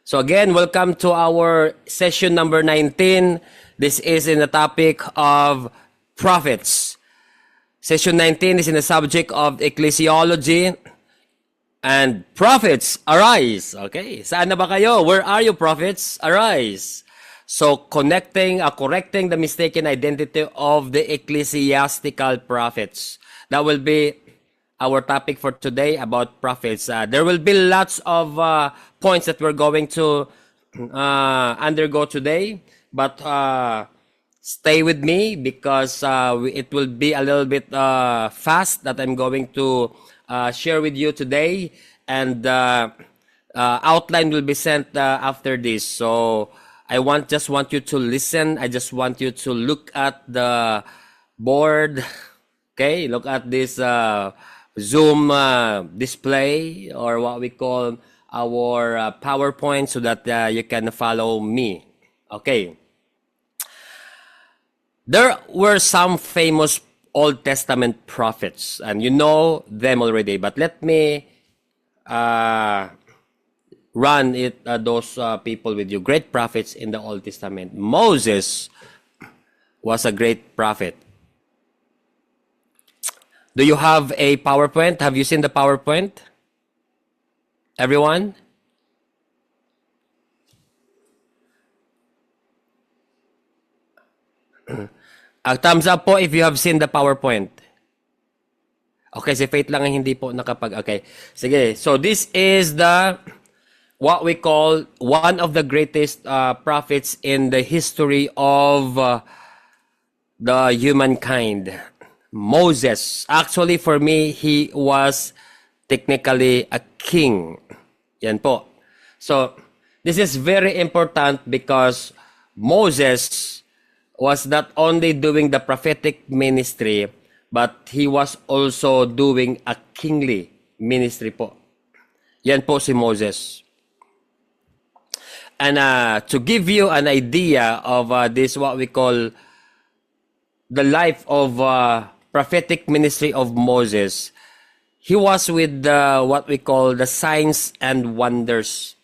So again, welcome to our session number 19. This is in the topic of prophets. Session 19 is in the subject of ecclesiology and prophets, arise. Okay, saan na ba kayo? Where are you, prophets? Arise. So correcting the mistaken identity of the ecclesiastical prophets. That will be our topic for today about prophets. There will be lots of points that we're going to undergo today, but stay with me because it will be a little bit fast that I'm going to share with you today, and outline will be sent after this. So I just want you to listen. I just want you to look at the board. Okay, look at this Zoom display, or what we call our PowerPoint, so that you can follow me. Okay. There were some famous Old Testament prophets, and you know them already, but let me run those people with you. Great prophets in the Old Testament. Moses was a great prophet. Do you have a PowerPoint? Have you seen the PowerPoint? Everyone? Thumbs up po if you have seen the PowerPoint. Okay, si Faith lang ang hindi po okay. Sige, so this is what we call one of the greatest prophets in the history of the humankind. Moses. Actually, for me, he was technically a king. Yan po. So, this is very important because Moses was not only doing the prophetic ministry, but he was also doing a kingly ministry po. Yan po si Moses. And to give you an idea of this, what we call the life of prophetic ministry of Moses, he was with what we call the signs and wonders.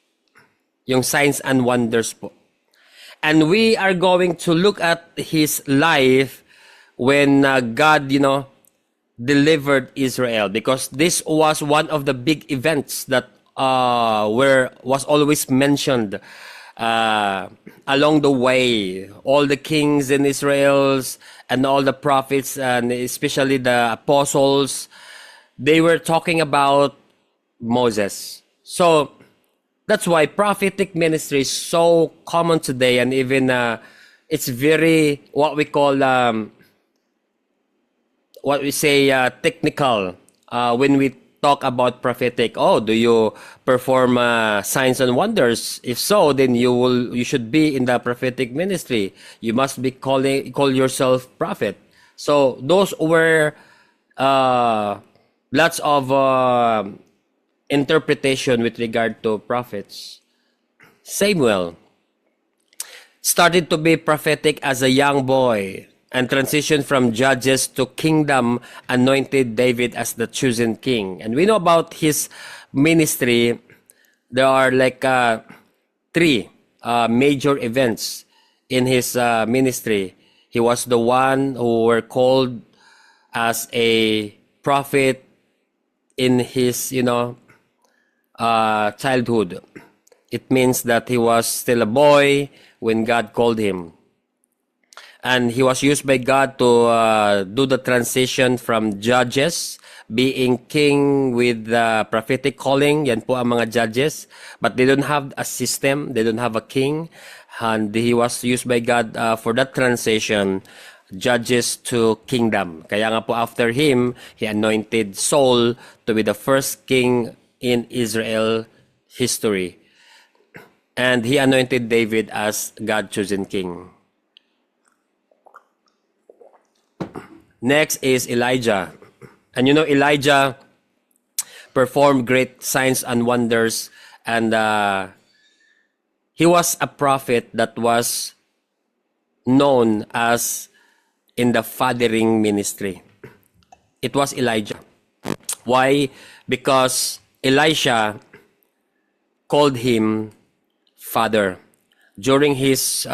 Yung signs and wonders po. And we are going to look at his life when God, delivered Israel, because this was one of the big events that was always mentioned along the way. All the kings in Israel's and all the prophets, and especially the apostles, they were talking about Moses. So that's why prophetic ministry is so common today, and even it's very what we call what we say technical when we talk about prophetic. Oh, do you perform signs and wonders? If so, then you should be in the prophetic ministry. You must be call yourself prophet. So those were lots of interpretation with regard to prophets. Samuel started to be prophetic as a young boy and transitioned from judges to kingdom, anointed David as the chosen king. And we know about his ministry. There are like three major events in his ministry. He was the one who were called as a prophet in his, childhood. It means that he was still a boy when God called him. And he was used by God to do the transition from judges, being king with the prophetic calling. Yan po ang mga judges. But they don't have a system. They don't have a king. And he was used by God for that transition, judges to kingdom. Kaya nga po after him, he anointed Saul to be the first king in Israel history. And he anointed David as God's chosen king. Next is Elijah. And Elijah performed great signs and wonders. And he was a prophet that was known as in the fathering ministry. It was Elijah. Why? Because Elisha called him father. During his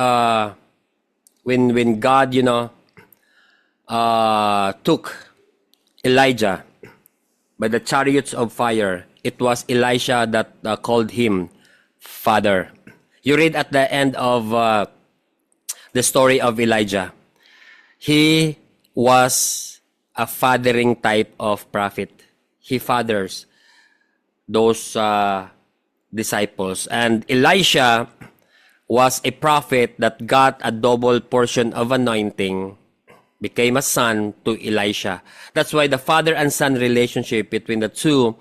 when God, took Elijah by the chariots of fire, it was Elisha that called him father. You read at the end of the story of Elijah. He was a fathering type of prophet. He fathers those disciples. And Elisha was a prophet that got a double portion of anointing, became a son to Elisha. That's why the father and son relationship between the two,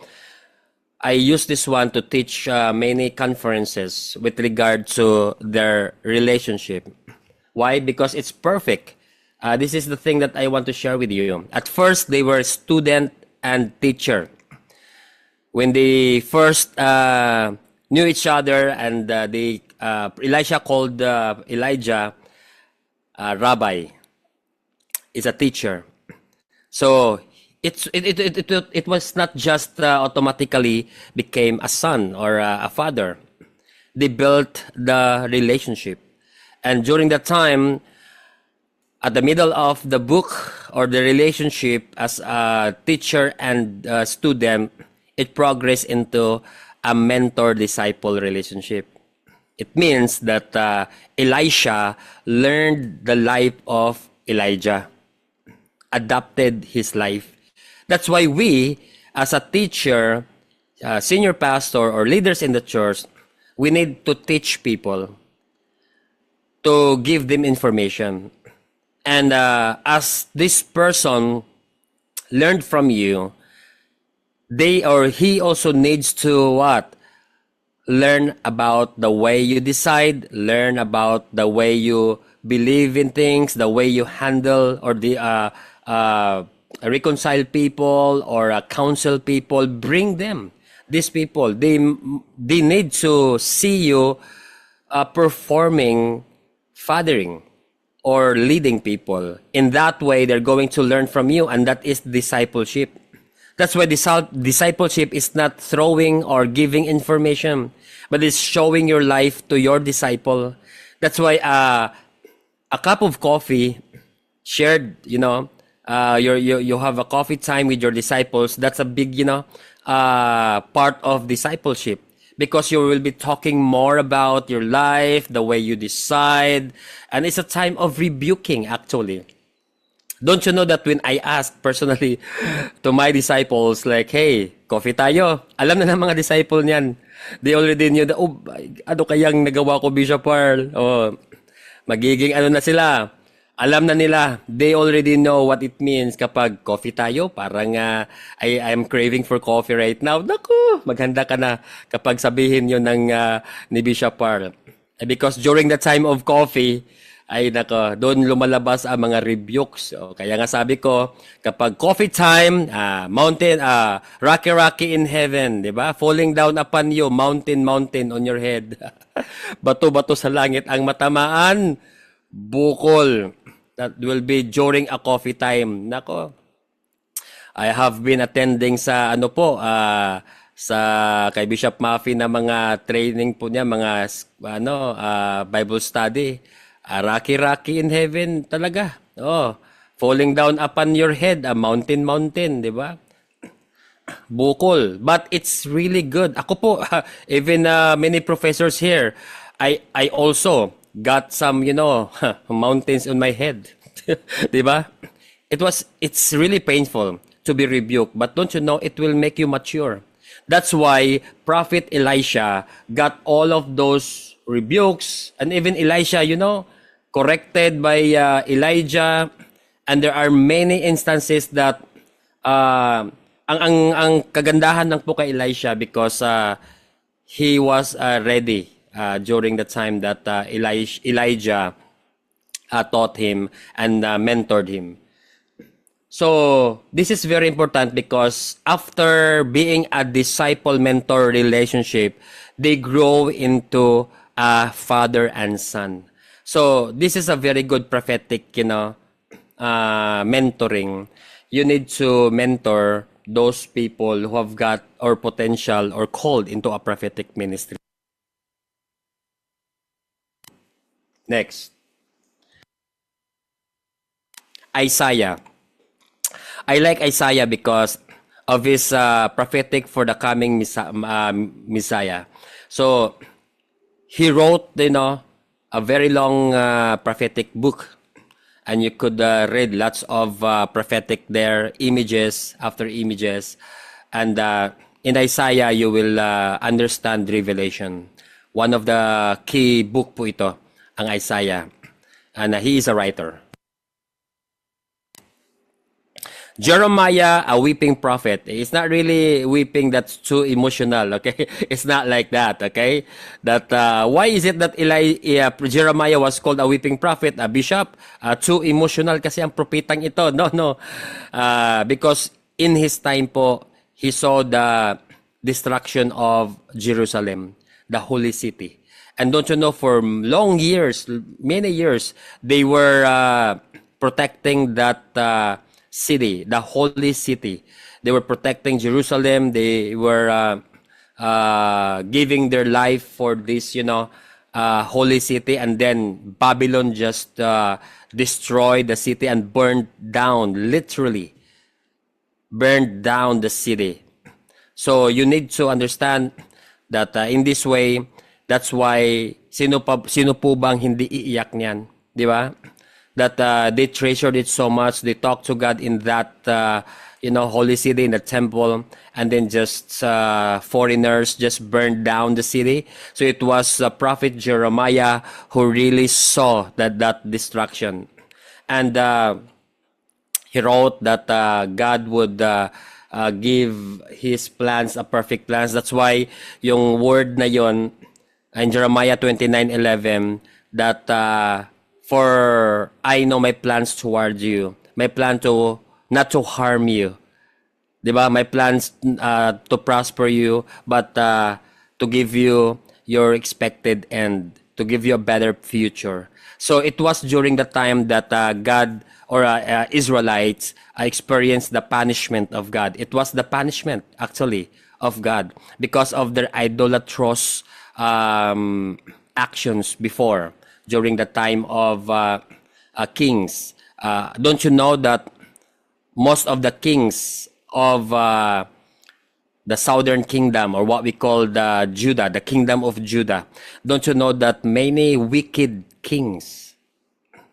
I use this one to teach many conferences with regard to their relationship. Why? Because it's perfect. This is the thing that I want to share with you. At first, they were student and teacher. When they first knew each other, and Elisha called Elijah rabbi, is a teacher. So it was not just automatically became a son or a father. They built the relationship, and during that time, at the middle of the book or the relationship as a teacher and student, it progressed into a mentor-disciple relationship. It means that Elisha learned the life of Elijah, adapted his life. That's why we, as a teacher, senior pastor, or leaders in the church, we need to teach people, to give them information. And as this person learned from you, he also needs to what? Learn about the way you decide, learn about the way you believe in things, the way you handle or reconcile people or counsel people. Bring them. These people, they need to see you performing fathering or leading people. In that way, they're going to learn from you, and that is discipleship. That's why discipleship is not throwing or giving information, but it's showing your life to your disciple. That's why a cup of coffee shared, you have a coffee time with your disciples. That's a big, part of discipleship, because you will be talking more about your life, the way you decide, and it's a time of rebuking, actually. Don't you know that when I asked personally to my disciples, like, hey, coffee tayo, alam na ng mga disciple niyan. They already knew that, ano kayang nagawa ko, Bishop Pearl? Magiging ano na sila. Alam na nila. They already know what it means kapag coffee tayo. Parang I'm craving for coffee right now. Naku, maghanda ka na kapag sabihin yun ni Bishop Pearl. Because during the time of coffee, doon lumalabas ang mga rebukes. So, kaya nga sabi ko, kapag coffee time, rocky in heaven, di ba? Falling down upon you, mountain on your head. Bato-bato sa langit ang matamaan, bukol. That will be during a coffee time. Nako, I have been attending sa sa kay Bishop Maffy na mga training po niya, mga Bible study. Rocky in heaven talaga. Falling down upon your head, a mountain, di ba? Bukol. But it's really good. Ako po, even many professors here, I also got some, mountains on my head. Di ba? It's really painful to be rebuked, but don't you know, it will make you mature. That's why Prophet Elisha got all of those rebukes, and even Elisha, corrected by Elijah, and there are many instances that ang kagandahan ng po kay Elisha, because he was ready during the time that Elijah taught him and mentored him. So this is very important, because after being a disciple-mentor relationship, they grow into a father and son. So this is a very good prophetic, mentoring. You need to mentor those people who have got or potential or called into a prophetic ministry. Next, Isaiah. I like Isaiah because of his prophetic for the coming Messiah. So he wrote, a very long prophetic book, and you could read lots of prophetic there, images after images, and in Isaiah you will understand Revelation. One of the key book po ito, ang Isaiah, and he is a writer. Jeremiah, a weeping prophet. It's not really weeping that's too emotional, okay? It's not like that, okay? That why is it that Jeremiah was called a weeping prophet, a bishop? Too emotional kasi ang propetang ito. No. Because in his time po, he saw the destruction of Jerusalem, the holy city. And don't you know, for long years, many years, they were protecting that city, the holy city. They were protecting Jerusalem. They were giving their life for this, holy city. And then Babylon just destroyed the city and burned down, literally burned down the city. So you need to understand that in this way, that's why sino po bang hindi iiyak niyan, di ba? That they treasured it so much. They talked to God in that, holy city, in the temple, and then just foreigners just burned down the city. So it was Prophet Jeremiah who really saw that destruction. And he wrote that God would give his plans a perfect plans. That's why yung word na yon in Jeremiah 29:11, that for I know my plans toward you. My plan to not to harm you. Diba? My plans to prosper you, but to give you your expected end, to give you a better future. So it was during the time that God or Israelites experienced the punishment of God. It was the punishment, actually, of God because of their idolatrous actions before, during the time of kings. Don't you know that most of the kings of the southern kingdom, or what we call Judah, the kingdom of Judah, don't you know that many wicked kings,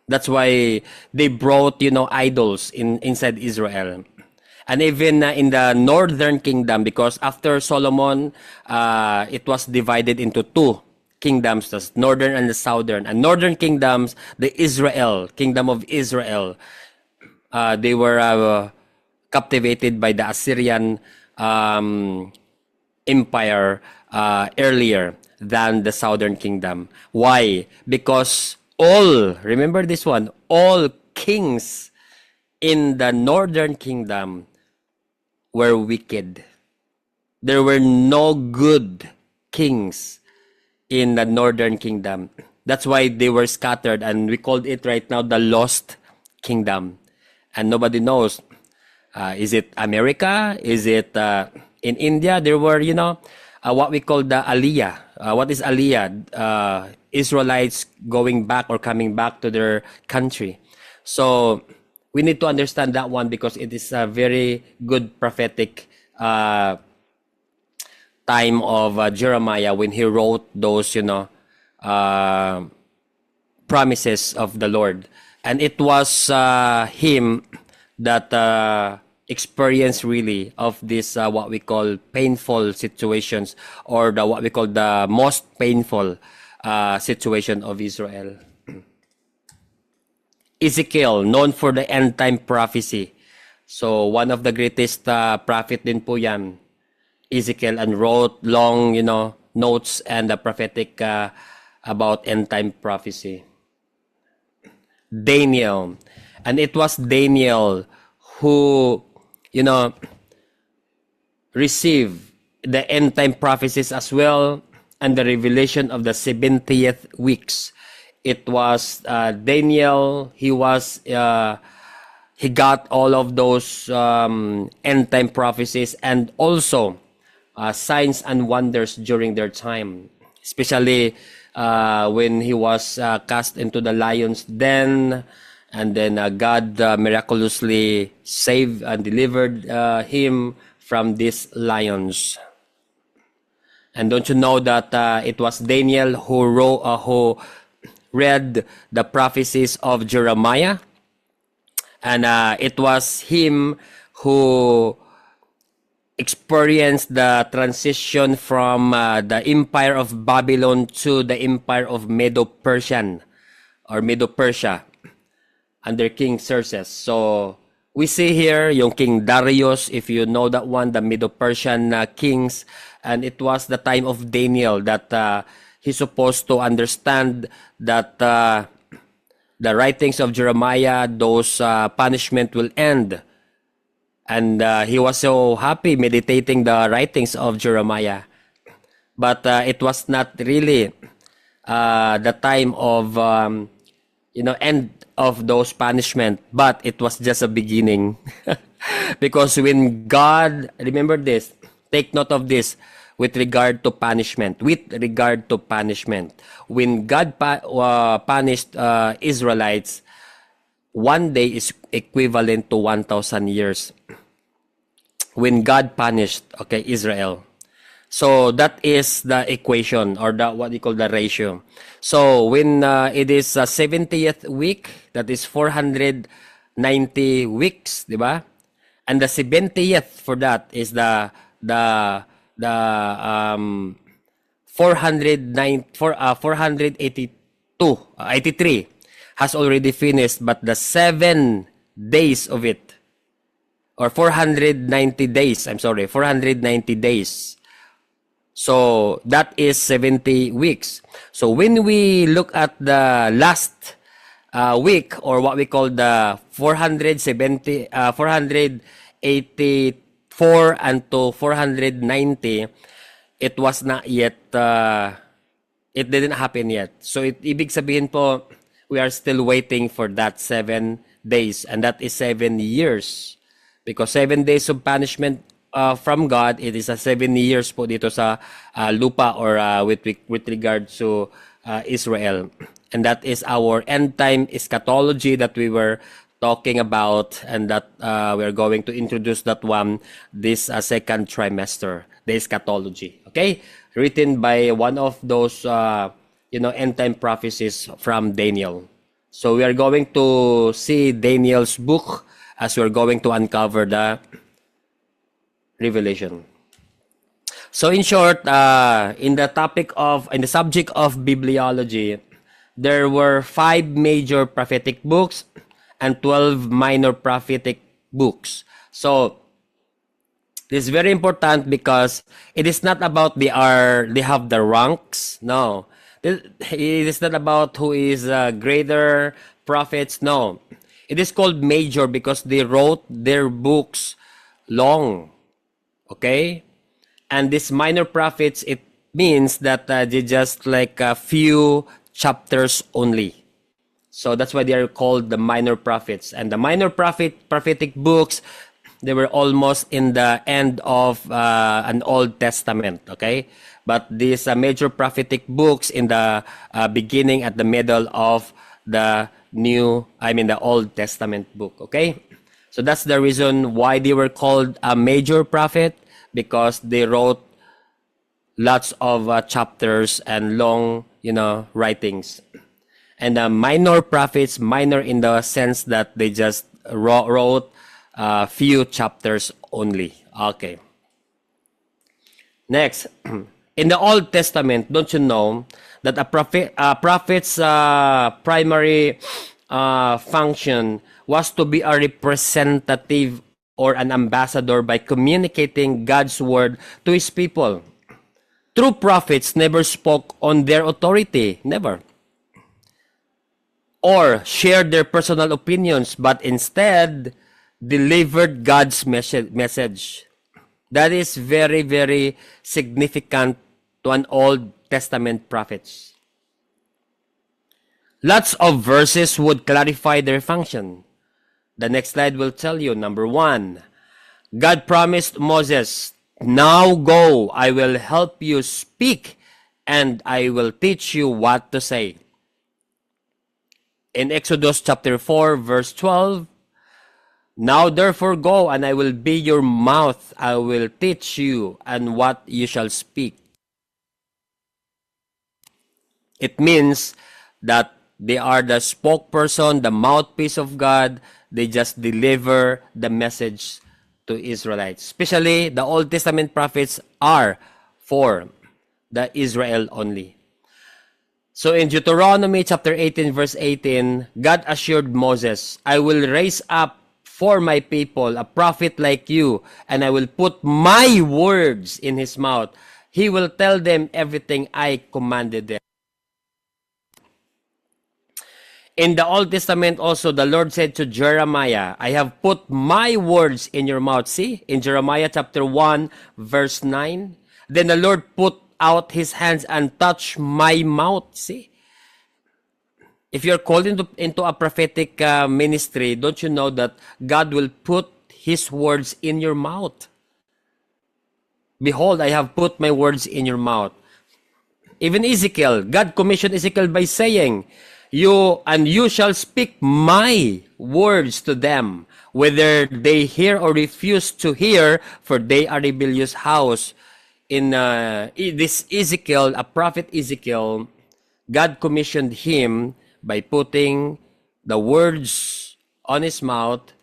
that's why they brought, idols inside Israel. And even in the northern kingdom, because after Solomon, it was divided into two kingdoms, the northern and the southern. And northern kingdoms, the kingdom of Israel, they were captivated by the Assyrian empire earlier than the southern kingdom. Why? Because remember this one, all kings in the northern kingdom were wicked. There were no good kings in the northern kingdom. That's why they were scattered, and we called it right now the lost kingdom. And nobody knows, is it America? Is it in India? There were, what we call the Aliyah. What is Aliyah? Israelites going back or coming back to their country. So we need to understand that one, because it is a very good prophetic time of Jeremiah when he wrote those, promises of the Lord. And it was him that experienced really of this what we call painful situations, or what we call the most painful situation of Israel. Ezekiel, known for the end time prophecy. So one of the greatest prophet din po yan, Ezekiel, and wrote long, notes and the prophetic about end time prophecy. Daniel, and it was Daniel who, received the end time prophecies as well, and the revelation of the 70th weeks. It was Daniel. He got all of those end time prophecies, and also signs and wonders during their time, especially when he was cast into the lion's den, and then God miraculously saved and delivered him from these lions. And don't you know that it was Daniel who read the prophecies of Jeremiah, and it was him who experienced the transition from the empire of Babylon to the empire of Medo-Persian or Medo-Persia under King Xerxes. So we see here yung King Darius, if you know that one, the Medo-Persian kings, and it was the time of Daniel that he's supposed to understand that the writings of Jeremiah, those punishment will end. And he was so happy meditating the writings of Jeremiah. But it was not really the time of, end of those punishment. But it was just a beginning. Because when God, remember this, take note of this, with regard to punishment. When God punished Israelites, one day is equivalent to 1,000 years. When God punished, Israel. So that is the equation, or the what you call the ratio. So when it is 70th week, that is 490 weeks, di ba? And the 70th for that is the 83 has already finished, but the 7 days of it, or 490 days, 490 days. So that is 70 weeks. So when we look at the last week, or what we call the 484 and to 490, it was not yet, it didn't happen yet. So ibig sabihin po, we are still waiting for that 7 days, and that is 7 years. Because 7 days of punishment from God, it is a 7 years po dito sa lupa, or with regard to Israel. And that is our end time eschatology that we were talking about, and that we're going to introduce that one this second trimester, the eschatology. Okay? Written by one of those end time prophecies from Daniel. So we are going to see Daniel's book as we're going to uncover the Revelation. So in short, in the subject of bibliology, there were 5 major prophetic books and 12 minor prophetic books. So this is very important because it is not about they have the ranks. No, it is not about who is greater prophets. No, it is called major because they wrote their books long. Okay, and this minor prophets, it means that they just like a few chapters only. So that's why they are called the minor prophets. And the minor prophetic books, they were almost in the end of an Old Testament, okay? But these major prophetic books in the beginning, at the middle of the the Old Testament book, okay? So that's the reason why they were called a major prophet, because they wrote lots of chapters and long, writings. And minor prophets, minor in the sense that they just wrote a few chapters only. Okay. Next, in the Old Testament, don't you know that a prophet's primary function was to be a representative or an ambassador by communicating God's word to his people. True prophets never spoke on their authority, never, or shared their personal opinions, but instead delivered God's message. That is very, very significant to an Old Testament prophets. Lots of verses would clarify their function. The next slide will tell you. Number 1, God promised Moses, "Now go, I will help you speak and I will teach you what to say. In Exodus chapter 4, verse 12, now therefore go, and I will be your mouth. I will teach you, and what you shall speak. It means that they are the spokesperson, the mouthpiece of God. They just deliver the message to Israelites. Especially the Old Testament prophets are for the Israel only. So in Deuteronomy chapter 18 verse 18, God assured Moses, I will raise up for my people a prophet like you, and I will put my words in his mouth. He will tell them everything I commanded them. In the Old Testament also, the Lord said to Jeremiah, I have put my words in your mouth. See, in Jeremiah chapter 1, verse 9. Then the Lord put out his hands and touched my mouth. See? If you're called into a prophetic ministry, don't you know that God will put his words in your mouth? Behold, I have put my words in your mouth. Even Ezekiel, God commissioned Ezekiel by saying, you shall speak my words to them, whether they hear or refuse to hear, for they are rebellious house. In this Ezekiel, a prophet Ezekiel, God commissioned him by putting the words on his mouth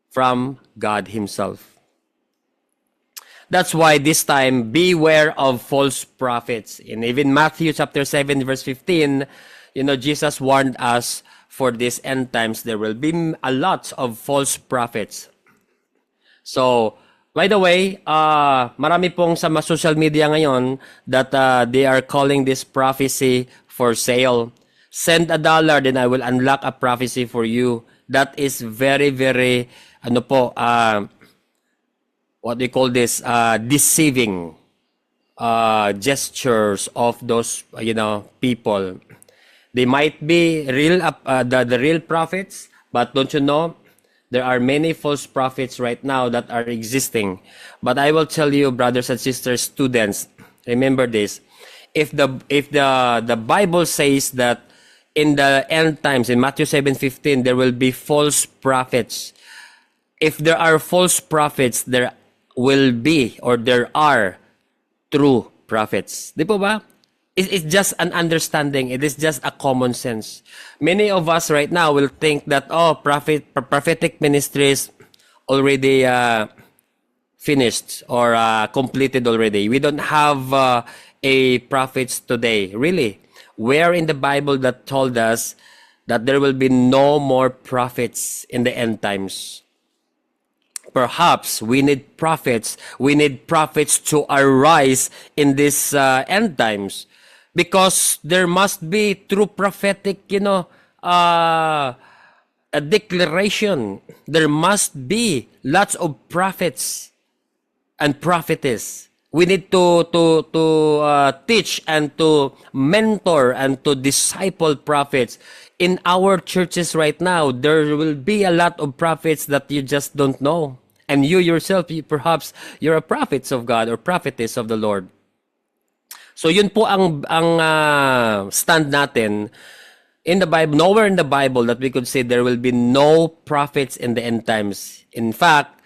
from God himself. That's why this time, beware of false prophets. In even Matthew chapter 7, verse 15, Jesus warned us for this end times, there will be a lot of false prophets. So, by the way, marami pong sa social media ngayon that they are calling this prophecy for sale. Send $1, then I will unlock a prophecy for you. That is very, very, what do you call this? Deceiving gestures of those, people. They might be real, the real prophets, but don't you know, there are many false prophets right now that are existing. But I will tell you, brothers and sisters, students, remember this: if the Bible says that in the end times, in Matthew 7:15, there will be false prophets. If there are false prophets, there will be or there are true prophets. Di po ba? It's just an understanding. It is just a common sense. Many of us right now will think that, prophetic ministries already finished or completed already. We don't have a prophets today. Really? Where in the Bible that told us that there will be no more prophets in the end times? Perhaps we need prophets. We need prophets to arise in this end times. Because there must be true prophetic, a declaration. There must be lots of prophets and prophetess. We need to teach and to mentor and to disciple prophets. In our churches right now, there will be a lot of prophets that you just don't know. And you yourself, perhaps you're a prophet of God or prophetess of the Lord. So yun po ang stand natin in the Bible. Nowhere in the Bible that we could say there will be no prophets in the end times. In fact,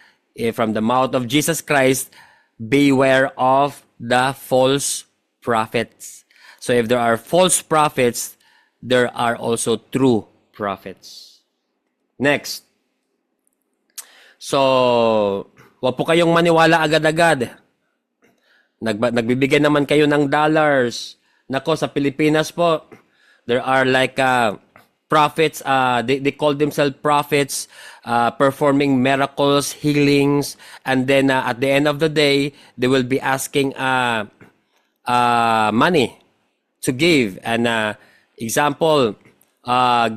from the mouth of Jesus Christ, beware of the false prophets. So if there are false prophets, there are also true prophets. Next. So, wag po kayong maniwala agad-agad. Nagbibigay naman kayo ng dollars. Nako, sa Pilipinas po, there are like prophets, they call themselves prophets, performing miracles, healings, and then at the end of the day, they will be asking money to give. And example,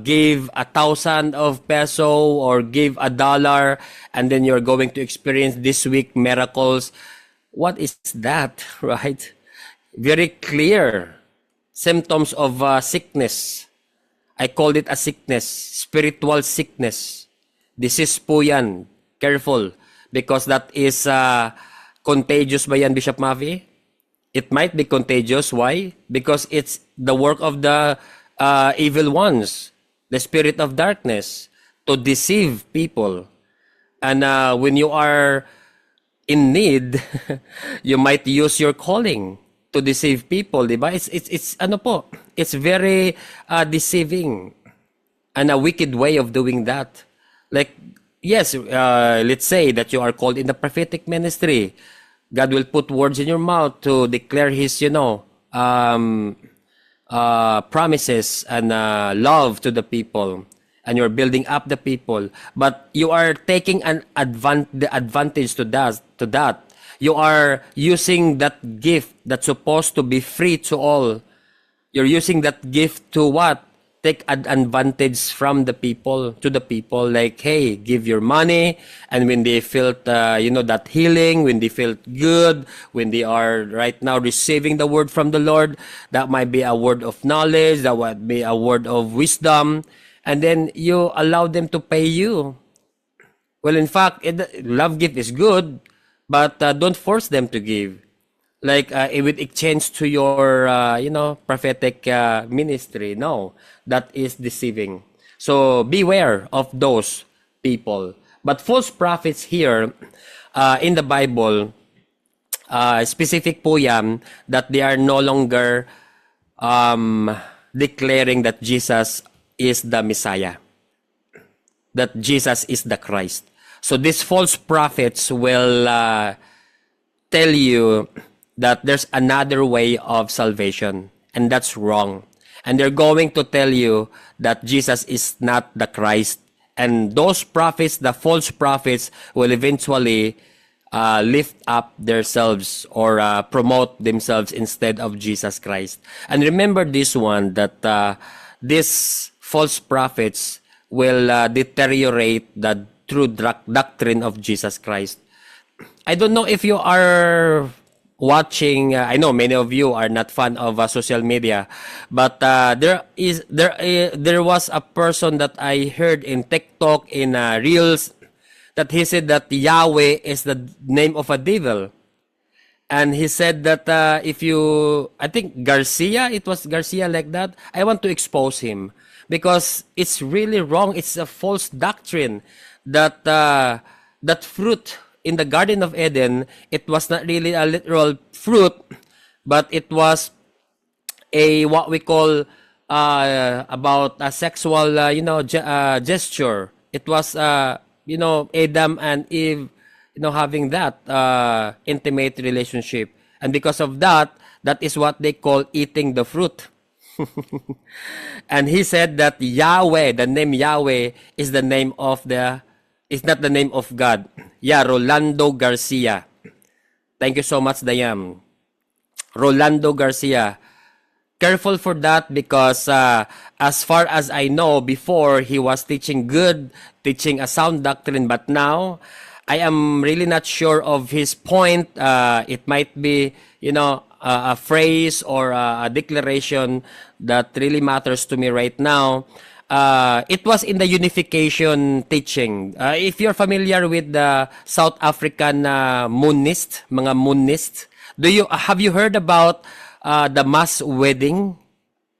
give 1,000 of peso or give $1, and then you're going to experience this week miracles. What is that, right? Very clear symptoms of sickness. I called it a sickness, spiritual sickness. Disease po yan. Careful, because that is contagious ba yan, Bishop Mavi? It might be contagious. Why? Because it's the work of the evil ones, the spirit of darkness, to deceive people. And when you are in need, you might use your calling to deceive people, di ba? It's ano po, it's very deceiving and a wicked way of doing that. Like, yes, let's say that you are called in the prophetic ministry. God will put words in your mouth to declare His, promises and love to the people, and you're building up the people. But you are taking the advantage to that. You are using that gift that's supposed to be free to all. You're using that gift to what? Take advantage from the people, to the people, like, hey, give your money. And when they felt, that healing, when they felt good, when they are right now receiving the word from the Lord, that might be a word of knowledge, that might be a word of wisdom. And then you allow them to pay you. Well, in fact, love gift is good, but don't force them to give. Like it would exchange to your, prophetic ministry. No, that is deceiving. So beware of those people. But false prophets here in the Bible, specific po yan, that they are no longer declaring that Jesus is the Messiah, that Jesus is the Christ. So these false prophets will tell you that there's another way of salvation, and that's wrong. And they're going to tell you that Jesus is not the Christ. And those prophets, the false prophets, will eventually lift up themselves or promote themselves instead of Jesus Christ. And remember this one, that these false prophets will deteriorate the true doctrine of Jesus Christ. I don't know if you are watching, I know many of you are not fan of social media, but there was a person that I heard in TikTok, in Reels, that he said that Yahweh is the name of a devil. And he said that I think Garcia, it was Garcia like that, I want to expose him because it's really wrong. It's a false doctrine that that fruit in the Garden of Eden, it was not really a literal fruit, but it was a what we call about a sexual gesture. It was Adam and Eve having that intimate relationship, and because of that, that is what they call eating the fruit. And he said that Yahweh, the name Yahweh, is the name of is not the name of God. Yeah, Rolando Garcia. Thank you so much, Dayam. Rolando Garcia. Careful for that, because as far as I know, before he was teaching a sound doctrine, but now I am really not sure of his point. It might be, a phrase or a declaration that really matters to me right now. It was in the unification teaching. If you're familiar with the South African Moonist, mga Moonist, have you heard about the mass wedding?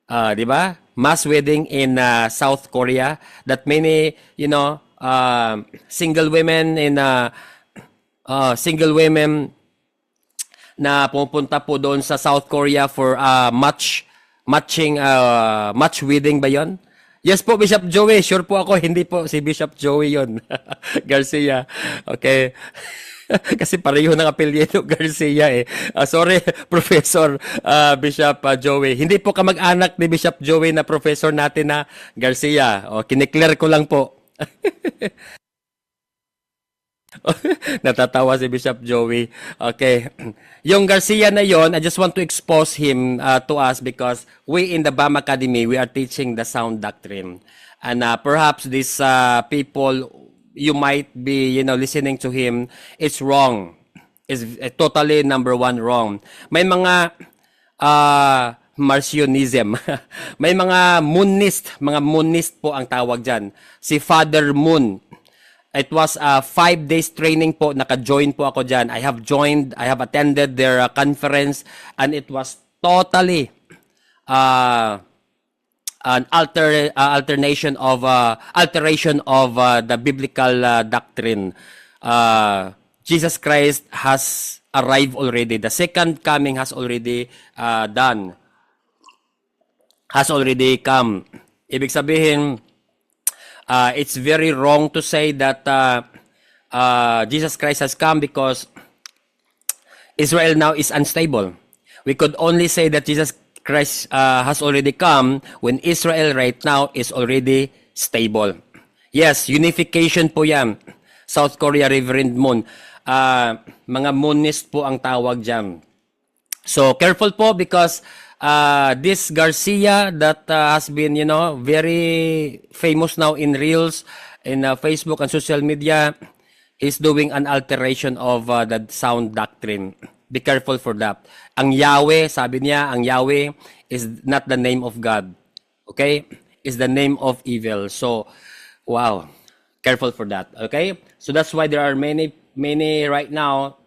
Di ba? Mass wedding in South Korea, that many, single women na pupunta po doon sa South Korea for match wedding ba yon? Yes po, Bishop Joey. Sure po ako, hindi po si Bishop Joey yon. Garcia. Okay. Kasi pareho ng apelyido Garcia eh. Sorry, Professor Bishop Joey. Hindi po kamag-anak ni Bishop Joey na professor natin na Garcia. Kiniklear ko lang po. Natatawa si Bishop Joey. Okay. Yung Garcia na yon, I just want to expose him to us, because we in the BAM Academy, we are teaching the sound doctrine. And perhaps these people, you might be, listening to him, it's wrong. It's totally number one wrong. May mga Marcionism. May mga moonist po ang tawag dyan. Si Father Moon. It was a 5 days training po. Naka-join po ako dyan. I have attended their conference, and it was totally an alteration of the biblical doctrine. Jesus Christ has arrived already. The second coming has already has already come. Ibig sabihin, it's very wrong to say that Jesus Christ has come because Israel now is unstable. We could only say that Jesus Christ has already come when Israel right now is already stable. Yes, unification po yan. South Korea, Reverend Moon. Mga Moonist po ang tawag dyan. So, careful po because this Garcia that has been, very famous now in Reels, in Facebook and social media, is doing an alteration of the sound doctrine. Be careful for that. Ang Yahweh, sabi niya, ang Yahweh is not the name of God. Okay? Is the name of evil. So, wow. Careful for that. Okay? So that's why there are many right now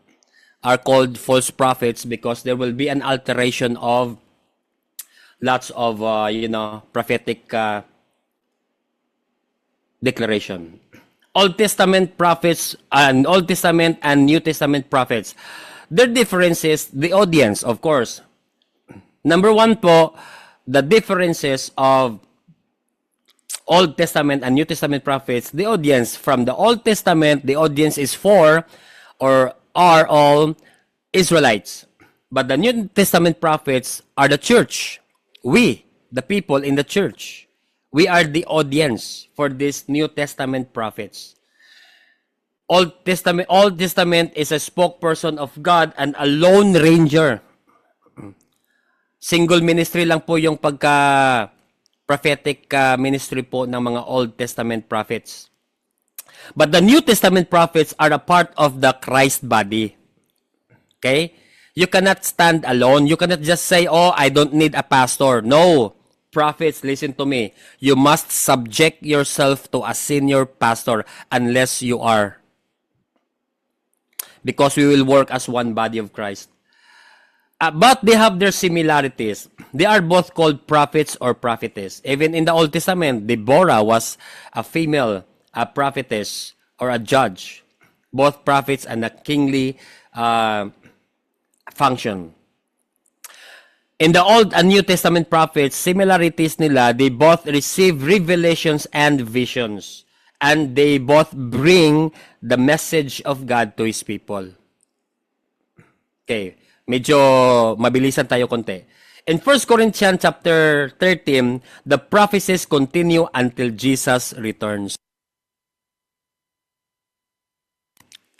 are called false prophets because there will be an alteration of lots of, prophetic declaration. Old Testament prophets and Old Testament and New Testament prophets. Their difference is the audience, of course. Number one po, the differences of Old Testament and New Testament prophets, the audience. From the Old Testament, the audience is for or are all Israelites. But the New Testament prophets are the church. We, the people in the church. We are the audience for these New Testament prophets. Old Testament is a spokesperson of God and a lone ranger. Single ministry lang po yung prophetic ministry po ng mga Old Testament prophets. But the New Testament prophets are a part of the Christ body. Okay? You cannot stand alone. You cannot just say, oh, I don't need a pastor. No. Prophets, listen to me. You must subject yourself to a senior pastor unless you are. Because we will work as one body of Christ. But they have their similarities. They are both called prophets or prophetess. Even in the Old Testament, Deborah was a female, a prophetess or a judge. Both prophets and a kingly function. In the Old and New Testament prophets, similarities nila, they both receive revelations and visions. And they both bring the message of God to His people. Okay, medyo mabilisan tayo konti. In 1 Corinthians chapter 13, the prophecies continue until Jesus returns.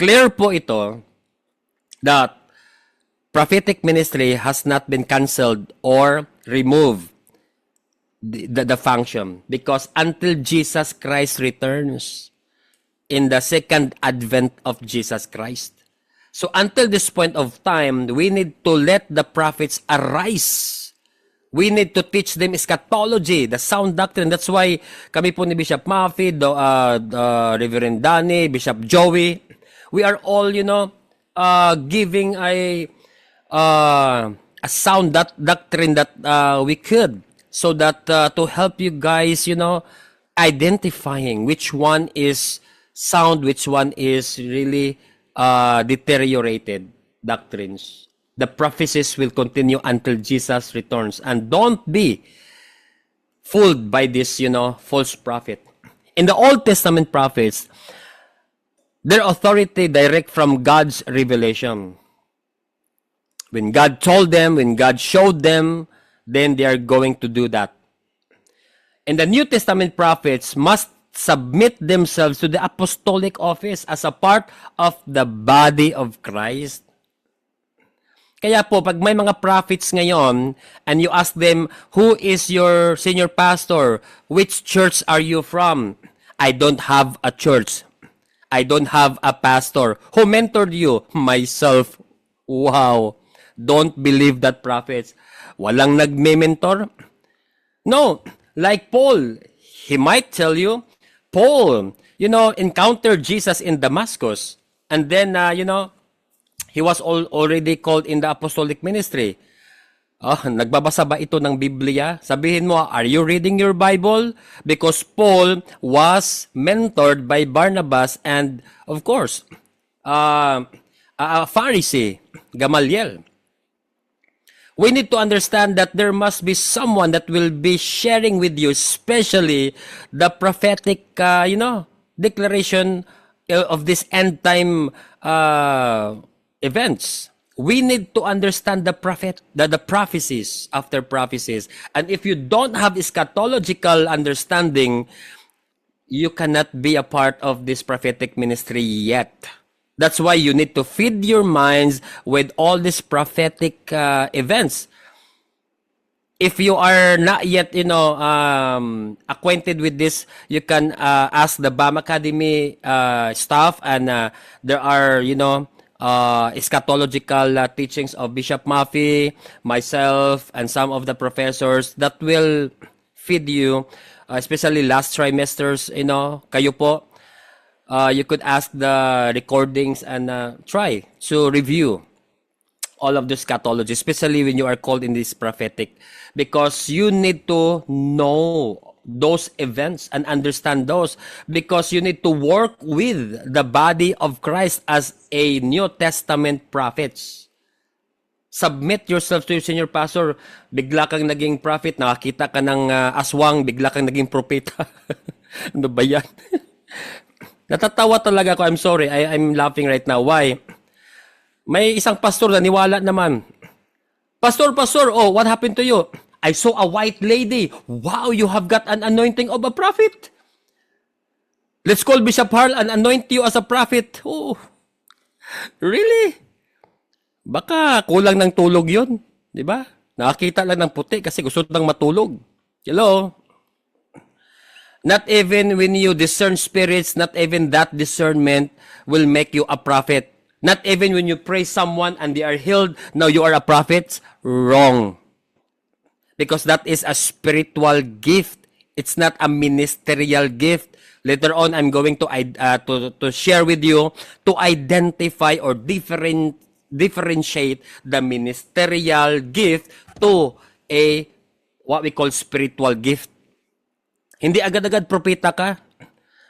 Clear po ito that prophetic ministry has not been canceled or removed the function because until Jesus Christ returns in the second advent of Jesus Christ. So until this point of time, we need to let the prophets arise. We need to teach them eschatology, the sound doctrine. That's why kami po ni Bishop Maffy, Reverend Danny, Bishop Joey, we are all, giving a sound doctrine that we could. So that to help you guys, identifying which one is sound, which one is really deteriorated doctrines. The prophecies will continue until Jesus returns. And don't be fooled by this, false prophet. In the Old Testament prophets, their authority direct from God's revelation. When God told them, when God showed them, then they are going to do that. And the New Testament prophets must submit themselves to the apostolic office as a part of the body of Christ. Kaya po, pag may mga prophets ngayon, and you ask them, who is your senior pastor? Which church are you from? I don't have a church. I don't have a pastor. Who mentored you? Myself. Wow. Don't believe that prophets. Walang nagme-mentor? No. Like Paul, he might tell you, Paul, encountered Jesus in Damascus. And then, he was already called in the apostolic ministry. Nagbabasa ba ito ng Biblia? Sabihin mo, are you reading your Bible? Because Paul was mentored by Barnabas and, of course, a Pharisee, Gamaliel. We need to understand that there must be someone that will be sharing with you, especially the prophetic, declaration of this end time events. We need to understand the prophecies after prophecies. And if you don't have eschatological understanding, you cannot be a part of this prophetic ministry yet. That's why you need to feed your minds with all these prophetic events. If you are not yet, acquainted with this, you can ask the BAM Academy staff, and there are, eschatological teachings of Bishop Maffei, myself, and some of the professors that will feed you, especially last trimesters, kayo po. You could ask the recordings and try to review all of the eschatology, especially when you are called in this prophetic, because you need to know those events and understand those, because you need to work with the body of Christ as a New Testament prophets. Submit yourself to your senior pastor. Bigla kang naging prophet, nakakita ka ng aswang, bigla kang naging propeta. Ano ba yan? Natatawa talaga ako. I'm sorry. I'm laughing right now. Why? May isang pastor na niwala naman. Pastor, oh, what happened to you? I saw a white lady. Wow, you have got an anointing of a prophet. Let's call Bishop Harl and anoint you as a prophet. Oh, really? Baka kulang ng tulog yun. Di ba? Nakakita lang ng puti kasi gusto nang matulog. Hello? Not even when you discern spirits, not even that discernment will make you a prophet. Not even when you pray someone and they are healed, now you are a prophet. Wrong. Because that is a spiritual gift. It's not a ministerial gift. Later on, I'm going to share with you to identify or differentiate the ministerial gift to a what we call spiritual gift. Hindi agad-agad propeta ka.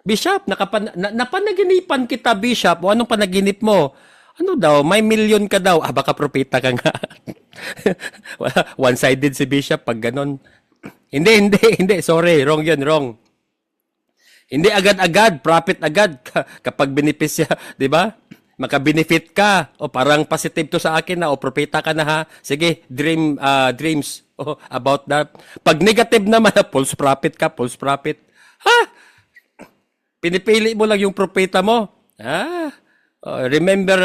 Bishop, napanaginipan kita, Bishop. O anong panaginip mo? Ano daw? May milyon ka daw. Baka propeta ka nga. One-sided si Bishop pag ganon. Hindi. Sorry, wrong yun, wrong. Hindi agad-agad, prophet agad. Kapag benepisya, di ba? Maka-benefit ka. O parang positive to sa akin na. O propeta ka na ha. Sige, dreams. About that. Pag negative naman, false prophet ka, false prophet. Ha? Pinipili mo lang yung propeta mo. Remember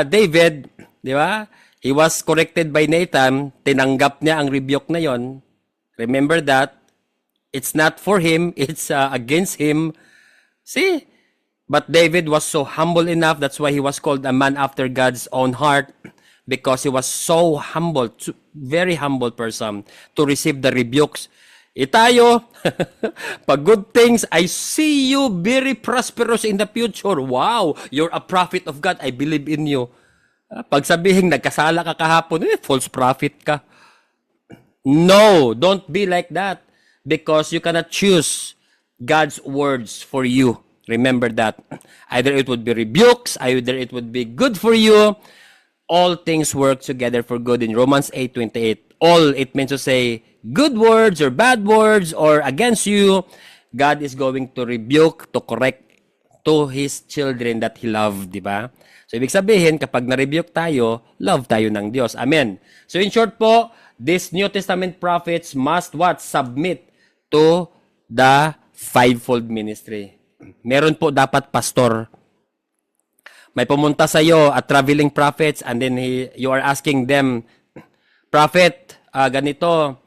David, di ba? He was corrected by Nathan. Tinanggap niya ang rebuke na yon. Remember that? It's not for him, it's against him. See? But David was so humble enough. That's why he was called a man after God's own heart. Because he was so humble, very humble person to receive the rebukes. Tayo, pag good things, I see you very prosperous in the future. Wow, you're a prophet of God. I believe in you. Pag sabihin, nagkasala ka kahapon, false prophet ka. No, don't be like that. Because you cannot choose God's words for you. Remember that. Either it would be rebukes, either it would be good for you. All things work together for good in Romans 8:28. All, it means to say good words or bad words or against you, God is going to rebuke, to correct to His children that He loved, di ba? So, ibig sabihin, kapag na-rebuke tayo, love tayo ng Diyos. Amen. So, in short po, these New Testament prophets must what? Submit to the fivefold ministry. Meron po dapat pastor. May pumunta sa iyo at traveling prophets, and then you are asking them, Prophet, ganito,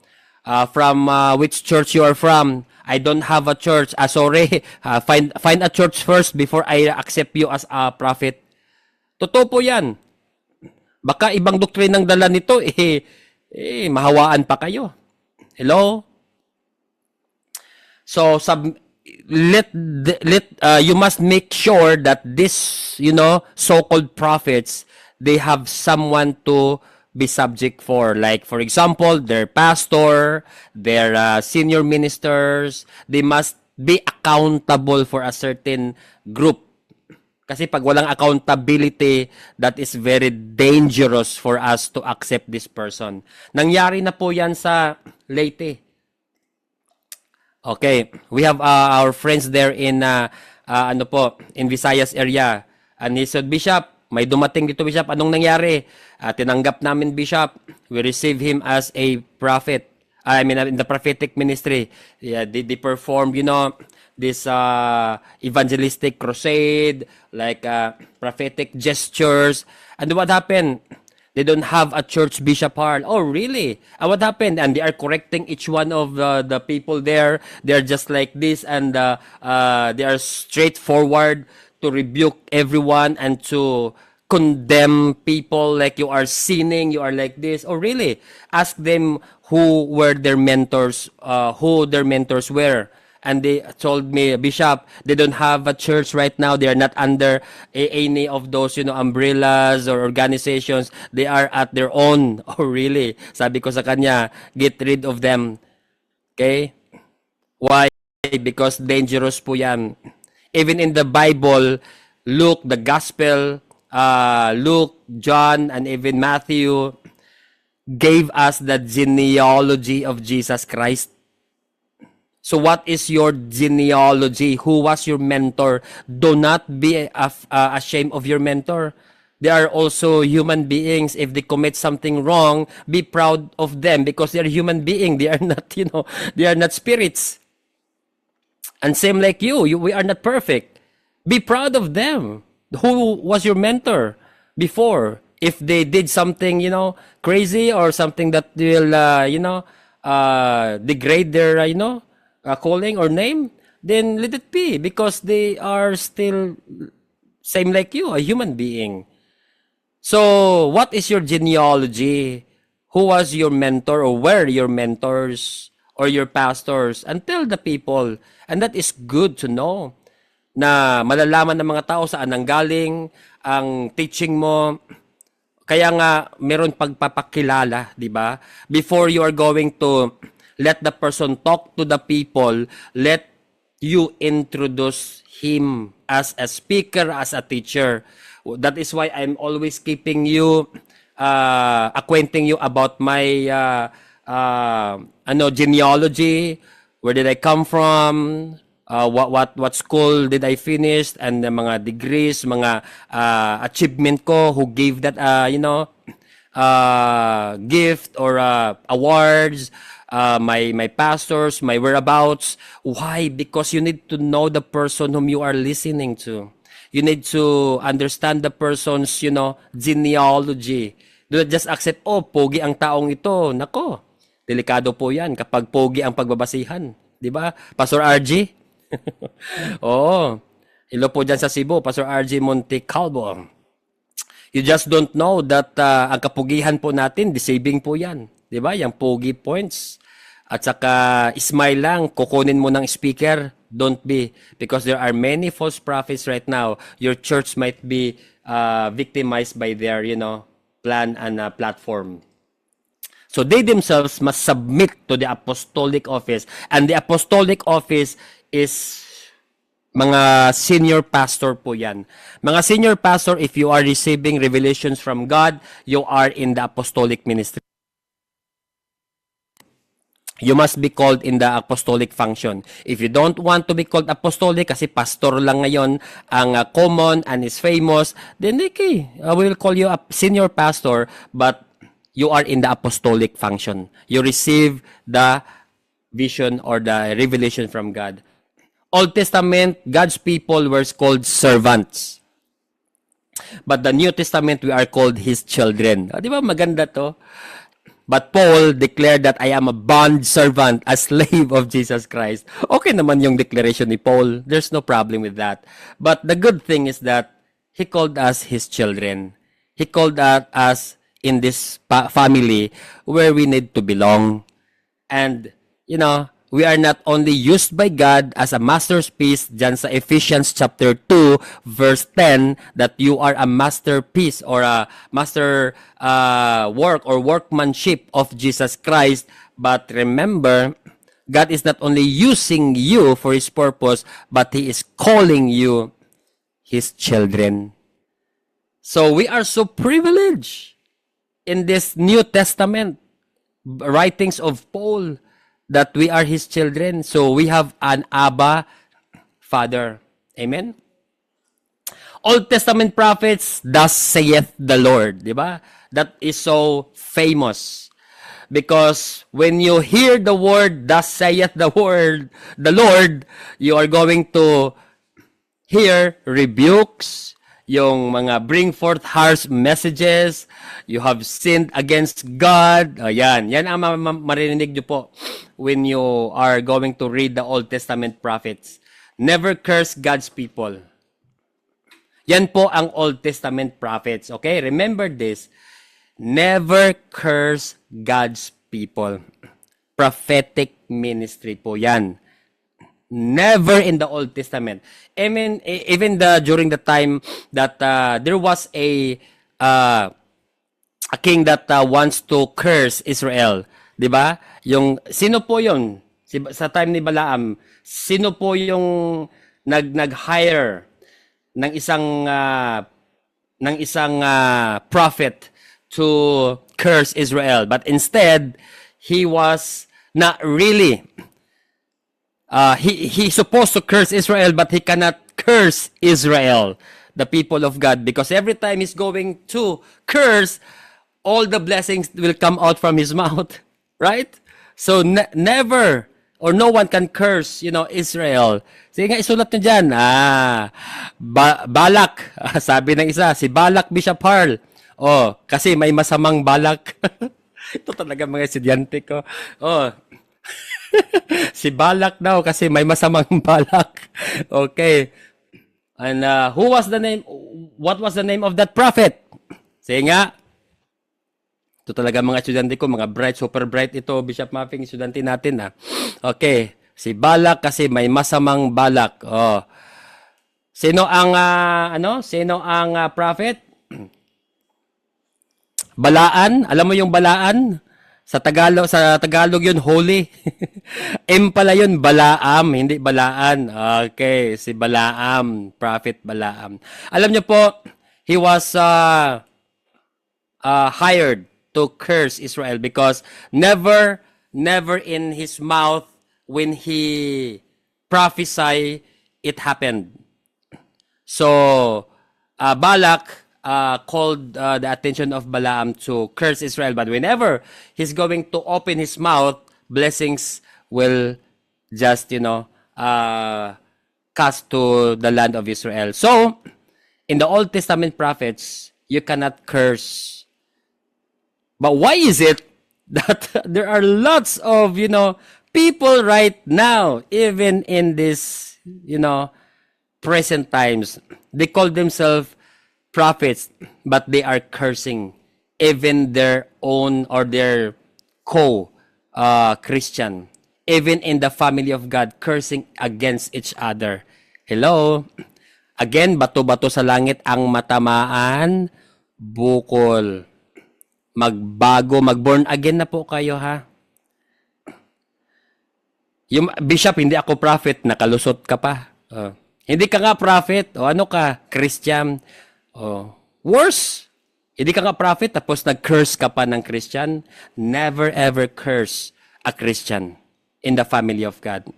from which church you are from? I don't have a church. Sorry, find a church first before I accept you as a prophet. Totoo po yan. Baka ibang doktrinang dala nito, mahawaan pa kayo. Hello? So, you must make sure that this, so-called prophets, they have someone to be subject for. Like, for example, their pastor, their senior ministers, they must be accountable for a certain group. Kasi pag walang accountability, that is very dangerous for us to accept this person. Nangyari na po yan sa Leyte. Okay, we have our friends there in in Visayas area. And he said, Bishop, may dumating dito, Bishop. Anong nangyari? Tinanggap namin, Bishop. We receive him as a prophet. I mean, in the prophetic ministry. Yeah, they perform, this evangelistic crusade, like prophetic gestures. And what happened? They don't have a church bishop hall. Oh, really? What happened? And they are correcting each one of the people there. They are just like this, and they are straightforward to rebuke everyone and to condemn people like you are sinning, you are like this. Oh, really? Ask them who were their mentors, who their mentors were. And they told me, Bishop, they don't have a church right now. They are not under any of those, umbrellas or organizations. They are at their own. Oh, really? Sabi ko sa kanya, get rid of them. Okay? Why? Because dangerous po yan. Even in the Bible, Luke, the Gospel, Luke, John, and even Matthew gave us the genealogy of Jesus Christ. So what is your genealogy? Who was your mentor? Do not be ashamed of your mentor. They are also human beings. If they commit something wrong, be proud of them because they are human beings. They are not, they are not spirits. And same like you, we are not perfect. Be proud of them. Who was your mentor before? If they did something, crazy or something that will, degrade their, calling or name, then let it be because they are still same like you, a human being. So, what is your genealogy? Who was your mentor or were your mentors or your pastors? And tell the people. And that is good to know na malalaman ng mga tao saan nanggaling ang teaching mo. Kaya nga meron pagpapakilala, di ba? Before you are going to let the person talk to the people, let you introduce him as a speaker, as a teacher. That is why I'm always keeping you, acquainting you about my genealogy, where did I come from, what school did I finish, and the mga degrees, mga achievement ko, who gave that, gift or awards, my pastors, my whereabouts. Why? Because you need to know the person whom you are listening to. You need to understand the person's, genealogy. Do not just accept, pogi ang taong ito. Nako, delikado po yan kapag pogi ang pagbabasihan. Di ba? Pastor RG? Oo. Hello po dyan sa Cebu, Pastor RG Montecalvo. You just don't know that ang kapugihan po natin, deceiving po yan. Di ba? Yung pogi points. At saka, smile lang, kukunin mo ng speaker. Don't be. Because there are many false prophets right now. Your church might be victimized by their, plan and platform. So they themselves must submit to the apostolic office. And the apostolic office is mga senior pastor po yan. Mga senior pastor, if you are receiving revelations from God, you are in the apostolic ministry. You must be called in the apostolic function. If you don't want to be called apostolic, kasi pastor lang ngayon ang common and is famous, then okay, we will call you a senior pastor, but you are in the apostolic function. You receive the vision or the revelation from God. Old Testament, God's people were called servants. But the New Testament, we are called His children. Di ba maganda to? But Paul declared that I am a bond servant, a slave of Jesus Christ. Okay naman yung declaration ni Paul. There's no problem with that. But the good thing is that he called us his children. He called us in this family where we need to belong. And, we are not only used by God as a masterpiece, dyan sa Ephesians chapter 2, verse 10, that you are a masterpiece or a master work or workmanship of Jesus Christ. But remember, God is not only using you for His purpose, but He is calling you His children. So we are so privileged in this New Testament writings of Paul that we are His children. So we have an Abba Father. Amen? Old Testament prophets, thus saith the Lord. Diba? That is so famous. Because when you hear the word, thus saith the Lord, you are going to hear rebukes, yung mga bring forth harsh messages, you have sinned against God. Ayan, yan ang marinig nyo po when you are going to read the Old Testament prophets. Never curse God's people. Yan po ang Old Testament prophets. Okay, remember this. Never curse God's people. Prophetic ministry po yan. Never in the Old Testament. Even during the time that there was a king that wants to curse Israel, 'di ba? Yung sino po 'yon? Sa time ni Balaam, sino po yung nag-hire ng isang prophet to curse Israel, but instead he was not really he's supposed to curse Israel, but he cannot curse Israel, the people of God, because every time he's going to curse, all the blessings will come out from his mouth, right? So never or no one can curse, Israel. Sige nga, isulat nyo dyan. Balak. Sabi ng isa, si Balak Bishop Harl. Oh, kasi may masamang balak. Ito talaga mga estudyante ko. Oh, si Balak daw kasi may masamang balak. Okay. And what was the name of that prophet? Sige nga. Ito talaga mga estudyante ko, mga bright, super bright ito, Bishop Mapping, estudyante natin. Okay. Si Balak kasi may masamang balak. Oh. Sino ang prophet? Balaan? Alam mo yung Balaan? Sa Tagalog yun, holy. M pala yun, Balaam, hindi Balaan. Okay, si Balaam, Prophet Balaam. Alam niyo po, he was hired to curse Israel because never in his mouth when he prophesied, it happened. So, Balak called the attention of Balaam to curse Israel. But whenever he's going to open his mouth, blessings will just, cast to the land of Israel. So, in the Old Testament prophets, you cannot curse. But why is it that there are lots of, people right now, even in this, present times, they call themselves prophets, but they are cursing even their own or their co-Christian, even in the family of God, cursing against each other. Hello? Again, bato-bato sa langit ang matamaan, bukol. Magbago, mag-born again na po kayo, ha? Yung bishop, hindi ako prophet, nakalusot ka pa. Hindi ka nga prophet, o ano ka, Christian. Worse, hindi ka nga prophet, tapos nag-curse ka pa ng Christian. Never ever curse a Christian in the family of God.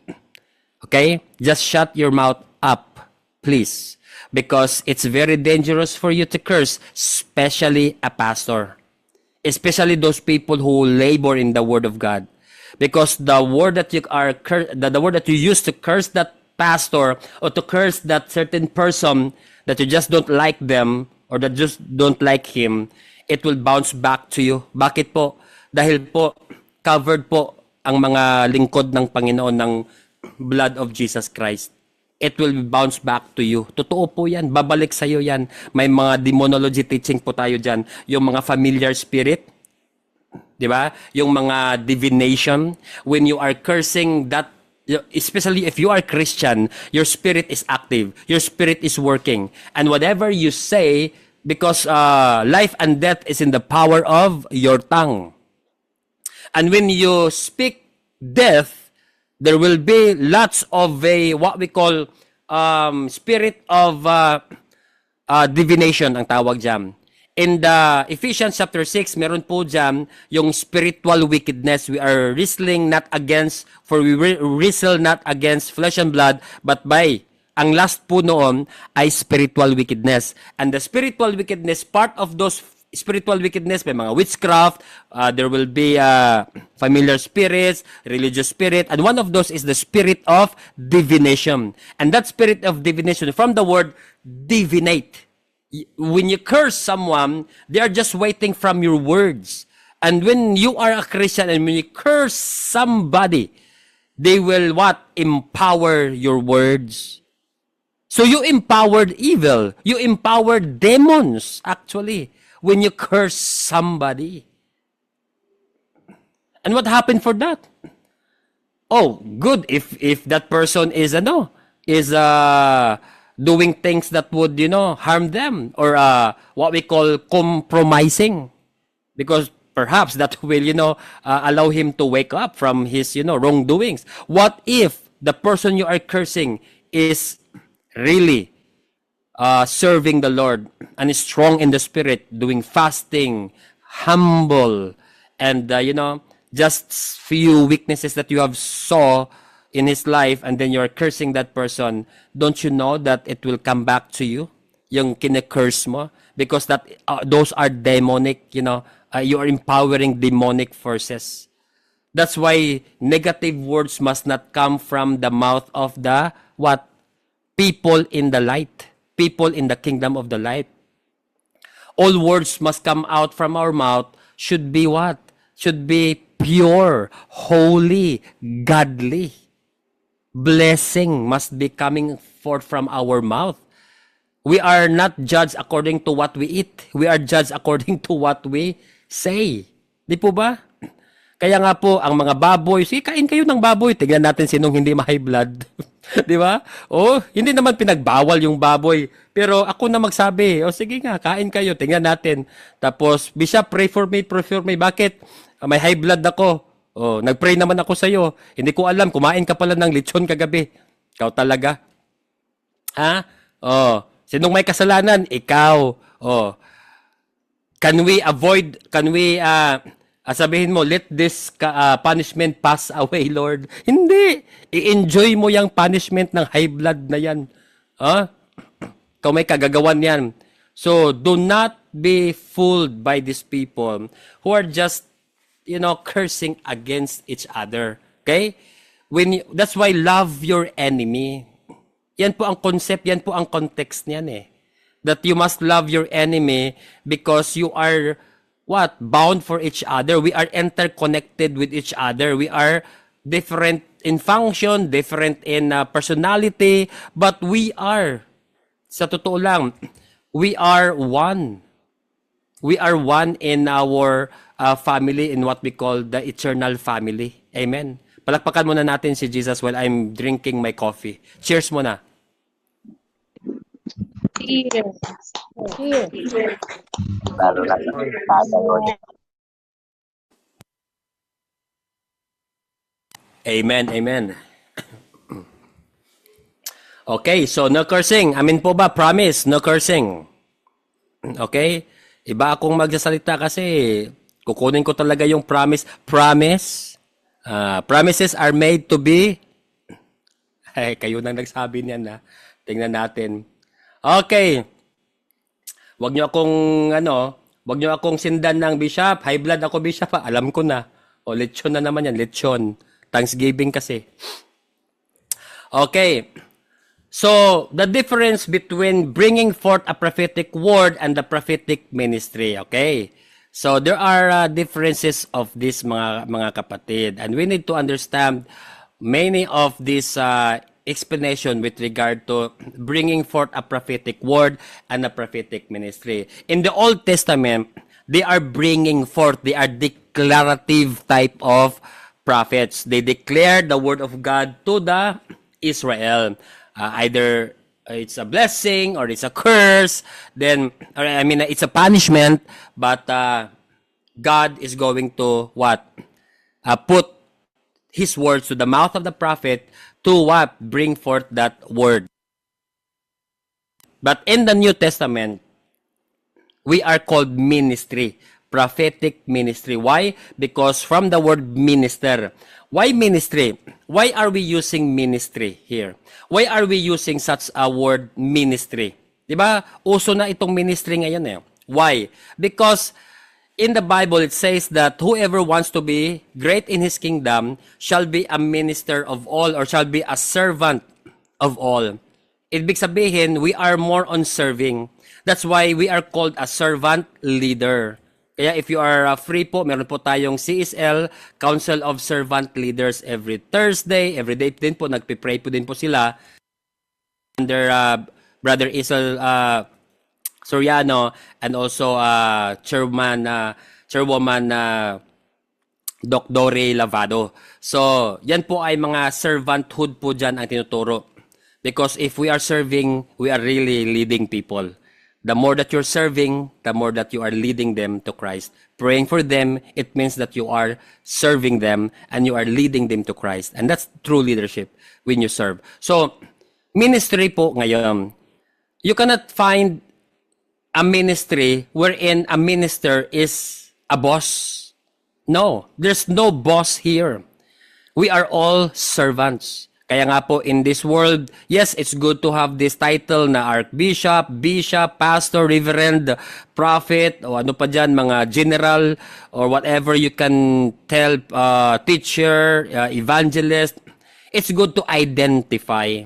Okay? Just shut your mouth up, please. Because it's very dangerous for you to curse, especially a pastor. Especially those people who labor in the Word of God. Because the word that the word that you use to curse that pastor or to curse that certain person that you just don't like them or that just don't like him, it will bounce back to you. Bakit po? Dahil po, covered po ang mga lingkod ng Panginoon ng blood of Jesus Christ. It will bounce back to you. Totoo po yan. Babalik sa'yo yan. May mga demonology teaching po tayo dyan. Yung mga familiar spirit. Di ba? Yung mga divination, when you are cursing that, especially if you are Christian, your spirit is active, your spirit is working. And whatever you say, because life and death is in the power of your tongue. And when you speak death, there will be lots of what we call spirit of divination ang tawag dyan. In the Ephesians chapter 6, meron po dyan yung spiritual wickedness. We are wrestling not against, for we wrestle not against flesh and blood, but by, ang last po noon ay spiritual wickedness. And the spiritual wickedness, part of those spiritual wickedness, may mga witchcraft, there will be familiar spirits, religious spirit, and one of those is the spirit of divination. And that spirit of divination, from the word divinate. When you curse someone, they are just waiting from your words. And when you are a Christian and when you curse somebody, they will what? Empower your words. So you empowered evil. You empowered demons, actually, when you curse somebody. And what happened for that? Oh, good. If that person is doing things that would, harm them, or what we call compromising, because perhaps that will, allow him to wake up from his, wrongdoings. What if the person you are cursing is really serving the Lord and is strong in the spirit, doing fasting, humble, and, just few weaknesses that you have saw in his life, and then you're cursing that person, don't you know that it will come back to you, yung kine-curse mo? Because that those are demonic, you are empowering demonic forces. That's why negative words must not come from the mouth of the what? People in the light, people in the kingdom of the light. All words must come out from our mouth should be what? Should be pure, holy, godly. Blessing must be coming forth from our mouth. We are not judged according to what we eat. We are judged according to what we say. Di po ba? Kaya nga po, ang mga baboy, sige, kain kayo ng baboy. Tingnan natin sinong hindi ma-high blood. Di ba? Oh, hindi naman pinagbawal yung baboy. Pero ako na magsabi, sige nga, kain kayo. Tingnan natin. Tapos, Bishop, pray for me, pray for me. Bakit? May high blood ako. Nag-pray naman ako sa iyo. Hindi ko alam, kumain ka pala ng lechon kagabi. Ikaw talaga. Ha? Sinong may kasalanan? Ikaw. Can we sabihin mo, let this punishment pass away, Lord? Hindi. I-enjoy mo yung punishment ng high blood na yan. Ikaw may kagagawan yan. So, do not be fooled by these people who are just cursing against each other. Okay? That's why love your enemy. Yan po ang concept, yan po ang context niyan eh. That you must love your enemy because you are what? Bound for each other. We are interconnected with each other. We are different in function, different in personality, but we are, sa totoo lang, we are one. We are one in our family, in what we call the eternal family. Amen. Palakpakan muna natin si Jesus while I'm drinking my coffee. Cheers muna. Cheers. Cheers. Amen, amen. Okay, so no cursing. Amin po ba? Promise, no cursing. Okay? Iba akong magsasalita kasi kukunin ko talaga yung promise. Promise. Promises are made to be. Ay, kayo nang nagsabi niyan na. Tingnan natin. Okay. Wag niyo akong sindan ng Bishop. High blood ako, Bishop. Alam ko na. Lechon na naman yan. Lechon. Thanksgiving kasi. Okay. So, the difference between bringing forth a prophetic word and the prophetic ministry, okay? So, there are differences of this mga kapatid. And we need to understand many of this explanation with regard to bringing forth a prophetic word and a prophetic ministry. In the Old Testament, they are bringing forth, they are declarative type of prophets. They declare the word of God to the Israel. Either it's a blessing or it's a curse, then, or I mean, it's a punishment, but God is going to what? Put His words to the mouth of the prophet to what? Bring forth that word. But in the New Testament, we are called ministry, prophetic ministry. Why? Because from the word minister. Why ministry? Why are we using ministry here? Why are we using such a word ministry? 'Di ba? Uso na itong ministry ngayon eh. Why? Because in the Bible it says that whoever wants to be great in his kingdom shall be a minister of all, or shall be a servant of all. Ibig sabihin, we are more on serving. That's why we are called a servant leader. Kaya if you are free po, meron po tayong CSL, Council of Servant Leaders, every Thursday. Every day din po, nagpipray po din po sila. Under Brother Isel Soriano, and also Chairwoman Doc Dore Lavado. So, yan po ay mga servanthood po dyan ang tinuturo. Because if we are serving, we are really leading people. The more that you're serving, the more that you are leading them to Christ. Praying for them, it means that you are serving them and you are leading them to Christ. And that's true leadership when you serve. So, ministry po ngayon, you cannot find a ministry wherein a minister is a boss. No, there's no boss here. We are all servants. Kaya nga po in this world, yes, it's good to have this title na Archbishop, Bishop, Pastor, Reverend, Prophet, o ano pa dyan, mga general, or whatever you can tell, teacher, evangelist. It's good to identify.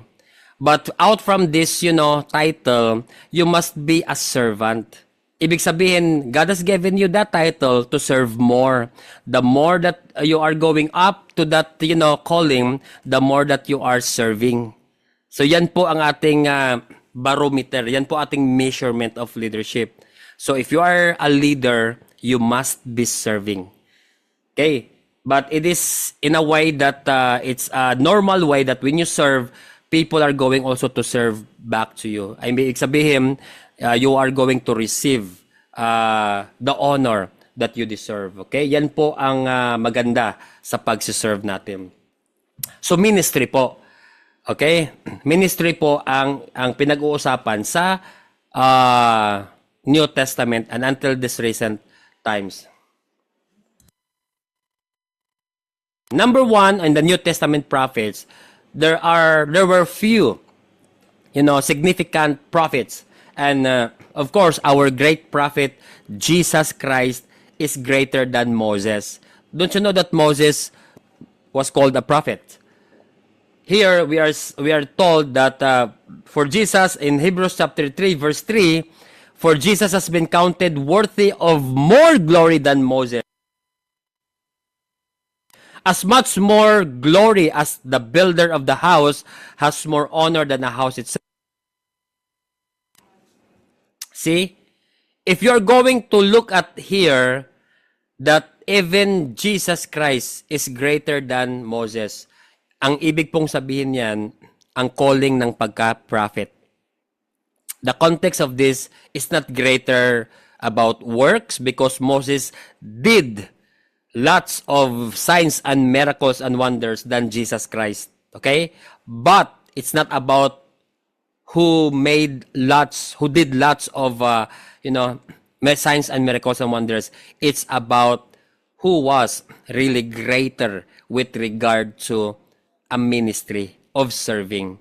But out from this, title, you must be a servant. Ibig sabihin, God has given you that title to serve more. The more that you are going up to that, calling, the more that you are serving. So yan po ang ating barometer. Yan po ating measurement of leadership. So if you are a leader, you must be serving. Okay? But it is in a way that it's a normal way that when you serve, people are going also to serve back to you. I mean, sabihin, you are going to receive the honor that you deserve. Okay? Yan po ang maganda sa pagsiserve natin. So, ministry po. Okay? Ministry po ang pinag-uusapan sa New Testament and until this recent times. Number one, in the New Testament prophets, there were few, significant prophets. And of course, our great prophet, Jesus Christ, is greater than Moses. Don't you know that Moses was called a prophet? Here, we are told that for Jesus, in Hebrews chapter 3, verse 3, for Jesus has been counted worthy of more glory than Moses. As much more glory as the builder of the house has more honor than the house itself. See, if you're going to look at here that even Jesus Christ is greater than Moses, ang ibig pong sabihin yan, ang calling ng pagka-prophet. The context of this is not greater about works because Moses did lots of signs and miracles and wonders than Jesus Christ. Okay? But it's not about who did lots of, signs and miracles and wonders. It's about who was really greater with regard to a ministry of serving.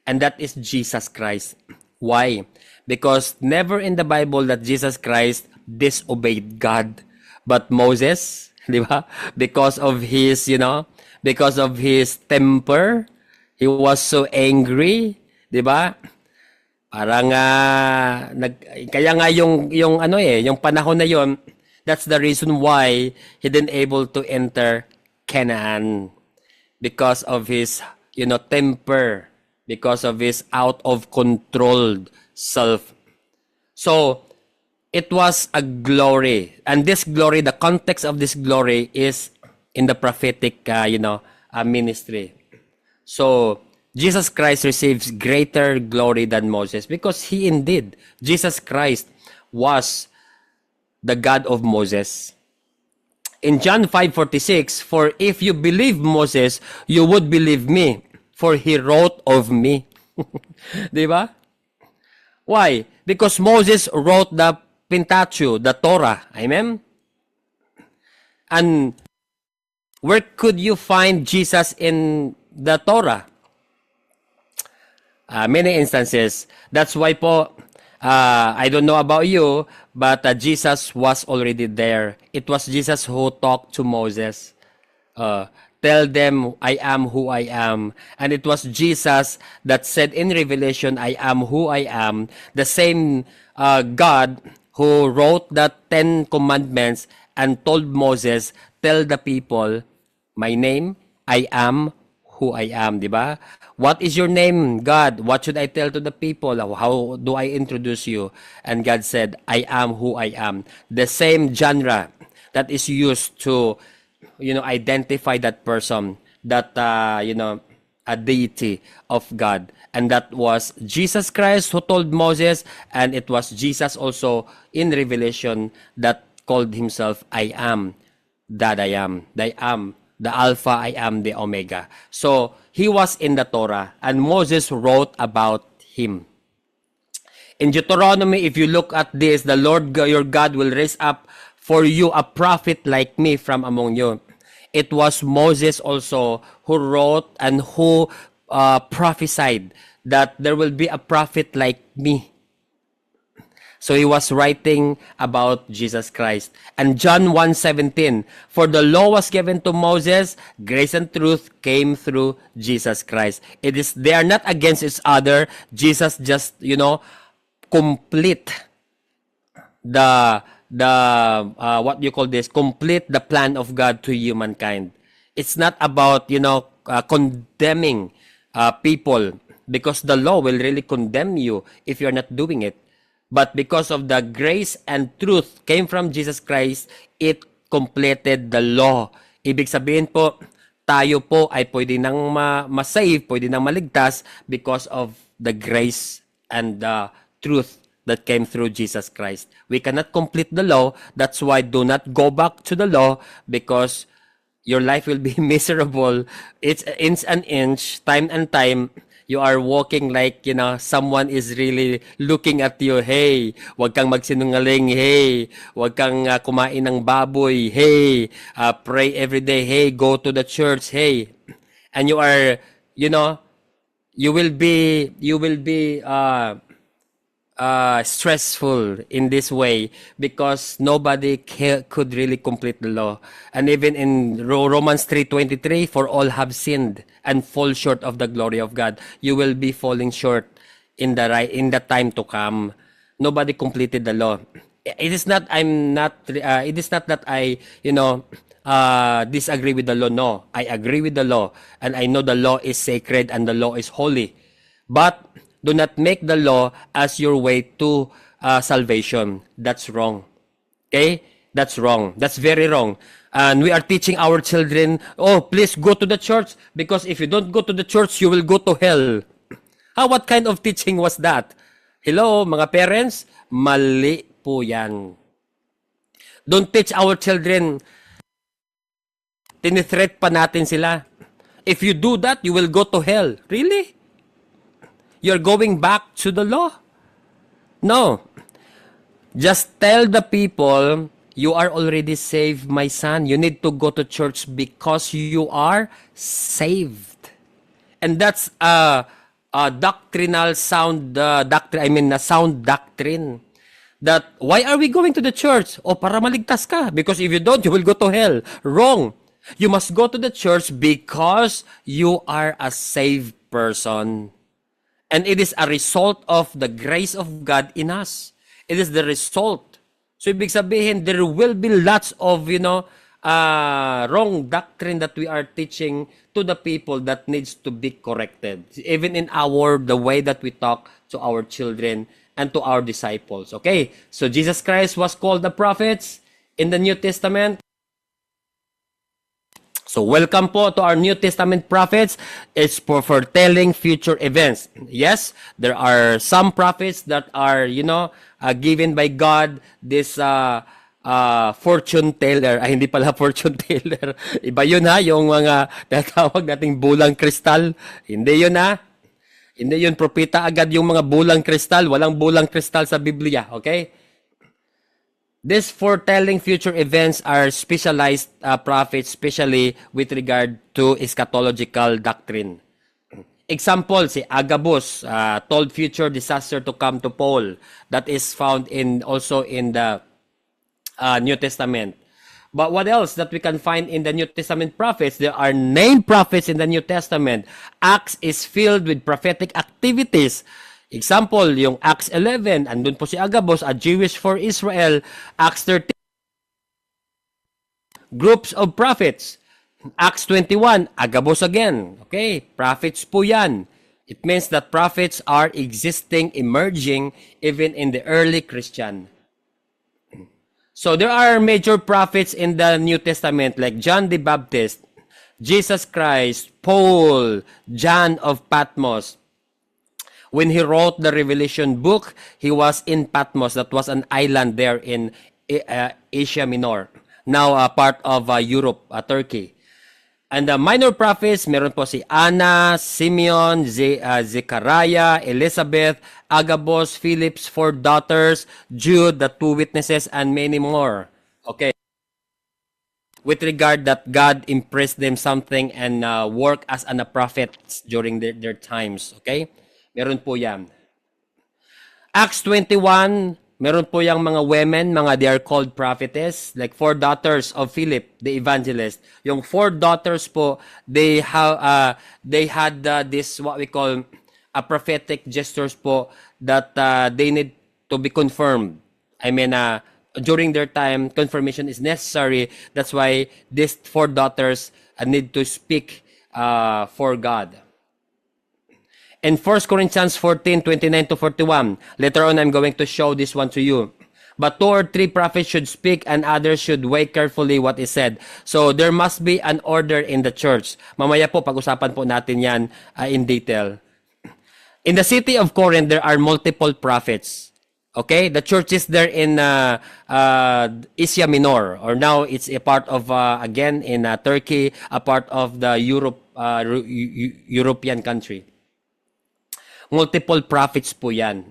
And that is Jesus Christ. Why? Because never in the Bible that Jesus Christ disobeyed God. But Moses, di ba? Because of his temper, he was so angry, di ba? Parang kaya nga yung panahon na yon, that's the reason why he didn't able to enter Canaan because of his temper, because of his out of controlled self. So it was a glory. And this glory, the context of this glory is in the prophetic, ministry. So, Jesus Christ receives greater glory than Moses because he indeed, Jesus Christ was the God of Moses. In John 5:46, for if you believe Moses, you would believe me, for he wrote of me. Di ba? Why? Because Moses wrote the Pentateuch, the Torah. Amen? And where could you find Jesus in the Torah? Many instances. That's why po, I don't know about you, but Jesus was already there. It was Jesus who talked to Moses. Tell them, I am who I am. And it was Jesus that said in Revelation, I am who I am. The same God who wrote the 10 commandments and told Moses, tell the people, my name, I am who I am, di ba? What is your name, God? What should I tell to the people? How do I introduce you? And God said, I am who I am. The same genre that is used to, identify that person, that, a deity of God. And that was Jesus Christ who told Moses, and it was Jesus also in Revelation that called himself, I am that I am. I am the Alpha, I am the Omega. So, he was in the Torah, and Moses wrote about him. In Deuteronomy, if you look at this, the Lord your God will raise up for you a prophet like me from among you. It was Moses also who wrote and who prophesied that there will be a prophet like me. So he was writing about Jesus Christ. And John 1:17, for the law was given to Moses, grace and truth came through Jesus Christ. They are not against each other. Jesus just, complete the what you call this, complete the plan of God to humankind. It's not about, condemning people, because the law will really condemn you if you're not doing it. But because of the grace and truth came from Jesus Christ, it completed the law. Ibig sabihin po, tayo po ay pwede nang ma-save, pwede nang maligtas because of the grace and the truth that came through Jesus Christ. We cannot complete the law. That's why do not go back to the law, because your life will be miserable. It's inch and inch, time and time. You are walking like, someone is really looking at you. Hey, wag kang magsinungaling. Hey, wag kang kumain ng baboy. Hey, pray every day. Hey, go to the church. Hey. And you are, you will be stressful in this way because nobody could really complete the law. And even in Romans 3:23, for all have sinned and fall short of the glory of God. You will be falling short in the time to come. Nobody completed the law. It is not that I disagree with the law. No, I agree with the law, and I know the law is sacred and the law is holy. But do not make the law as your way to salvation. That's wrong. Okay? That's wrong. That's very wrong. And we are teaching our children, oh, please go to the church, because if you don't go to the church, you will go to hell. What kind of teaching was that? Hello, mga parents? Mali po yan. Don't teach our children. Tinithreat pa natin sila. If you do that, you will go to hell. Really? You're going back to the law? No. Just tell the people, you are already saved, my son. You need to go to church because you are saved. And that's a doctrinal sound doctrine. A sound doctrine. That why are we going to the church? O para maligtas ka. Because if you don't, you will go to hell. Wrong. You must go to the church because you are a saved person. And it is a result of the grace of God in us. It is the result. So, ibig sabihin, there will be lots of, wrong doctrine that we are teaching to the people that needs to be corrected. Even in the way that we talk to our children and to our disciples. Okay? So Jesus Christ was called the prophets in the New Testament. So welcome po to our New Testament prophets. It's for foretelling future events. Yes, there are some prophets that are, given by God this fortune teller. Ay, hindi pala fortune teller. Iba yun ha, yung mga tatawag nating bulang kristal. Hindi yun ha. Hindi yun propeta agad yung mga bulang kristal. Walang bulang kristal sa Biblia. Okay? These foretelling future events are specialized prophets, especially with regard to eschatological doctrine. Example, si Agabus told future disaster to come to Paul. That is found also in the New Testament. But what else that we can find in the New Testament prophets? There are named prophets in the New Testament. Acts is filled with prophetic activities. Example, yung Acts 11, andun po si Agabus, a Jewish for Israel. Acts 13, groups of prophets. Acts 21, Agabus again. Okay, prophets po yan. It means that prophets are existing, emerging, even in the early Christian. So there are major prophets in the New Testament like John the Baptist, Jesus Christ, Paul, John of Patmos. When he wrote the Revelation book, he was in Patmos. That was an island there in Asia Minor. Now part of Europe, Turkey. And the minor prophets, meron po si Anna, Simeon, Zechariah, Elizabeth, Agabus, Philip's 4 daughters, Jude, the 2 witnesses, and many more. Okay. With regard that God impressed them something and work as a prophets during their times. Okay. Meron po yan. Acts 21, meron po yung mga women, they are called prophetess, like 4 daughters of Philip, the evangelist. Yung 4 daughters po, they had this, what we call, prophetic gestures po, that they need to be confirmed. I mean, during their time, confirmation is necessary. That's why these 4 daughters need to speak for God. In 1 Corinthians 14, 29 to 41, later on I'm going to show this one to you. But 2 or 3 prophets should speak and others should weigh carefully what is said. So there must be an order in the church. Mamaya po, pag-usapan po natin yan in detail. In the city of Corinth, there are multiple prophets. Okay? The church is there in Asia Minor, or now it's a part of, again, in Turkey, a part of the European country. Multiple prophets po yan.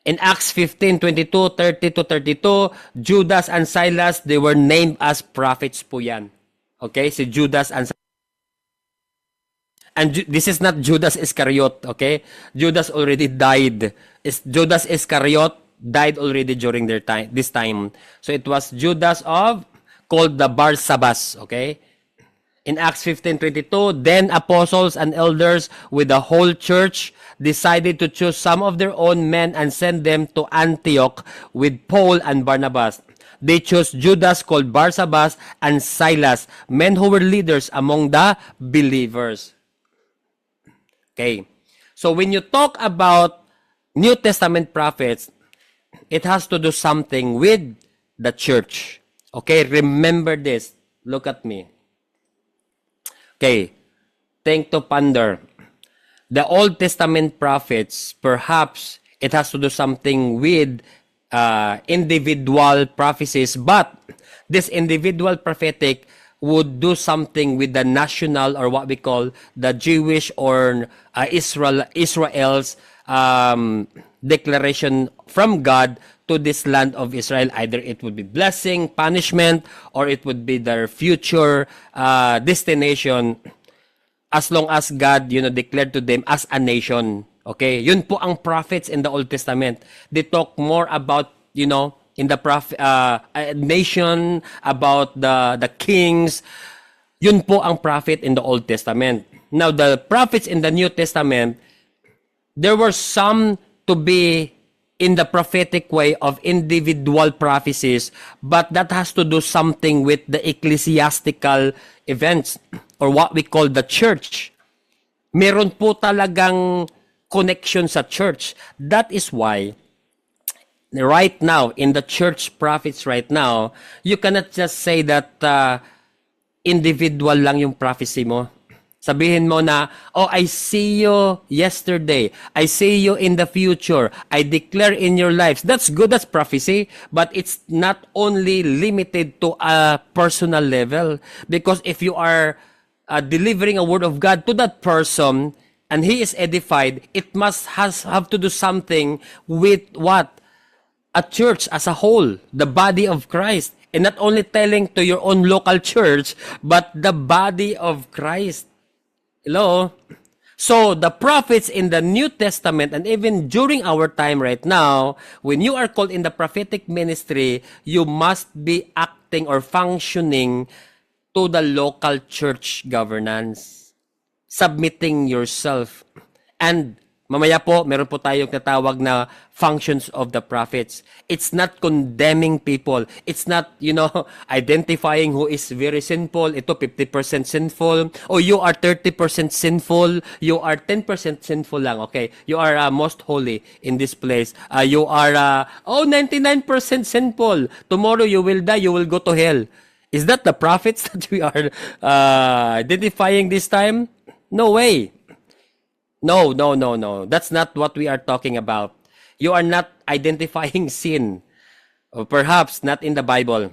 In Acts 15, 22, 30 to 32, Judas and Silas, they were named as prophets po yan. Okay? Si Judas and Silas. And this is not Judas Iscariot, okay? Judas already died. Judas Iscariot died already during this time. So it was Judas called the Barsabas, okay? In Acts 15:22, then apostles and elders with the whole church decided to choose some of their own men and send them to Antioch with Paul and Barnabas. They chose Judas called Barsabas and Silas, men who were leaders among the believers. Okay. So when you talk about New Testament prophets, it has to do something with the church. Okay, remember this. Look at me. Okay, think to ponder. The Old Testament prophets, perhaps it has to do something with individual prophecies, but this individual prophetic would do something with the national, or what we call the Jewish or Israel's declaration from God to this land of Israel. Either it would be blessing, punishment, or it would be their future destination, as long as God, declared to them as a nation. Okay? Yun po ang prophets in the Old Testament. They talk more about, in the nation, about the kings. Yun po ang prophet in the Old Testament. Now, the prophets in the New Testament, there were some to be in the prophetic way of individual prophecies, but that has to do something with the ecclesiastical events, or what we call the church. Meron po talagang connection sa church. That is why right now, in the church prophets right now, you cannot just say that individual lang yung prophecy mo. Sabihin mo na, oh, I see you yesterday. I see you in the future. I declare in your lives. That's good, that's prophecy. But it's not only limited to a personal level. Because if you are delivering a word of God to that person, and he is edified, it must have to do something with what? A church as a whole, the body of Christ. And not only telling to your own local church, but the body of Christ. Hello? So, the prophets in the New Testament and even during our time right now, when you are called in the prophetic ministry, you must be acting or functioning to the local church governance. Submitting yourself. And mamaya po, meron po tayong natawag na functions of the prophets. It's not condemning people. It's not, identifying who is very sinful. Ito, 50% sinful. O you are 30% sinful. You are 10% sinful lang. Okay? You are most holy in this place. You are, 99% sinful. Tomorrow you will die. You will go to hell. Is that the prophets that we are identifying this time? No way. No. That's not what we are talking about. You are not identifying sin. Or perhaps not in the Bible.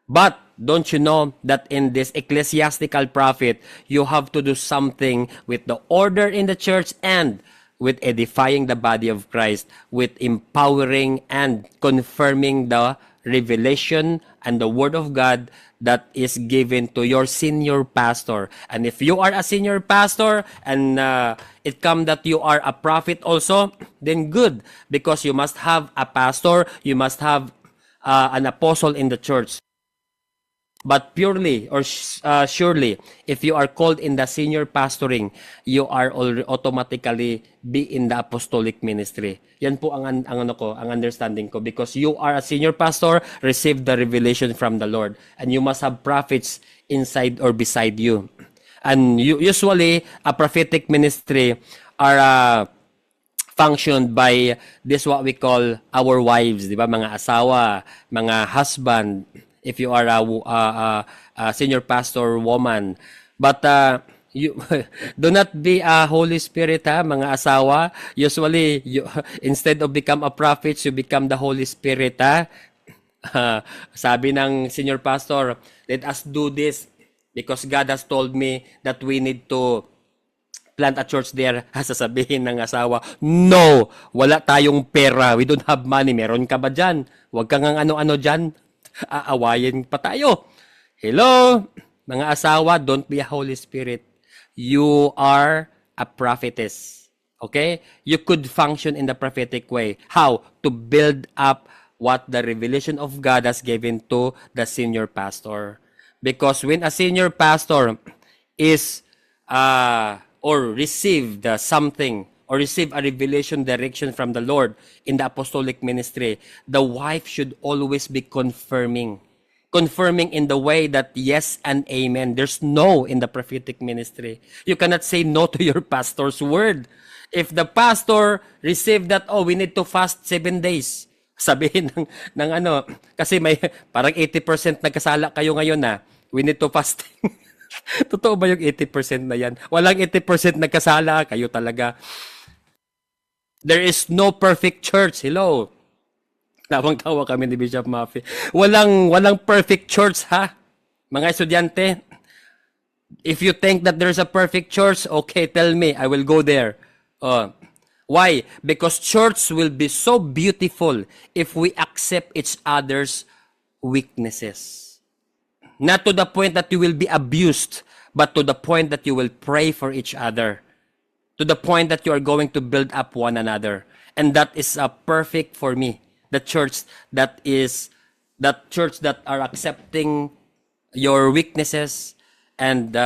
But don't you know that in this ecclesiastical prophet, you have to do something with the order in the church and with edifying the body of Christ, with empowering and confirming the revelation and the word of God that is given to your senior pastor. And if you are a senior pastor and it come that you are a prophet also, then good, because you must have a pastor, you must have an apostle in the church. But purely or surely, if you are called in the senior pastoring, you are automatically be in the apostolic ministry. Yan po ang understanding ko, because you are a senior pastor, receive the revelation from the Lord, and you must have prophets inside or beside you. And usually a prophetic ministry are functioned by this what we call our wives, di ba? Mga asawa, mga husband, if you are a senior pastor woman. But you do not be a Holy Spirit, mga asawa. Usually, instead of become a prophet, you become the Holy Spirit. Sabi ng senior pastor, let us do this because God has told me that we need to plant a church there. Sasabihin ng asawa, no, wala tayong pera. We don't have money. Meron ka ba dyan? Huwag kang ano-ano dyan. Aawayin pa tayo. Hello, mga asawa, don't be a Holy Spirit. You are a prophetess. Okay? You could function in the prophetic way. How? To build up what the revelation of God has given to the senior pastor. Because when a senior pastor is or received something or receive a revelation direction from the Lord in the apostolic ministry, the wife should always be confirming in the way that yes and amen. There's no in the prophetic ministry. You cannot say no to your pastor's word. If the pastor received that, we need to fast 7 days. Sabihin ng kasi may parang 80% nagkasala kayo ngayon we need to fast. Totoo ba yung 80% na yan? Walang 80% nagkasala, kayo talaga. There is no perfect church. Hello. Tawang-tawa kami ni Bishop Maffei. Walang perfect church, ha? Mga estudyante, if you think that there's a perfect church, okay, tell me, I will go there. Why? Because church will be so beautiful if we accept each other's weaknesses. Not to the point that you will be abused, but to the point that you will pray for each other. To the point that you are going to build up one another. And that is perfect for me. The church that are accepting your weaknesses and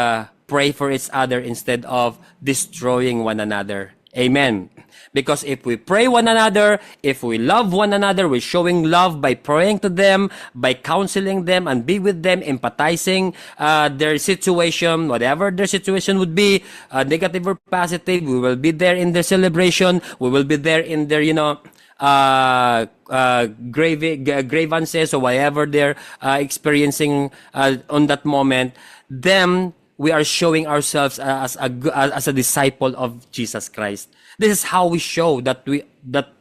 pray for each other instead of destroying one another. Amen. Because if we pray one another, if we love one another, we're showing love by praying to them, by counseling them, and be with them, empathizing their situation, whatever their situation would be, negative or positive. We will be there in their celebration. We will be there in their, grievances or whatever they're experiencing on that moment, then we are showing ourselves as a disciple of Jesus Christ. This is how we show that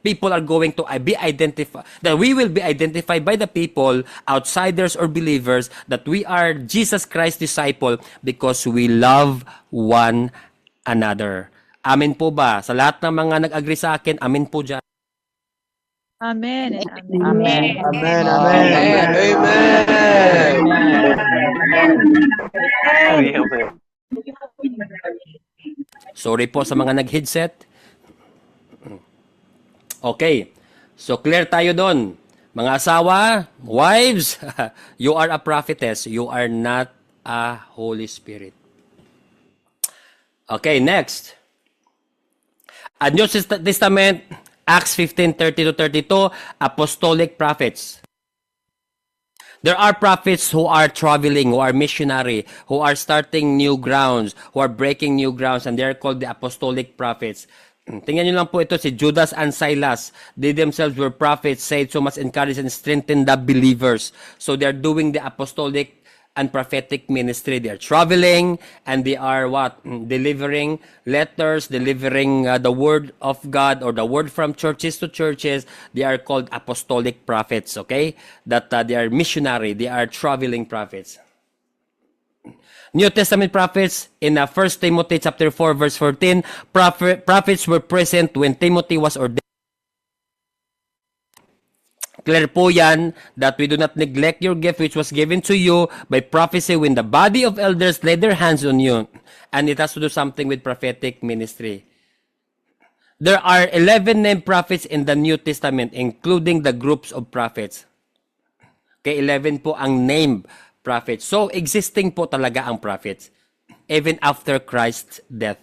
people are going to be identified, that we will be identified by the people, outsiders or believers, that we are Jesus Christ disciple because we love one another. Amen po ba? Sa lahat ng mga nag-agree sa akin, amen po dyan. Amen and amen. Amen. Amen, amen. Sorry po sa mga nag-headset. Okay. So clear tayo doon. Mga asawa, wives, you are a prophetess. You are not a Holy Spirit. Okay, next. A New Testament, Acts 15:30-32, apostolic prophets. There are prophets who are traveling, who are missionary, who are starting new grounds, who are breaking new grounds, and they're called the apostolic prophets. Tingnan nyo lang po ito, si Judas and Silas. They themselves were prophets, said so much encourage and strengthen the believers. So they're doing the apostolic and prophetic ministry. They're traveling and they are what? Delivering letters, delivering the word of God or the word from churches to churches. They are called apostolic prophets, okay? That they are missionary, they are traveling prophets. New Testament prophets in 1 Timothy chapter 4 verse 14, prophets were present when Timothy was ordained. Clear po yan that we do not neglect your gift which was given to you by prophecy when the body of elders laid their hands on you. And it has to do something with prophetic ministry. There are 11 named prophets in the New Testament, including the groups of prophets. Okay, 11 po ang named prophets. So, existing po talaga ang prophets, even after Christ's death.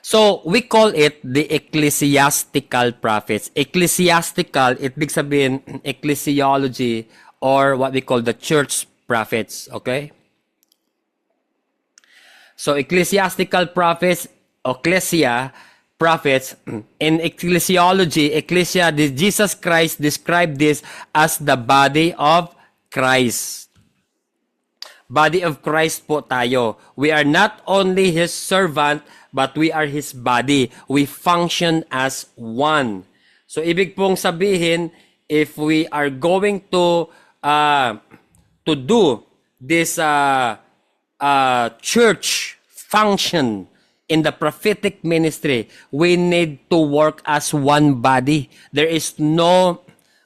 So, we call it the ecclesiastical prophets. Ecclesiastical, ibig sabihin, ecclesiology, or what we call the church prophets, okay? So, ecclesiastical prophets, ecclesia, prophets, in ecclesiology, ecclesia, Jesus Christ described this as the body of Christ. Body of Christ po tayo. We are not only His servant, but we are His body. We function as one. So, ibig pong sabihin, if we are going to do this church function in the prophetic ministry, we need to work as one body. There is no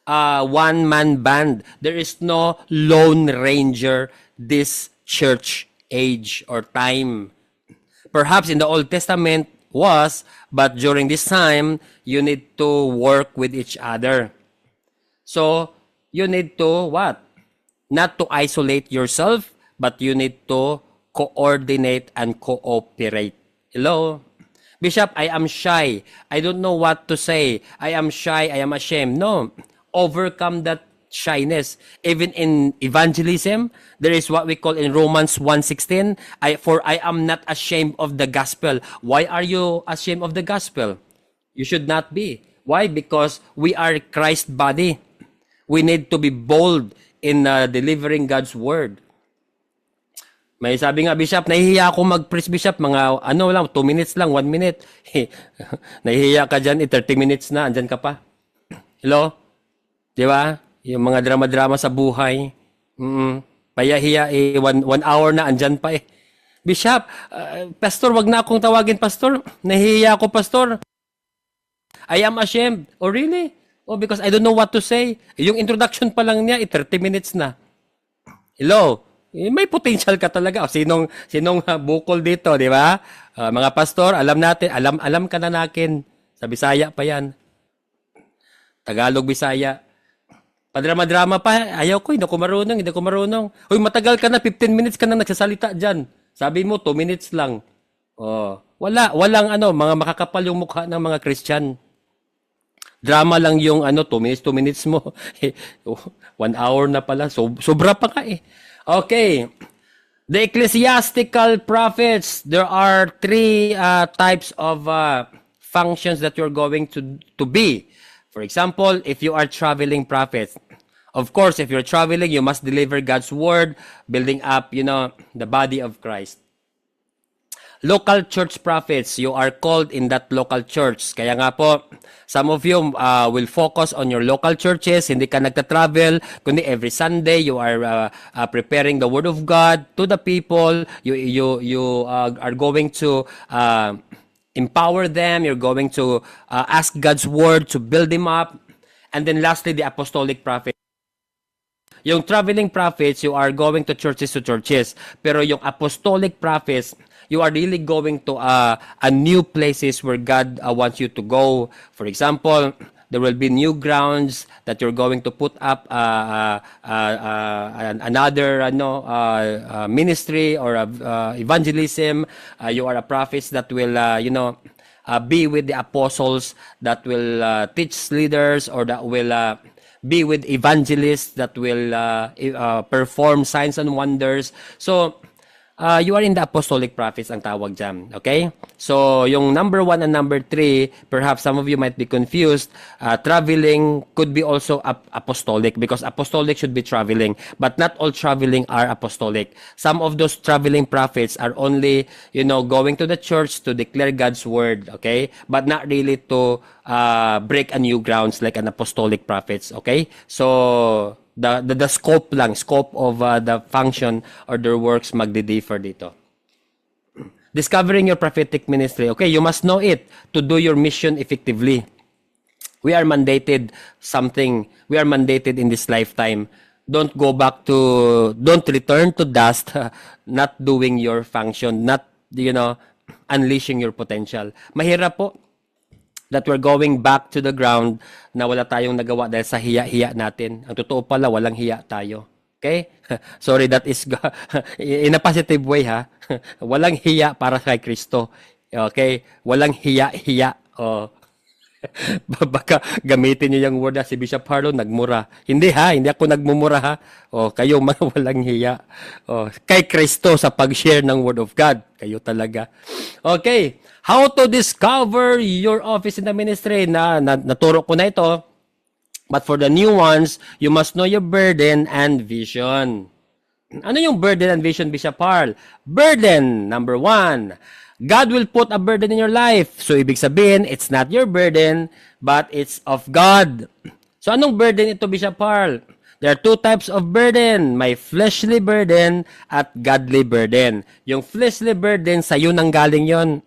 one-man band. There is no lone ranger this church age or time. Perhaps in the Old Testament was, but during this time, you need to work with each other. So, you need to what? Not to isolate yourself, but you need to coordinate and cooperate. Hello? Bishop, I am shy. I don't know what to say. I am shy. I am ashamed. No. Overcome that shyness. Even in evangelism, there is what we call in Romans 1:16, for I am not ashamed of the gospel. Why are you ashamed of the gospel? You should not be. Why? Because we are Christ's body. We need to be bold in delivering God's word. May sabi nga, Bishop, nahihiya ako mag-preach, Bishop, mga 2 minutes lang, 1 minute. Nahihiya ka dyan, 30 minutes na, andyan ka pa. Hello? Di ba? Yung mga drama-drama sa buhay. Payahiya, 1 hour na, andyan pa eh. Bishop, Pastor, wag na akong tawagin, Pastor. Nahihiya ako, Pastor. I am ashamed. Oh, really? Oh, because I don't know what to say. Yung introduction pa lang niya, 30 minutes na. Hello? May potential ka talaga. Sinong bukol dito, di ba? Mga pastor, alam natin, alam ka na nakin. Sa Bisaya pa yan. Tagalog, Bisaya. Padrama-drama pa, ayaw ko, hindi ko marunong. Uy, matagal ka na, 15 minutes ka na nagsasalita dyan. Sabi mo, 2 minutes lang. Oh, walang mga makakapal yung mukha ng mga Christian. Drama lang yung 2 minutes mo. 1 hour na pala. Sobra pa ka eh. Okay. The ecclesiastical prophets, there are 3 types of functions that you're going to be. For example, if you are traveling prophets, of course, if you're traveling, you must deliver God's word, building up, the body of Christ. Local church prophets, you are called in that local church. Kaya nga po, some of you will focus on your local churches, hindi ka nagta-travel, kundi every Sunday you are preparing the word of God to the people. You are going to empower them, you're going to ask God's word to build them up. And then lastly, the apostolic prophet. Yung traveling prophets, you are going to churches. Pero yung apostolic prophets, you are really going to a new places where God wants you to go. For example, there will be new grounds that you're going to put up another ministry or evangelism. You are a prophet that will, be with the apostles, that will teach leaders, or that will be with evangelists that will perform signs and wonders. So, you are in the apostolic prophets ang tawag dyan. Okay? So, yung number 1 and number 3, perhaps some of you might be confused. Traveling could be also apostolic because apostolic should be traveling. But not all traveling are apostolic. Some of those traveling prophets are only, going to the church to declare God's word. Okay? But not really to break a new grounds like an apostolic prophets. Okay? So, the scope of the function or their works magdi-differ dito. Discovering your prophetic ministry. Okay, you must know it to do your mission effectively. We are mandated in this lifetime. Don't return to dust, not doing your function, not, unleashing your potential. Mahirap po that we're going back to the ground na wala tayong nagawa dahil sa hiya-hiya natin. Ang totoo pala, walang hiya tayo. Okay? Sorry, that is in a positive way, ha? Walang hiya para kay Kristo. Okay? Walang hiya-hiya. Oh. Baka gamitin niyo yung word na si Bishop Harlow, nagmura. Hindi ha, hindi ako nagmumura ha. O, kayo mga walang hiya. O, kay Kristo sa pag-share ng word of God. Kayo talaga. Okay, how to discover your office in the ministry. Naturo ko na ito. But for the new ones, you must know your burden and vision. Ano yung burden and vision, Bishop Harl? Burden, number 1. God will put a burden in your life. So, ibig sabihin, it's not your burden, but it's of God. So, anong burden ito, Bishop Harl? There are 2 types of burden. May fleshly burden at godly burden. Yung fleshly burden, sa'yo nang galing yon.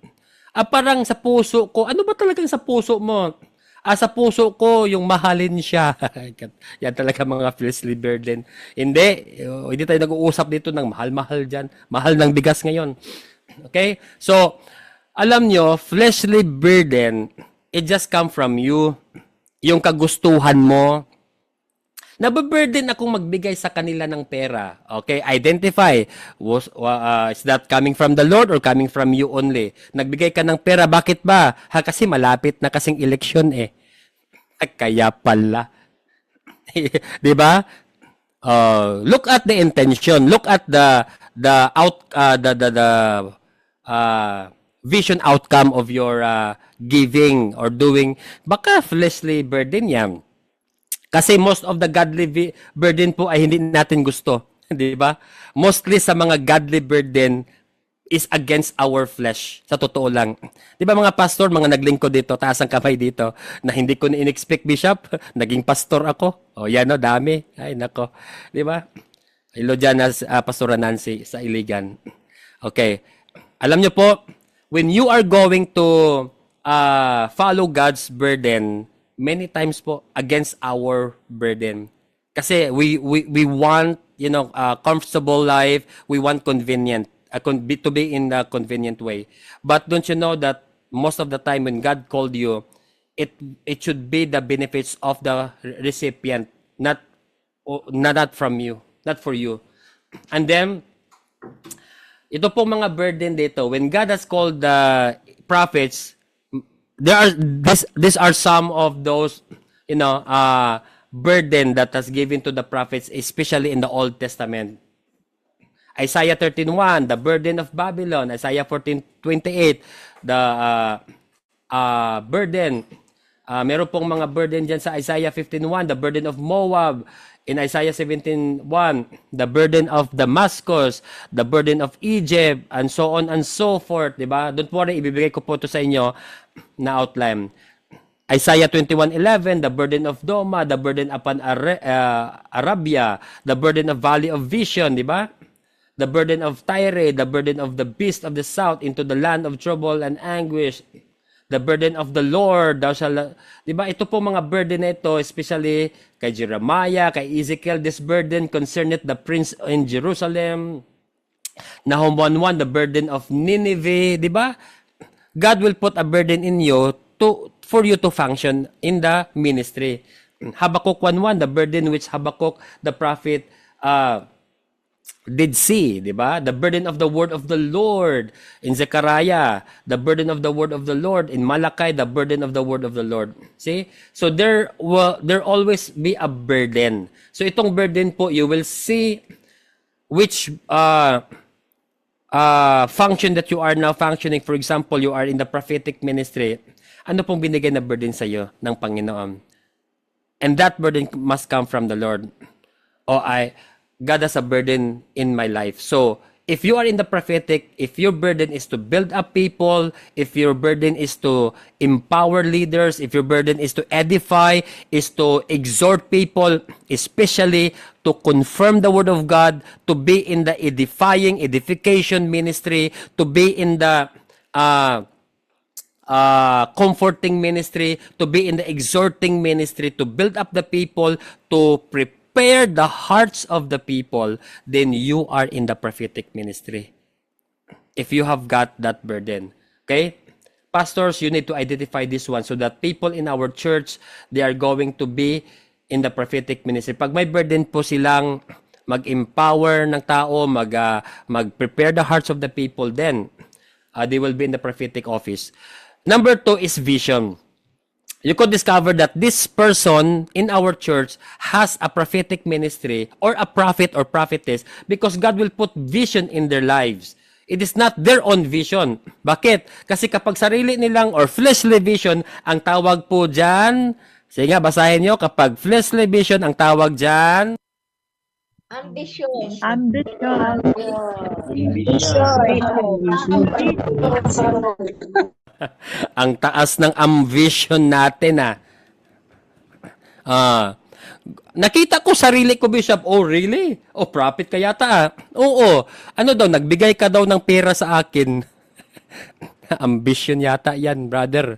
Parang sa puso ko. Ano ba talagang sa puso mo? Sa puso ko, yung mahalin siya. Yan talaga mga fleshly burden. Hindi tayo nag-uusap dito ng mahal-mahal dyan. Mahal ng bigas ngayon. Okay? So, alam nyo, fleshly burden, it just come from you. Yung kagustuhan mo. Nababurden akong magbigay sa kanila ng pera. Okay? Identify. Is that coming from the Lord or coming from you only? Nagbigay ka ng pera. Bakit ba? Kasi malapit na kasing eleksyon eh. Kaya pala. Diba? Look at the intention. Look at the vision outcome of your giving or doing. Baka fleshly burden yan. Kasi most of the godly burden po ay hindi natin gusto. Di ba? Mostly sa mga godly burden is against our flesh. Sa totoo lang. Di ba mga pastor, mga naglingkod dito, taas ang kamay dito, na hindi ko na-expect, Bishop, naging pastor ako. O yan o, dami. Ay, nako. Di ba? Hello dyan, Pastora Nancy sa Iligan. Okay. Alam nyo po, when you are going to follow God's burden, many times po against our burden. Kasi we want, comfortable life, we want convenient, to be in a convenient way. But don't you know that most of the time when God called you, it should be the benefits of the recipient, not from you, not for you. And then, ito po mga burden dito. When God has called the prophets, these are some of those, burden that has given to the prophets, especially in the Old Testament. Isaiah 13:1, the burden of Babylon. Isaiah 14:28, burden. Meron pong mga burden dyan sa Isaiah 15:1, the burden of Moab. In Isaiah 17:1, the burden of Damascus, the burden of Egypt, and so on and so forth. Diba? Don't worry, ibibigay ko po ito sa inyo na outline. Isaiah 21:11, the burden of Doma, the burden upon Arabia, the burden of Valley of Vision, di ba? The burden of Tyre, the burden of the beast of the south into the land of trouble and anguish. The burden of the Lord, thou shalt, di ba? Ito po mga burden na ito, especially kay Jeremiah, kay Ezekiel, this burden concerneth the prince in Jerusalem. Nahum 1:1, the burden of Nineveh, di ba? God will put a burden in you for you to function in the ministry. Habakkuk 1:1, the burden which Habakkuk the prophet did see, di ba? The burden of the word of the Lord in Zechariah, the burden of the word of the Lord in Malachi, the burden of the word of the Lord. See? So there always be a burden. So itong burden po, you will see which function that you are now functioning. For example, you are in the prophetic ministry. Ano pong binigay na burden sa iyo ng Panginoon? And that burden must come from the Lord. God has a burden in my life. So, if you are in the prophetic, if your burden is to build up people, if your burden is to empower leaders, if your burden is to edify, is to exhort people, especially to confirm the word of God, to be in the edification ministry, to be in the comforting ministry, to be in the exhorting ministry, to build up the people, to prepare the hearts of the people, then you are in the prophetic ministry. If you have got that burden. Okay? Pastors, you need to identify this one so that people in our church, they are going to be in the prophetic ministry. Pag may burden po silang mag-empower ng tao, mag-prepare the hearts of the people, then they will be in the prophetic office. Number 2 is vision. You could discover that this person in our church has a prophetic ministry or a prophet or prophetess because God will put vision in their lives. It is not their own vision. Bakit? Kasi kapag sarili nilang or fleshly vision, ang tawag po dyan, sige nga, basahin nyo, kapag fleshly vision, ang tawag dyan, Ambition. Ambition. ang taas ng ambition natin nakita ko sarili ko, Bishop. Oh, really? Oh, prophet ka yata Oo. Ano daw, nagbigay ka daw ng pera sa akin. Ambition yata yan, brother.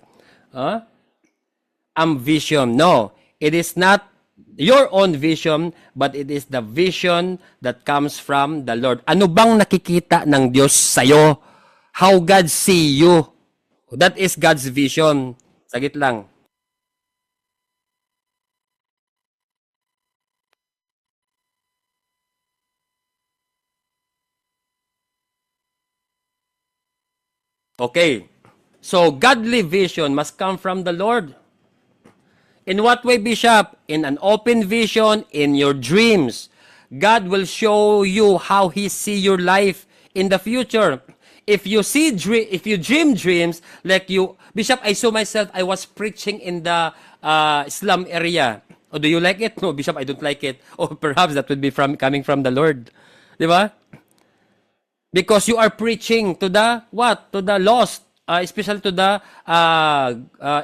Ambition. No, it is not your own vision, but it is the vision that comes from the Lord. Ano bang nakikita ng Diyos sa'yo? How God see you? That is God's vision. Sagit lang. Okay. So, godly vision must come from the Lord. In what way, Bishop? In an open vision, in your dreams. God will show you how He see your life in the future. If you dream dreams, like you, Bishop, I saw myself, I was preaching in the slum area. Oh, do you like it? No, Bishop, I don't like it. Or perhaps that would be coming from the Lord. Di ba? Because you are preaching to the what? To the lost. Especially to the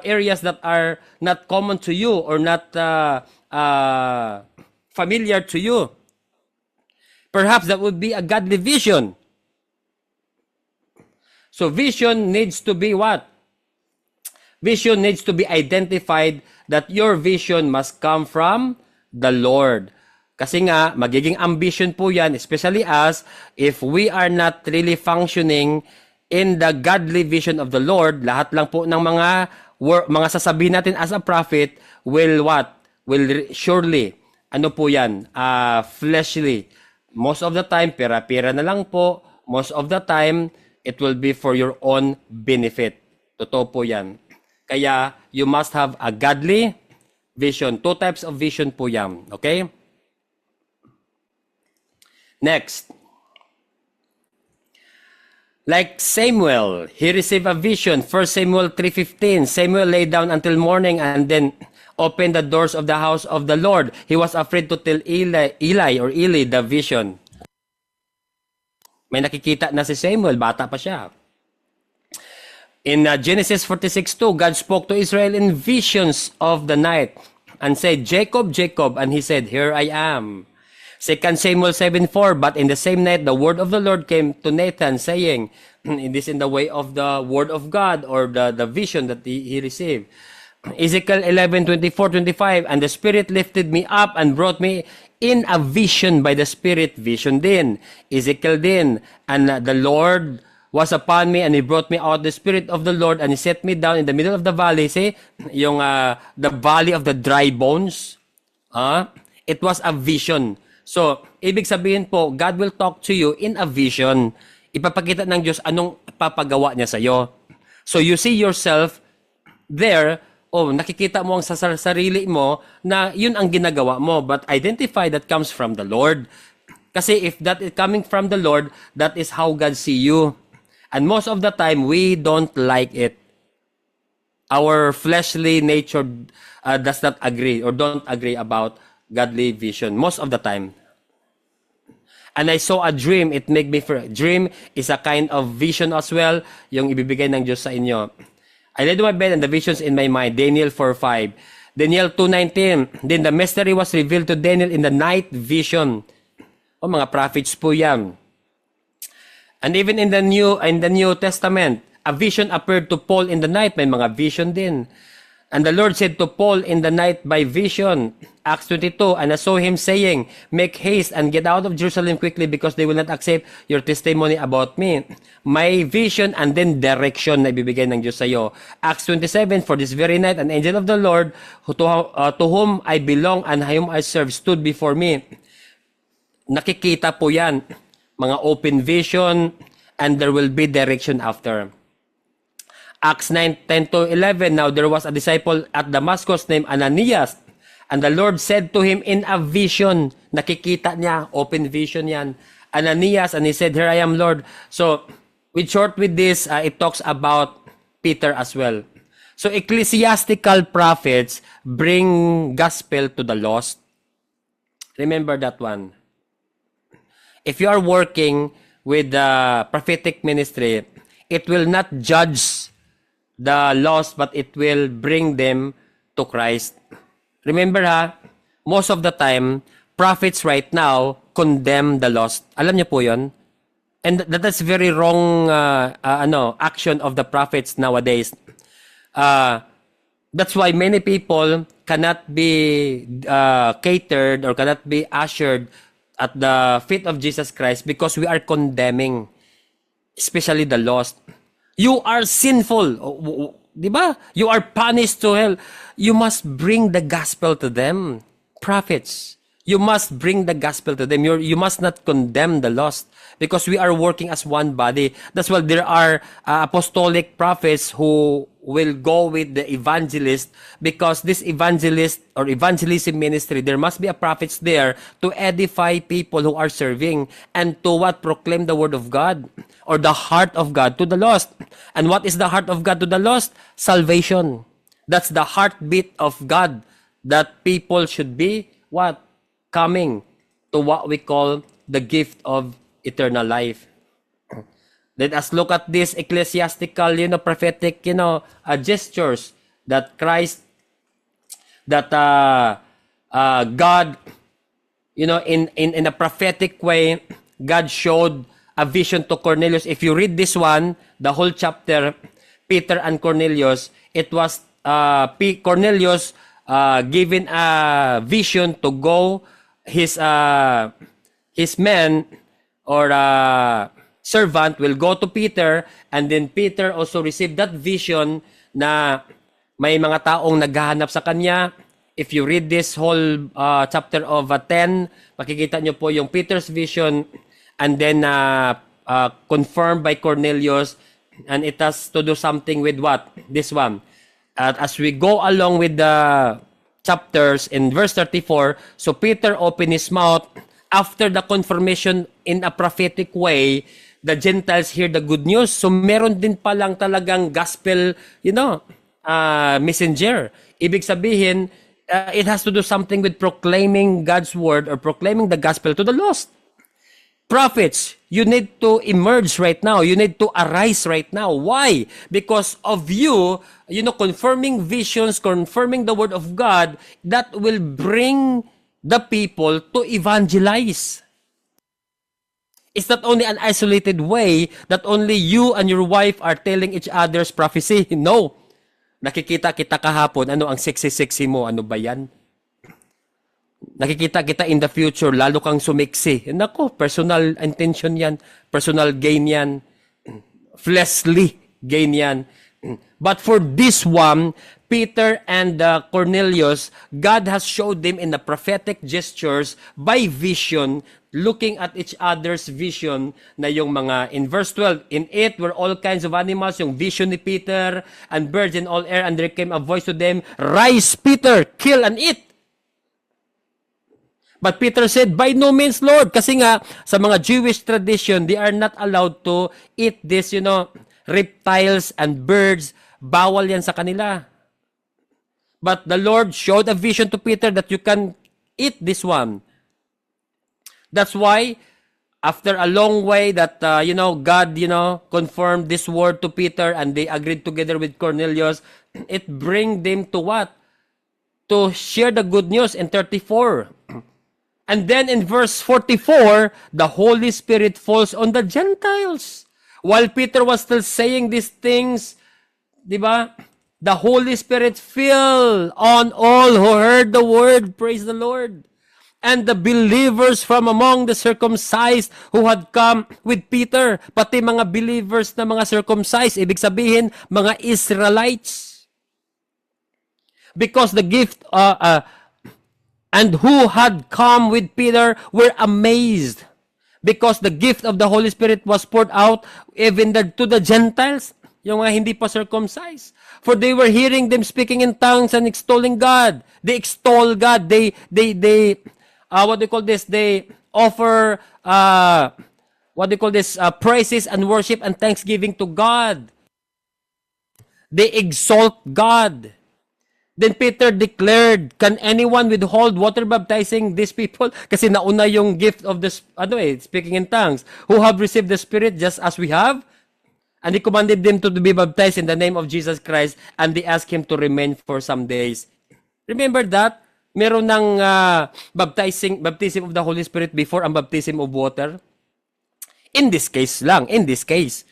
areas that are not common to you or not familiar to you. Perhaps that would be a godly vision. So vision needs to be what? Vision needs to be identified that your vision must come from the Lord. Kasi nga, magiging ambition po yan, especially us, if we are not really functioning in the godly vision of the Lord, lahat lang po ng mga sasabihin natin as a prophet will what? Will surely, ano po yan? Fleshly. Most of the time, pera-pera na lang po. Most of the time, it will be for your own benefit. Totoo po yan. Kaya, you must have a godly vision. 2 types of vision po yan. Okay? Next. Like Samuel, he received a vision. 1 Samuel 3:15. Samuel lay down until morning and then opened the doors of the house of the Lord. He was afraid to tell Eli the vision. May nakikita na si Samuel, bata pa siya. In Genesis 46:2, God spoke to Israel in visions of the night and said, Jacob, Jacob, and he said, here I am. 2 Samuel 7:4, but in the same night, the word of the Lord came to Nathan, saying, this in the way of the word of God, or the vision that he received. Ezekiel 11:24-25, and the Spirit lifted me up and brought me in a vision by the Spirit, vision din. Ezekiel din, and the Lord was upon me, and He brought me out the Spirit of the Lord, and He set me down in the middle of the valley. See, yung the valley of the dry bones. It was a vision. So, ibig sabihin po, God will talk to you in a vision. Ipapakita ng Diyos anong papagawa niya sa iyo. So, you see yourself there, nakikita mo ang sa sarili mo na yun ang ginagawa mo. But identify that comes from the Lord. Kasi if that is coming from the Lord, that is how God see you. And most of the time, we don't like it. Our fleshly nature does not agree or don't agree about godly vision most of the time. And I saw a dream. It made me dream is a kind of vision as well, yung ibibigay ng Diyos sa inyo. I laid my bed and the visions in my mind. Daniel 4:5. Daniel 2:19. Then the mystery was revealed to Daniel in the night vision. Mga prophets po yan. And even in the New Testament, a vision appeared to Paul in the night. May mga vision din. And the Lord said to Paul in the night by vision, Acts 22, and I saw him saying, make haste and get out of Jerusalem quickly because they will not accept your testimony about me. My vision and then direction na ibibigay ng Diyos sa iyo. Acts 27, for this very night, an angel of the Lord to whom I belong and whom I serve stood before me. Nakikita po yan. Mga open vision and there will be direction after. Acts 9:10-11, now there was a disciple at Damascus named Ananias, and the Lord said to him in a vision, nakikita niya, open vision yan, Ananias, and he said, here I am, Lord. So, with this, it talks about Peter as well. So, ecclesiastical prophets bring gospel to the lost. Remember that one. If you are working with the prophetic ministry, it will not judge the lost, but it will bring them to Christ. Remember most of the time, prophets right now condemn the lost. Alam niyo po yun? And that's very wrong action of the prophets nowadays. That's why many people cannot be catered or cannot be ushered at the feet of Jesus Christ because we are condemning, especially the lost. You are sinful. Di ba? You are punished to hell. You must bring the gospel to them. Prophets. You must bring the gospel to them. You must not condemn the lost because we are working as one body. That's why there are apostolic prophets who will go with the evangelist because this evangelist or evangelism ministry, there must be a prophets there to edify people who are serving and to proclaim the word of God or the heart of God to the lost. And what is the heart of God to the lost? Salvation. That's the heartbeat of God that people should be what? Coming to what we call the gift of eternal life. Let us look at this ecclesiastical, prophetic, gestures that Christ, that God, in a prophetic way, God showed a vision to Cornelius. If you read this one, the whole chapter, Peter and Cornelius, it was Cornelius given a vision to go, his men or servant will go to Peter, and then Peter also received that vision na may mga taong naghahanap sa kanya. If you read this whole chapter of 10, makikita nyo po yung Peter's vision and then confirmed by Cornelius, and it has to do something with what? This one. As we go along with the chapters in verse 34, so Peter opened his mouth after the confirmation in a prophetic way the Gentiles hear the good news. So meron din palang talagang gospel, messenger. Ibig sabihin, it has to do something with proclaiming God's word or proclaiming the gospel to the lost. Prophets, you need to emerge right now. You need to arise right now. Why? Because of you, confirming visions, confirming the word of God, that will bring the people to evangelize. It's not only an isolated way that only you and your wife are telling each other's prophecy. No. Nakikita kita kahapon, ano ang sexy-sexy mo? Ano ba yan? Nakikita kita in the future, lalo kang sumiksi. Nako, personal intention yan. Personal gain yan. Fleshly gain yan. But for this one, Peter and Cornelius, God has showed them in the prophetic gestures by vision, looking at each other's vision na yung mga, in verse 12, in it were all kinds of animals, yung vision ni Peter, and birds in all air, and there came a voice to them, rise, Peter, kill and eat. But Peter said, by no means, Lord. Kasi nga, sa mga Jewish tradition, they are not allowed to eat this, reptiles and birds. Bawal yan sa kanila. But the Lord showed a vision to Peter that you can eat this one. That's why, after a long way that, God, confirmed this word to Peter and they agreed together with Cornelius, it bring them to what? To share the good news in 34. And then in verse 44, the Holy Spirit falls on the Gentiles. While Peter was still saying these things, di ba? The Holy Spirit fell on all who heard the word. Praise the Lord. And the believers from among the circumcised who had come with Peter, pati mga believers na mga circumcised, ibig sabihin, mga Israelites. Because the gift, and who had come with Peter were amazed because the gift of the Holy Spirit was poured out even to the Gentiles, yung mga hindi pa circumcised. For they were hearing them speaking in tongues and extolling God. They extol God. They what do you call this? They offer, praises and worship and thanksgiving to God. They exalt God. Then Peter declared, can anyone withhold water baptizing these people? Kasi nauna yung gift of the, speaking in tongues, who have received the Spirit just as we have. And he commanded them to be baptized in the name of Jesus Christ, and they asked him to remain for some days. Remember that? Meron ng baptism of the Holy Spirit before ang baptism of water. In this case lang, in this case.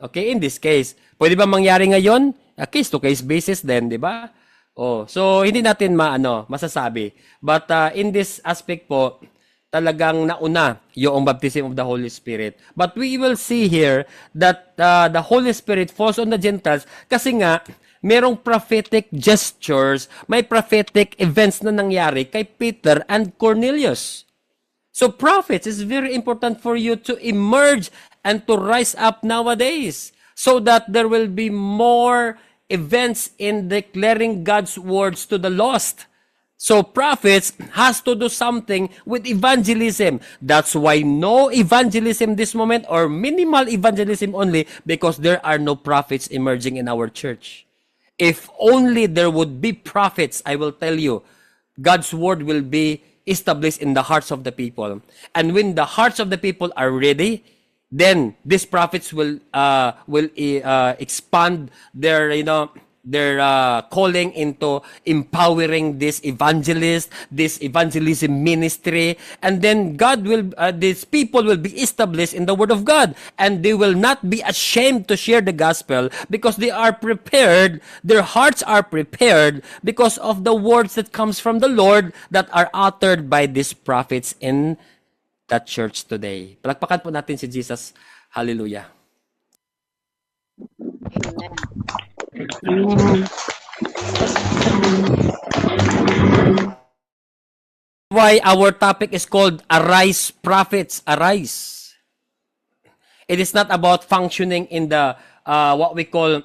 Okay, in this case. Pwede ba mangyari ngayon? Case-to-case basis din, di ba? So hindi natin masasabi. But in this aspect po, talagang nauna yung baptism of the Holy Spirit. But we will see here that the Holy Spirit falls on the Gentiles kasi nga merong prophetic gestures, may prophetic events na nangyari kay Peter and Cornelius. So prophets is very important for you to emerge and to rise up nowadays so that there will be more events in declaring God's words to the lost. So prophets has to do something with evangelism. That's why no evangelism this moment or minimal evangelism only because there are no prophets emerging in our church. If only there would be prophets, I will tell you, God's word will be established in the hearts of the people. And when the hearts of the people are ready, then these prophets will expand their calling into empowering this evangelism ministry, and then God will these people will be established in the Word of God, and they will not be ashamed to share the gospel because they are prepared. Their hearts are prepared because of the words that comes from the Lord that are uttered by these prophets in that church today. Palakpakan po natin si Jesus. Hallelujah. Why our topic is called Arise Prophets, Arise. It is not about functioning in the what we call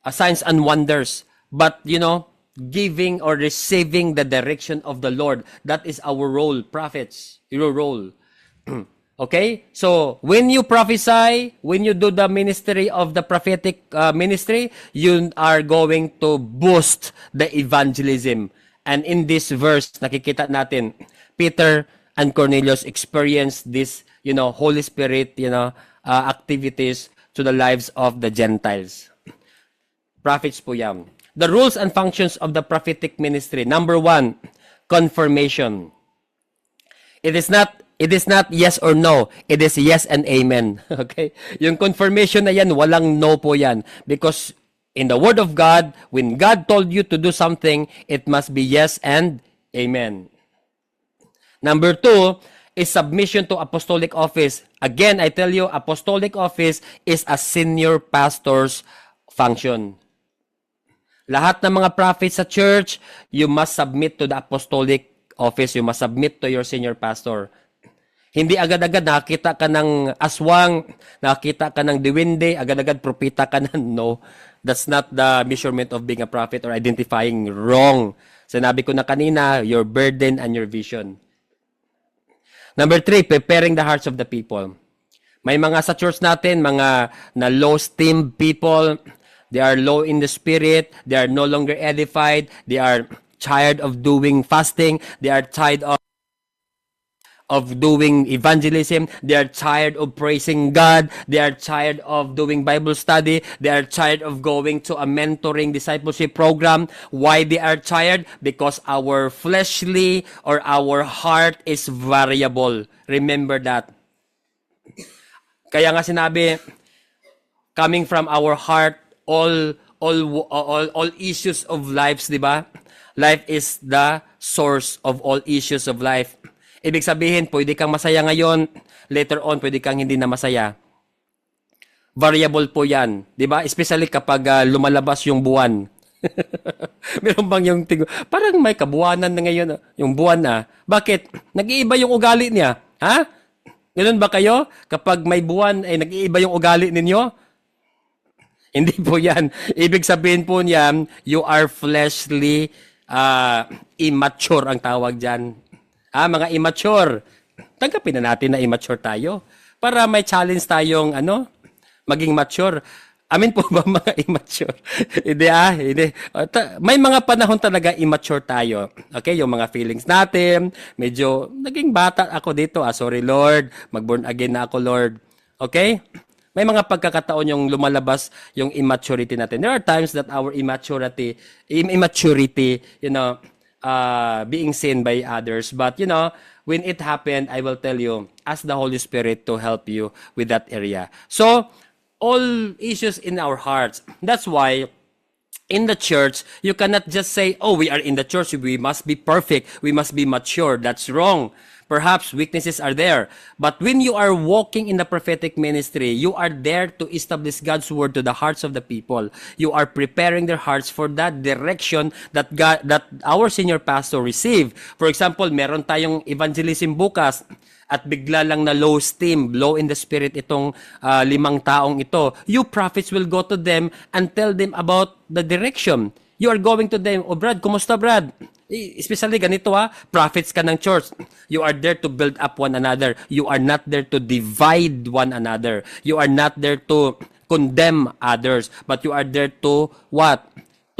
signs and wonders, but giving or receiving the direction of the Lord. That is our role, prophets. Your role. Okay? So, when you prophesy, when you do the ministry of the prophetic ministry, you are going to boost the evangelism. And in this verse, nakikita natin, Peter and Cornelius experienced this, Holy Spirit, activities to the lives of the Gentiles. Prophets po yan. The rules and functions of the prophetic ministry. Number 1, confirmation. It is not yes or no. It is yes and amen. Okay? Yung confirmation na yan, walang no po yan. Because in the Word of God, when God told you to do something, it must be yes and amen. Number 2 is submission to apostolic office. Again, I tell you, apostolic office is a senior pastor's function. Lahat ng mga prophets sa church, you must submit to the apostolic office. You must submit to your senior pastor. Hindi agad-agad nakakita ka ng aswang, nakakita ka ng diwinde, agad-agad propita ka na. No, that's not the measurement of being a prophet or identifying wrong. Sinabi ko na kanina, your burden and your vision. Number 3, preparing the hearts of the people. May mga sa church natin, mga na low-esteemed people, they are low in the spirit, they are no longer edified, they are tired of doing fasting, they are tired of doing evangelism, they are tired of praising God, they are tired of doing Bible study, they are tired of going to a mentoring discipleship program. Why they are tired? Because our fleshly or our heart is variable. Remember that. Kaya nga sinabi, coming from our heart, all issues of lives, di ba? Life is the source of all issues of life. Ibig sabihin, pwede kang masaya ngayon, later on, pwede kang hindi na masaya. Variable po yan. Di ba? Especially kapag lumalabas yung buwan. Meron bang yung parang may kabuwanan na ngayon, yung buwan na. Bakit? Nag-iiba yung ugali niya. Ha? Ganun ba kayo? Kapag may buwan, nag-iiba yung ugali ninyo? Hindi po yan. Ibig sabihin po niyan, you are fleshly immature ang tawag dyan. Mga immature. Tanggapin na natin na immature tayo. Para may challenge tayong, maging mature. Amin po ba mga immature? Hindi. May mga panahon talaga immature tayo. Okay, yung mga feelings natin, medyo, naging bata ako dito. Sorry Lord, mag-born again na ako Lord. Okay? May mga pagkakataon yung lumalabas yung immaturity natin. There are times that our immaturity, being seen by others. But, when it happened, I will tell you, ask the Holy Spirit to help you with that area. So, all issues in our hearts. That's why, in the church, you cannot just say, oh, we are in the church, we must be perfect, we must be mature. That's wrong. Perhaps weaknesses are there. But when you are walking in the prophetic ministry, you are there to establish God's word to the hearts of the people. You are preparing their hearts for that direction that our senior pastor received. For example, meron tayong evangelism bukas at bigla lang na low steam, low in the spirit itong 5 taong ito. You prophets will go to them and tell them about the direction. You are going to them, oh Brad, kumusta Brad? Especially ganito prophets ka ng church. You are there to build up one another. You are not there to divide one another. You are not there to condemn others. But you are there to what?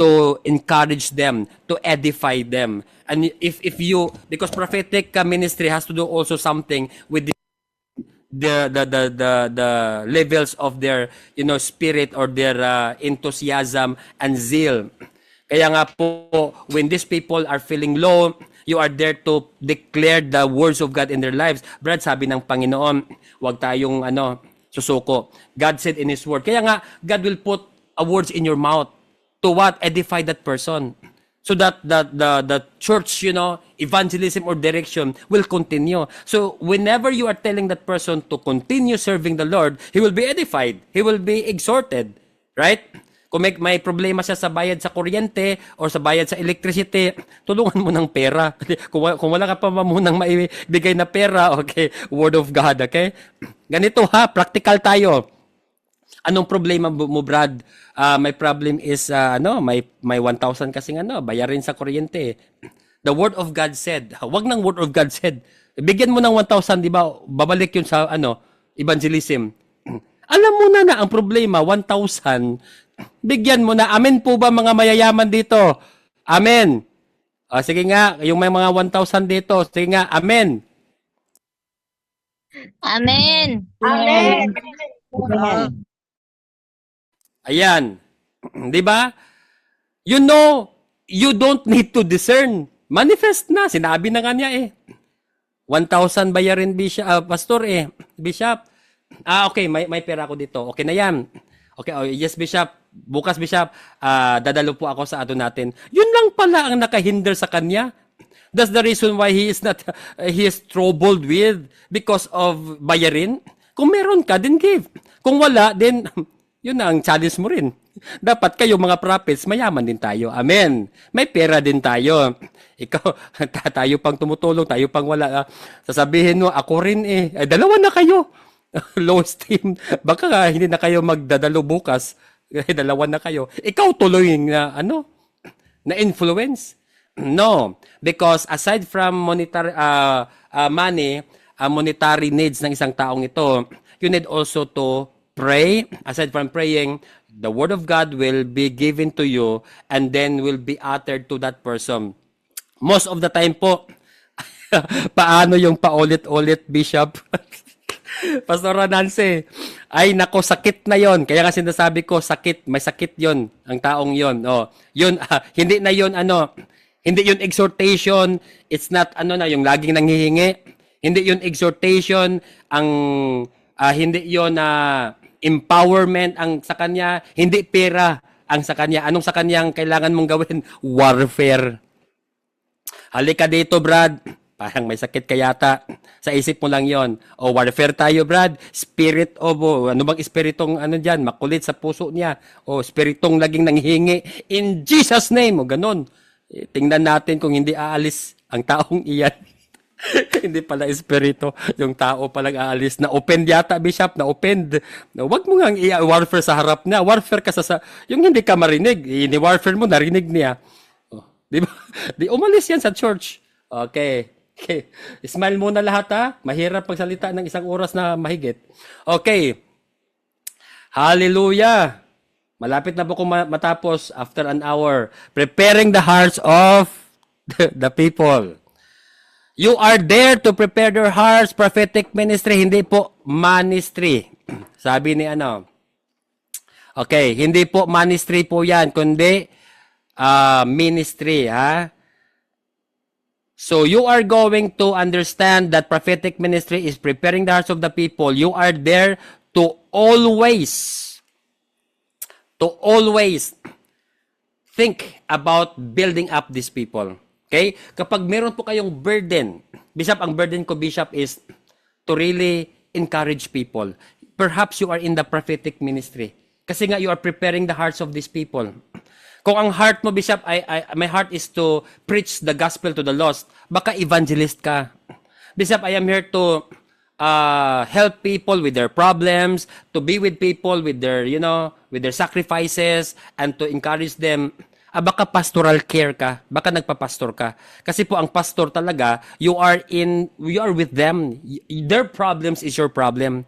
To encourage them, to edify them. And if you, because prophetic ministry has to do also something with the levels of their spirit or their enthusiasm and zeal. Kaya nga po, when these people are feeling low, you are there to declare the words of God in their lives. Brad, sabi ng Panginoon, huwag tayong susuko. God said in His Word. Kaya nga, God will put words in your mouth to what? Edify that person. So that the church, evangelism or direction will continue. So whenever you are telling that person to continue serving the Lord, he will be edified. He will be exhorted. Right? Kung may problema siya sa bayad sa kuryente or sa bayad sa electricity, tulungan mo ng pera. Kung wala ka pa munang maibigay na pera, okay, word of God, okay? Ganito practical tayo. Anong problema mo, Brad? My problem is, may 1,000 kasing bayarin sa kuryente. The word of God said, wag ng word of God said, Bigyan mo ng 1,000, di ba? Babalik yun sa evangelism. Alam mo na ang problema, 1,000. Bigyan mo na. Amen po ba mga mayayaman dito? Amen. Sige nga, yung may mga 1,000 dito. Sige nga, amen. Amen. Amen. Ayan. Di ba? You know, you don't need to discern. Manifest na. Sinabi na nga niya 1,000 bayarin, pastor Bishop. Okay, may pera ako dito. Okay na yan. Okay, yes, Bishop. Bukas, Bishop, dadalo po ako sa natin. Yun lang pala ang nakahinder sa kanya. That's the reason why he is troubled with because of bayarin. Kung meron ka, then give. Kung wala, then yun na ang challenge mo rin. Dapat kayo mga prophets, mayaman din tayo. Amen. May pera din tayo. Ikaw, tayo pang tumutulong, tayo pang wala. Sasabihin mo, ako rin dalawa na kayo. Low esteem. Baka hindi na kayo magdadalo bukas. Dalawa na kayo. Ikaw tuloy na na influence. No, because aside from monetary money, monetary needs ng isang taong ito, you need also to pray. Aside from praying, the word of God will be given to you and then will be uttered to that person. Most of the time po, paano yung paulit-ulit, Bishop? Pastor Nancy, ay nako, sakit na yon. Kaya nga sinasabi ko, sakit, may sakit yon ang taong yon. Yun, hindi na yon hindi yun exhortation, it's not yung laging nanghihingi. Hindi yun exhortation, hindi yun empowerment ang sa kanya, hindi pera ang sa kanya. Anong sa kanyang kailangan mong gawin? Warfare. Halika dito, Brad. Parang may sakit ka yata. Sa isip mo lang yon. Warfare tayo, Brad. Spirit of, ano bang espiritong dyan? Makulit sa puso niya. Espiritong laging nanghihingi. In Jesus' name. Ganon. Tingnan natin kung hindi aalis ang taong iyan. Hindi pala espiritu. Yung tao palang aalis. Na-open yata, Bishop. Na-open. Huwag mo nga warfare sa harap niya. Warfare ka yung hindi ka marinig. Ini-warfare mo, narinig niya. Di ba? Di umalis yan sa church. Okay. Smile muna lahat Mahirap pagsalita ng isang oras na mahigit. Okay. Hallelujah. Malapit na po kung matapos after an hour. Preparing the hearts of the people. You are there to prepare their hearts. Prophetic ministry, hindi po ministry. Sabi ni Okay, hindi po ministry po yan, kundi ministry, So you are going to understand that prophetic ministry is preparing the hearts of the people. You are there to always think about building up these people. Okay? Kapag meron po kayong burden, Bishop, ang burden ko, Bishop, is to really encourage people. Perhaps you are in the prophetic ministry. Kasi nga, you are preparing the hearts of these people. Kung ang heart mo, Bishop, my heart is to preach the gospel to the lost, baka evangelist ka. Bishop, I am here to help people with their problems, to be with people with their, with their sacrifices, and to encourage them. Baka pastoral care ka, baka nagpapastor ka. Kasi po ang pastor talaga, you are with them. Their problems is your problem.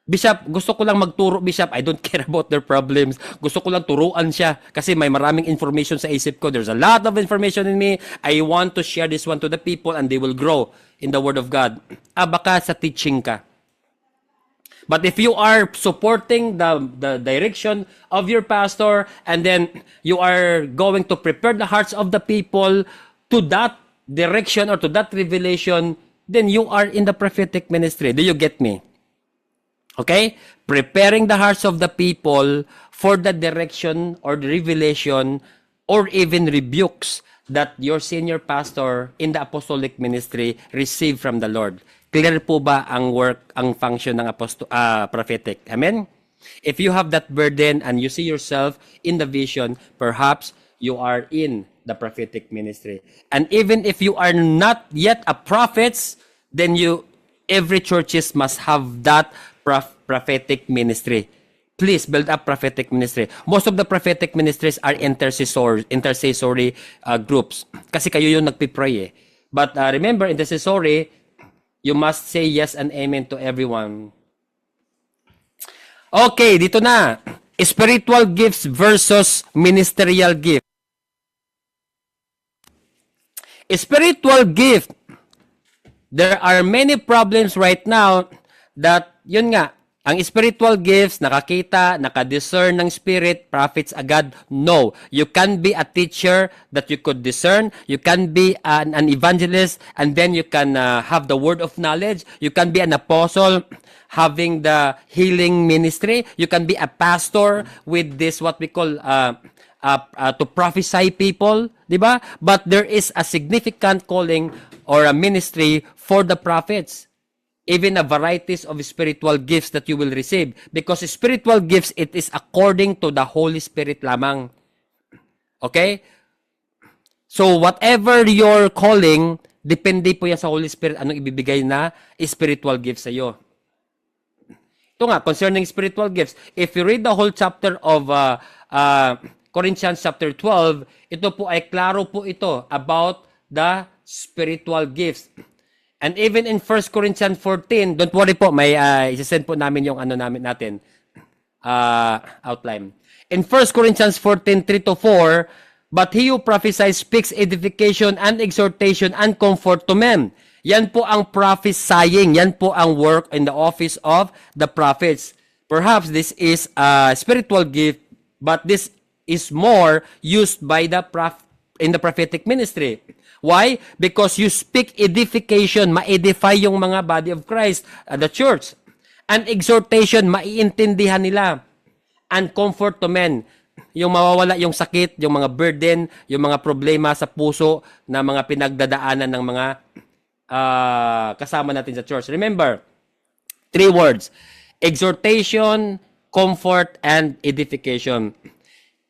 Bishop, gusto ko lang magturo, Bishop. I don't care about their problems. Gusto ko lang turuan siya kasi may maraming information sa isip ko. There's a lot of information in me. I want to share this one to the people and they will grow in the Word of God. Baka sa teaching ka. But if you are supporting the direction of your pastor and then you are going to prepare the hearts of the people to that direction or to that revelation, then you are in the prophetic ministry. Do you get me? Okay? Preparing the hearts of the people for the direction or the revelation or even rebukes that your senior pastor in the apostolic ministry received from the Lord. Clear po ba ang work, ang function ng prophetic? Amen? If you have that burden and you see yourself in the vision, perhaps you are in the prophetic ministry. And even if you are not yet a prophet, then every churches must have that prophetic ministry. Please build up prophetic ministry. Most of the prophetic ministries are intercessory groups. Kasi kayo yung nagpipray But remember, intercessory, you must say yes and amen to everyone. Okay, dito na. Spiritual gifts versus ministerial gift. Spiritual gift. There are many problems right now that, yun nga, ang spiritual gifts, nakakita, nakadiscern ng spirit, prophets agad. No. You can be a teacher that you could discern. You can be an evangelist, and then you can have the word of knowledge. You can be an apostle, having the healing ministry. You can be a pastor with this, what we call, to prophesy people, di ba? But there is a significant calling or a ministry for the prophets. Even a varieties of spiritual gifts that you will receive. Because spiritual gifts, it is according to the Holy Spirit lamang. Okay? So, whatever your calling, depende po yan sa Holy Spirit, anong ibibigay na spiritual gifts sa iyo. Ito nga, concerning spiritual gifts, if you read the whole chapter of Corinthians chapter 12, ito po ay klaro po ito about the spiritual gifts. And even in 1 Corinthians 14, don't worry po, may isasend po namin yung natin, outline. In 1 Corinthians 14, 3-4, but he who prophesies speaks edification and exhortation and comfort to men. Yan po ang prophesying. Yan po ang work in the office of the prophets. Perhaps this is a spiritual gift, but this is more used by in the prophetic ministry. Why? Because you speak edification, ma-edify yung mga body of Christ, the church. And exhortation, maiintindihan nila. And comfort to men. Yung mawawala yung sakit, yung mga burden, yung mga problema sa puso na mga pinagdadaanan ng mga kasama natin sa church. Remember, 3 words. Exhortation, comfort, and edification.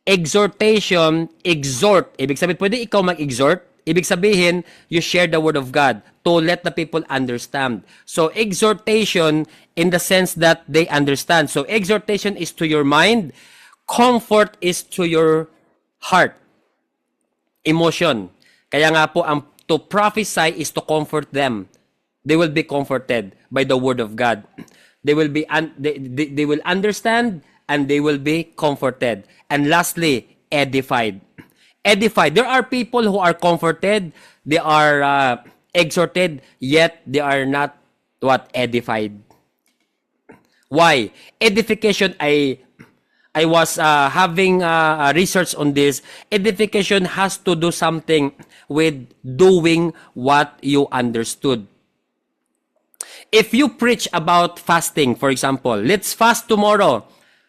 Exhortation, exhort. Ibig sabihin, pwede ikaw mag-exhort. Ibig sabihin, you share the word of God to let the people understand. So, exhortation in the sense that they understand. So, exhortation is to your mind. Comfort is to your heart. Emotion. Kaya nga po, to prophesy is to comfort them. They will be comforted by the word of God. They will be they will understand and they will be comforted. And lastly, edified. Edified. There are people who are comforted, they are exhorted, yet they are not edified. Why? Edification, I was having research on this. Edification has to do something with doing what you understood. If you preach about fasting, for example, let's fast tomorrow,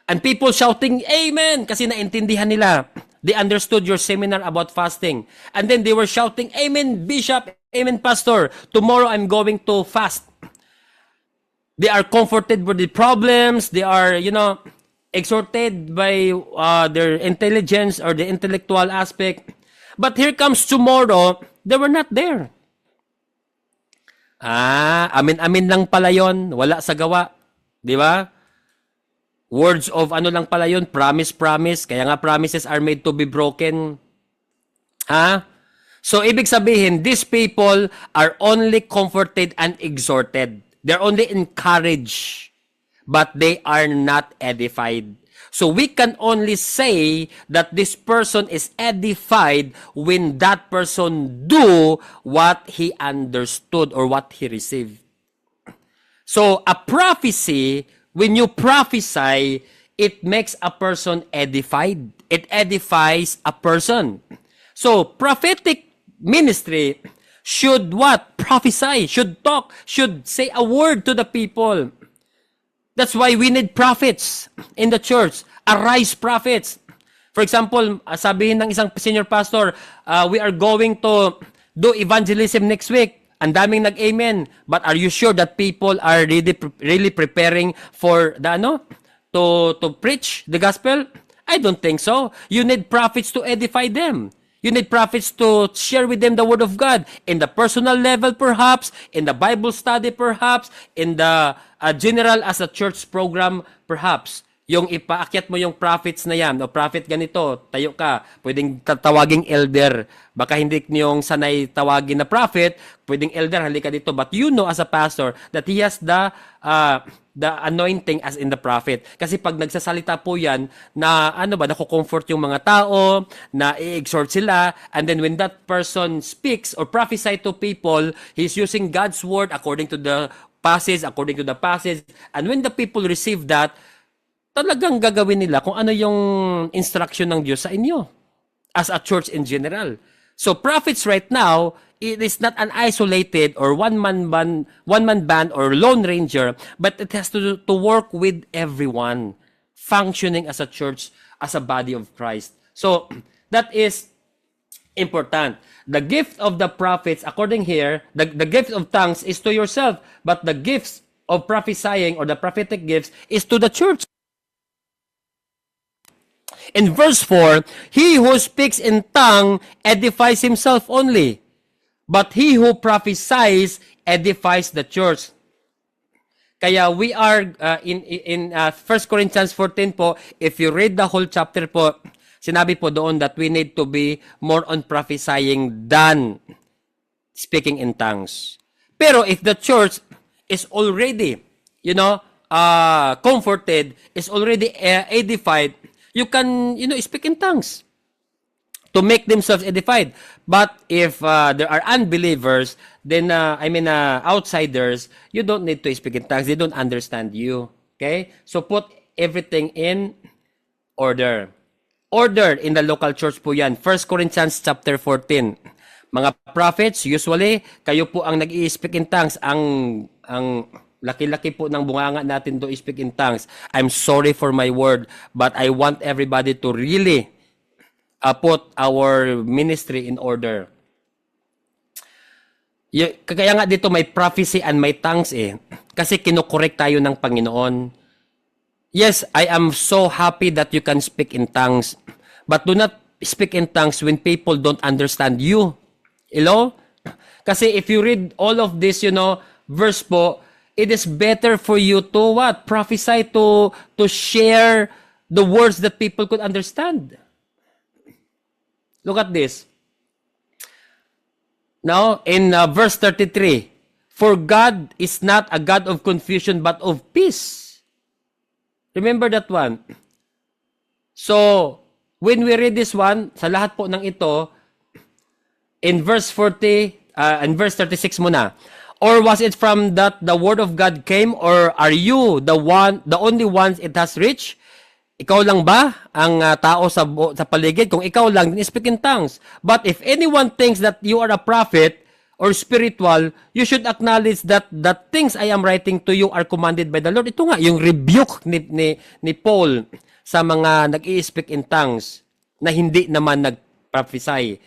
and people shouting, Amen! Kasi naintindihan nila. They understood your seminar about fasting. And then they were shouting, Amen, Bishop, Amen, Pastor. Tomorrow I'm going to fast. They are comforted with the problems. They are, exhorted by their intelligence or the intellectual aspect. But here comes tomorrow, they were not there. Amin-amin lang pala yun. Wala sa gawa. Di ba? Words of lang pala yun, promise. Kaya nga promises are made to be broken. So, ibig sabihin, these people are only comforted and exhorted. They're only encouraged, but they are not edified. So, we can only say that this person is edified when that person do what he understood or what he received. So, a prophecy, when you prophesy, it makes a person edified. It edifies a person. So, prophetic ministry should what? Prophesy, should talk, should say a word to the people. That's why we need prophets in the church. Arise prophets. For example, sabihin ng isang senior pastor, we are going to do evangelism next week. Ang daming nag-amen. But are you sure that people are really preparing for to preach the gospel? I don't think so. You need prophets to edify them. You need prophets to share with them the word of God in the personal level, perhaps, in the Bible study, perhaps, in the general as a church program, perhaps. Yung ipaakyat mo yung prophets na yan, o prophet ganito, tayo ka, pwedeng tatawaging elder. Baka hindi niyong sanay tawagin na prophet, pwedeng elder, halika dito. But you know as a pastor that he has the anointing as in the prophet. Kasi pag nagsasalita po yan, na nakukomfort yung mga tao, na i-exhort sila, and then when that person speaks or prophesy to people, he's using God's word according to the passage, and when the people receive that, talagang gagawin nila kung ano yung instruction ng Diyos sa inyo as a church in general. So prophets right now, it is not an isolated or one-man band or lone ranger, but it has to work with everyone functioning as a church, as a body of Christ. So that is important. The gift of the prophets, according here, the gift of tongues is to yourself, but the gifts of prophesying or the prophetic gifts is to the church. In verse 4, he who speaks in tongue edifies himself only, but he who prophesies edifies the church. Kaya we are in 1 Corinthians 14 po, if you read the whole chapter po, sinabi po doon that we need to be more on prophesying than speaking in tongues. Pero if the church is already, comforted, is already edified, you can, speak in tongues to make themselves edified. But if there are unbelievers, then, outsiders, you don't need to speak in tongues. They don't understand you. Okay? So put everything in order. Order in the local church po yan. 1 Corinthians chapter 14. Mga prophets, usually, kayo po ang nag-i-speak in tongues. Ang laki-laki po ng bunganga natin to speak in tongues. I'm sorry for my word, but I want everybody to really put our ministry in order. Kaya nga dito may prophecy and may tongues Kasi kinukorek tayo ng Panginoon. Yes, I am so happy that you can speak in tongues. But do not speak in tongues when people don't understand you. Kasi if you read all of this, verse po, it is better for you to what? Prophesy, to share the words that people could understand. Look at this. Now, in verse 33, for God is not a God of confusion but of peace. Remember that one. So, when we read this one, sa lahat po ng ito, in verse 36 muna, or was it from that the word of God came, or are you the only ones it has reached? Ikaw lang ba ang tao sa paligid? Kung ikaw lang, then speak in tongues. But if anyone thinks that you are a prophet or spiritual, you should acknowledge that the things I am writing to you are commanded by the Lord. Ito nga, yung rebuke ni Paul sa mga nag-i-speak in tongues na hindi naman nag-prophesy.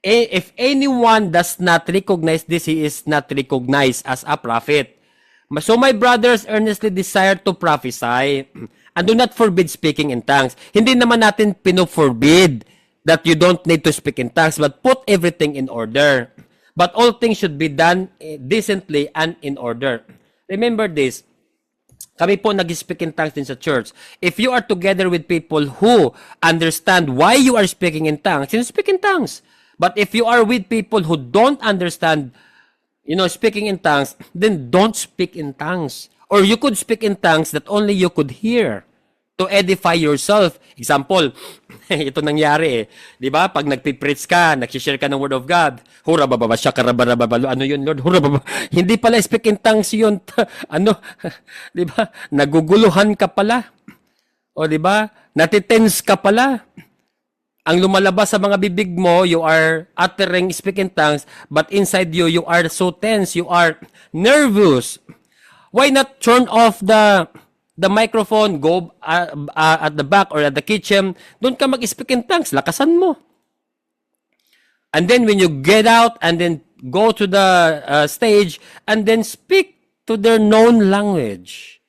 If anyone does not recognize this, he is not recognized as a prophet. So my brothers earnestly desire to prophesy and do not forbid speaking in tongues. Hindi naman natin pino-forbid that you don't need to speak in tongues, but put everything in order. But all things should be done decently and in order. Remember this. Kami po nag-speak in tongues din sa church. If you are together with people who understand why you are speaking in tongues, then speak in tongues. But if you are with people who don't understand, speaking in tongues, then don't speak in tongues. Or you could speak in tongues that only you could hear to edify yourself. Example, ito nangyari Di ba? Pag nagpipreach ka, nagsishare ka ng word of God, hura bababa siya, karabarababalo, ano yun, Lord? Hura bababa. Hindi pala speak in tongues yun. Di ba? Naguguluhan ka pala. O di ba? Natitense ka pala. Ang lumalabas sa mga bibig mo, you are uttering, speaking tongues, but inside you, you are so tense, you are nervous. Why not turn off the microphone, go at the back or at the kitchen, doon ka mag-speak in tongues, lakasan mo. And then when you get out and then go to the stage and then speak to their known language.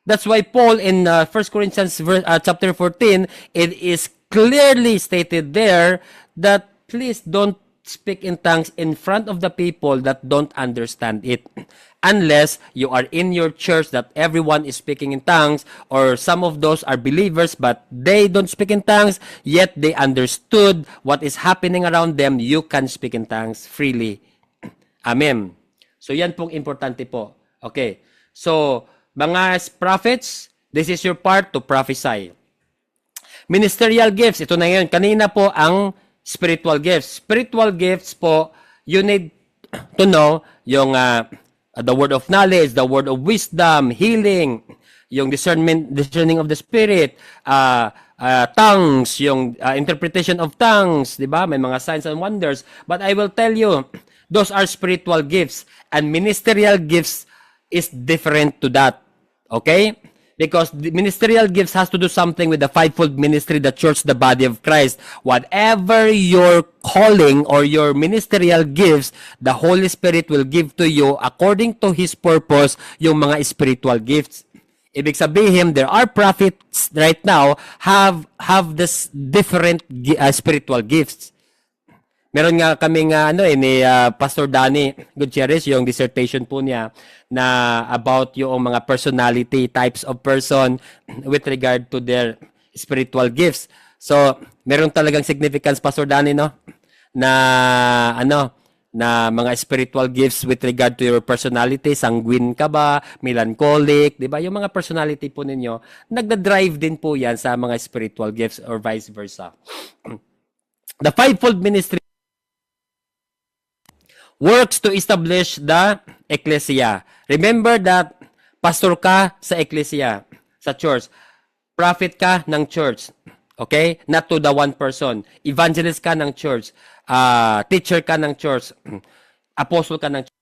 That's why Paul in 1 Corinthians chapter 14, it is clearly stated there that please don't speak in tongues in front of the people that don't understand it. Unless you are in your church that everyone is speaking in tongues, or some of those are believers but they don't speak in tongues, yet they understood what is happening around them, you can speak in tongues freely. Amen. So yan pong importante po. Okay. So, mga prophets, this is your part to prophesy. Ministerial gifts, ito na yun. Kanina po ang spiritual gifts. Spiritual gifts po, you need to know yung the word of knowledge, the word of wisdom, healing, yung discerning of the spirit, tongues, yung interpretation of tongues, di ba? May mga signs and wonders. But I will tell you, those are spiritual gifts. And ministerial gifts is different to that. Okay? Because the ministerial gifts has to do something with the fivefold ministry, the church, the body of Christ. Whatever your calling or your ministerial gifts, the Holy Spirit will give to you according to His purpose, yung mga spiritual gifts. Ibig sabihin, there are prophets right now have this different spiritual gifts. Meron nga kaming ni Pastor Danny Gutierrez, yung dissertation po niya na about yung mga personality types of person with regard to their spiritual gifts. So, meron talagang significance, Pastor Danny, no? Na na mga spiritual gifts with regard to your personality, sanguine ka ba, melancholic, 'di ba? Yung mga personality po ninyo, nagda-drive din po 'yan sa mga spiritual gifts or vice versa. The fivefold ministry works to establish the ecclesia. Remember that pastor ka sa ecclesia, sa church. Prophet ka ng church. Okay? Not to the one person. Evangelist ka ng church. Teacher ka ng church. Apostle ka ng church.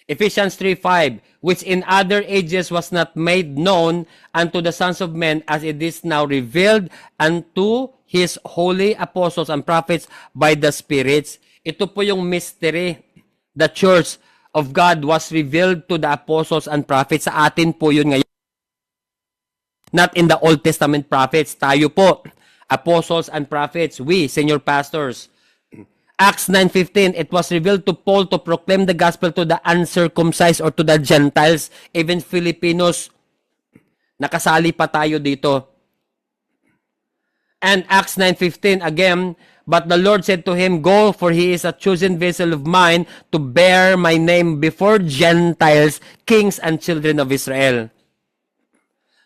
Ephesians 3:5, which in other ages was not made known unto the sons of men, as it is now revealed unto His holy apostles and prophets by the spirits. Ito po yung mystery. The church of God was revealed to the apostles and prophets. Sa atin po yun ngayon. Not in the Old Testament prophets. Tayo po, apostles and prophets. We, senior pastors. Acts 9:15, it was revealed to Paul to proclaim the gospel to the uncircumcised or to the Gentiles, even Filipinos. Nakasali pa tayo dito. And Acts 9:15 again, but the Lord said to him, go, for he is a chosen vessel of mine to bear my name before Gentiles, kings and children of Israel.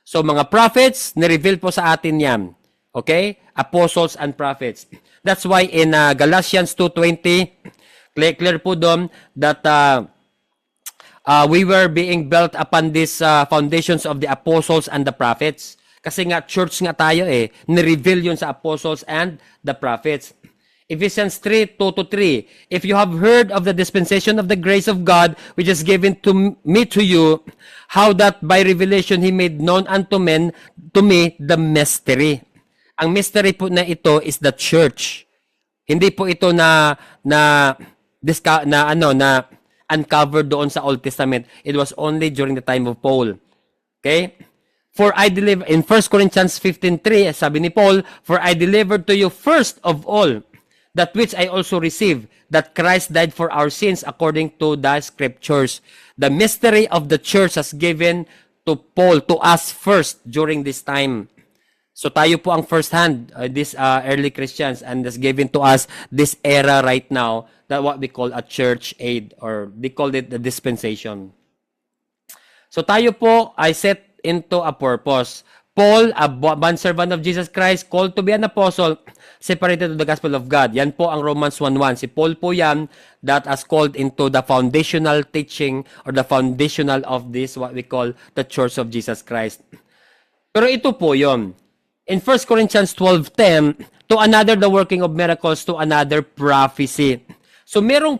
So mga prophets, nireveal po sa atin yan. Okay? Apostles and prophets. That's why in Galatians 2:20, clear po doon that we were being built upon these foundations of the apostles and the prophets. Kasi nga, church nga tayo Nireveal yun sa apostles and the prophets. Ephesians 3:2-3, if you have heard of the dispensation of the grace of God, which is given to me to you, how that by revelation He made known unto men, to me, the mystery. Ang mystery po na ito is the church. Hindi po ito na uncovered doon sa Old Testament. It was only during the time of Paul. Okay? For I deliver in 1 Corinthians 15:3, sabi ni Paul, for I delivered to you first of all that which I also received, that Christ died for our sins according to the scriptures. The mystery of the church has given to Paul, to us first during this time. So tayo po ang first hand, these early Christians, and that's given to us this era right now, that what we call a church age, or they call it the dispensation. So tayo po ay set into a purpose. Paul, a bondservant of Jesus Christ, called to be an apostle, separated to the gospel of God. Yan po ang Romans 1:1. Si Paul po yan that has called into the foundational teaching or the foundational of this, what we call the Church of Jesus Christ. Pero ito po yon. In 1 Corinthians 12:10, to another the working of miracles, to another prophecy. So merong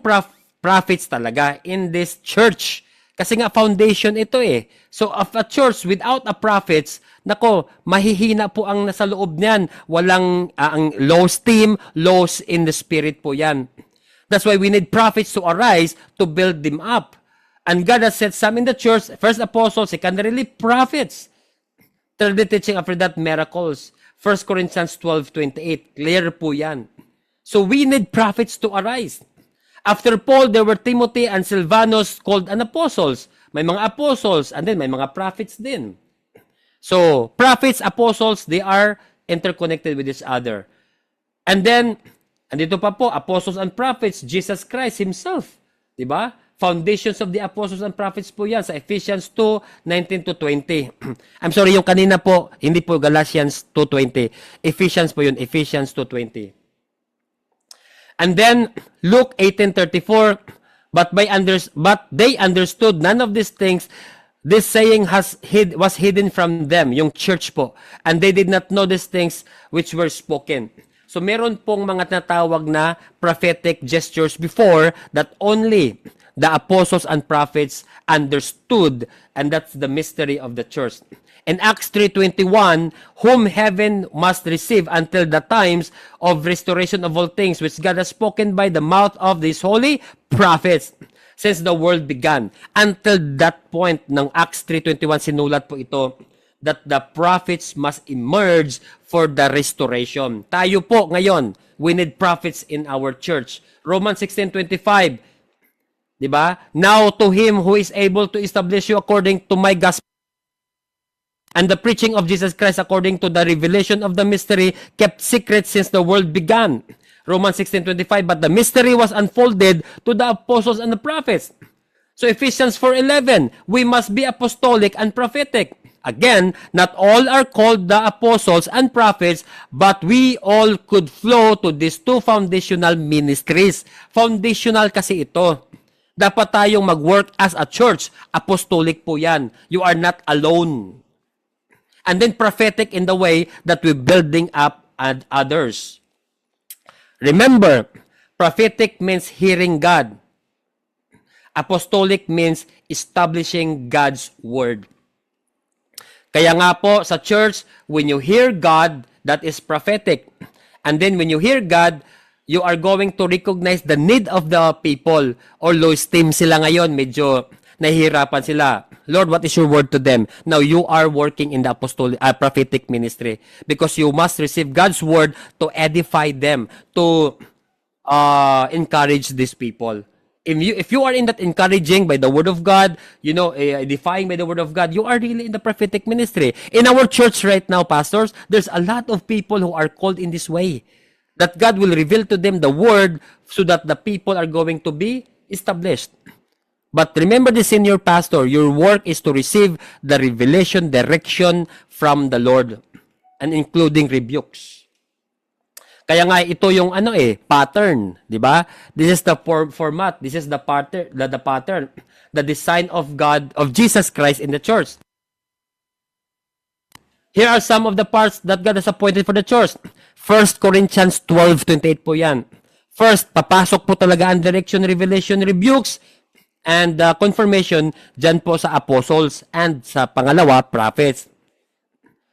prophets talaga in this church. Kasi nga foundation ito So of a church without a prophets, nako, mahihina po ang nasa loob niyan. Walang ang low esteem, lows in the spirit po yan. That's why we need prophets to arise to build them up. And God has set some in the church, first apostles, secondarily prophets. Thirdly teaching, after that, miracles. 1 Corinthians 12:28, clear po yan. So we need prophets to arise. After Paul, there were Timothy and Silvanus called an apostles. May mga apostles and then may mga prophets din. So, prophets, apostles, they are interconnected with each other. And then, andito pa po, apostles and prophets, Jesus Christ Himself. Diba? Foundations of the apostles and prophets po yan sa Ephesians 2:19 to 20. I'm sorry, yung kanina po, hindi po Galatians 2:20. Ephesians po yun, Ephesians 2:20. And then, Luke 18:34, but they understood none of these things. This saying was hidden from them, yung church po. And they did not know these things which were spoken. So meron pong mga natawag na prophetic gestures before that only the apostles and prophets understood, and that's the mystery of the church. In Acts 3:21, whom heaven must receive until the times of restoration of all things, which God has spoken by the mouth of these holy prophets since the world began. Until that point ng Acts 3:21, sinulat po ito that the prophets must emerge for the restoration. Tayo po ngayon, we need prophets in our church. Romans 16:25, di ba? Now to Him who is able to establish you according to my gospel and the preaching of Jesus Christ according to the revelation of the mystery kept secret since the world began. Romans 16:25, but the mystery was unfolded to the apostles and the prophets. So Ephesians 4:11, we must be apostolic and prophetic. Again, not all are called the apostles and prophets, but we all could flow to these two foundational ministries. Foundational kasi ito. Dapat tayong mag-work as a church. Apostolic po yan. You are not alone. And then prophetic in the way that we're building up and others. Remember, prophetic means hearing God. Apostolic means establishing God's word. Kaya nga po sa church, when you hear God, that is prophetic. And then when you hear God, you are going to recognize the need of the people. Or low esteem sila ngayon, medyo nahihirapan sila. Lord, what is your word to them? Now, you are working in the apostolic, prophetic ministry because you must receive God's word to edify them, to encourage these people. If you are in that encouraging by the word of God, edifying by the word of God, you are really in the prophetic ministry. In our church right now, pastors, there's a lot of people who are called in this way. That God will reveal to them the word so that the people are going to be established. But remember the senior pastor, your work is to receive the revelation, direction from the Lord, and including rebukes. Kaya nga ito yung pattern, di ba? This is the format, this is the pattern, the design of God, of Jesus Christ in the church. Here are some of the parts that God has appointed for the church. 1 Corinthians 12:28 po yan. First, papasok po talaga ang direction, revelation, rebukes, and confirmation dyan po sa apostles and sa pangalawa, prophets.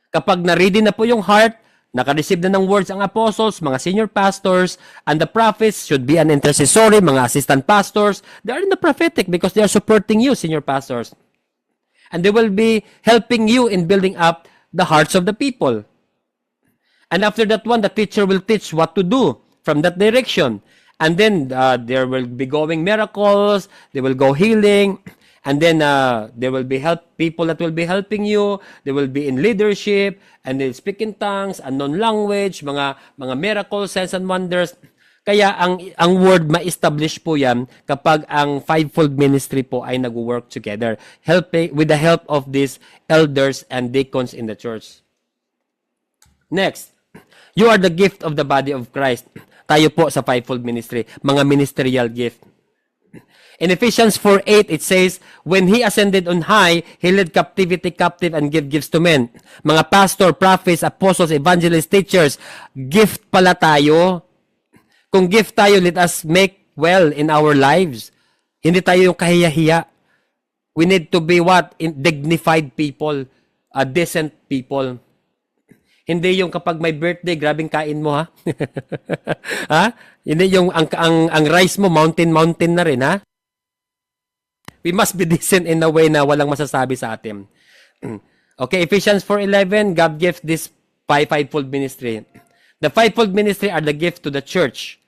Kapag na-ready na po yung heart, naka-receive na ng words ang apostles, mga senior pastors, and the prophets should be an intercessory, mga assistant pastors. They are in the prophetic because they are supporting you, senior pastors. And they will be helping you in building up the hearts of the people. And after that one, the teacher will teach what to do from that direction. And then there will be going miracles, they will go healing, and then there will be people that will be helping you, they will be in leadership, and they'll speak in tongues, unknown language, mga miracles, signs and wonders. Kaya ang word ma-establish po yan kapag ang fivefold ministry po ay nag-work together, with the help of these elders and deacons in the church. Next, you are the gift of the body of Christ. Tayo po sa fivefold ministry, mga ministerial gift. In Ephesians 4:8, it says, when He ascended on high, He led captivity captive and gave gifts to men. Mga pastor, prophets, apostles, evangelists, teachers, gift pala tayo. Kung gift tayo, let us make well in our lives. Hindi tayo yung kahiya-hiya. We need to be dignified people, decent people. Hindi yung kapag may birthday, grabing kain mo, ha? Ha? Hindi yung ang rice mo, mountain na rin, ha? We must be decent in a way na walang masasabi sa atin. Okay, Ephesians 4:11, God gives this fivefold ministry. The fivefold ministry are the gift to the church.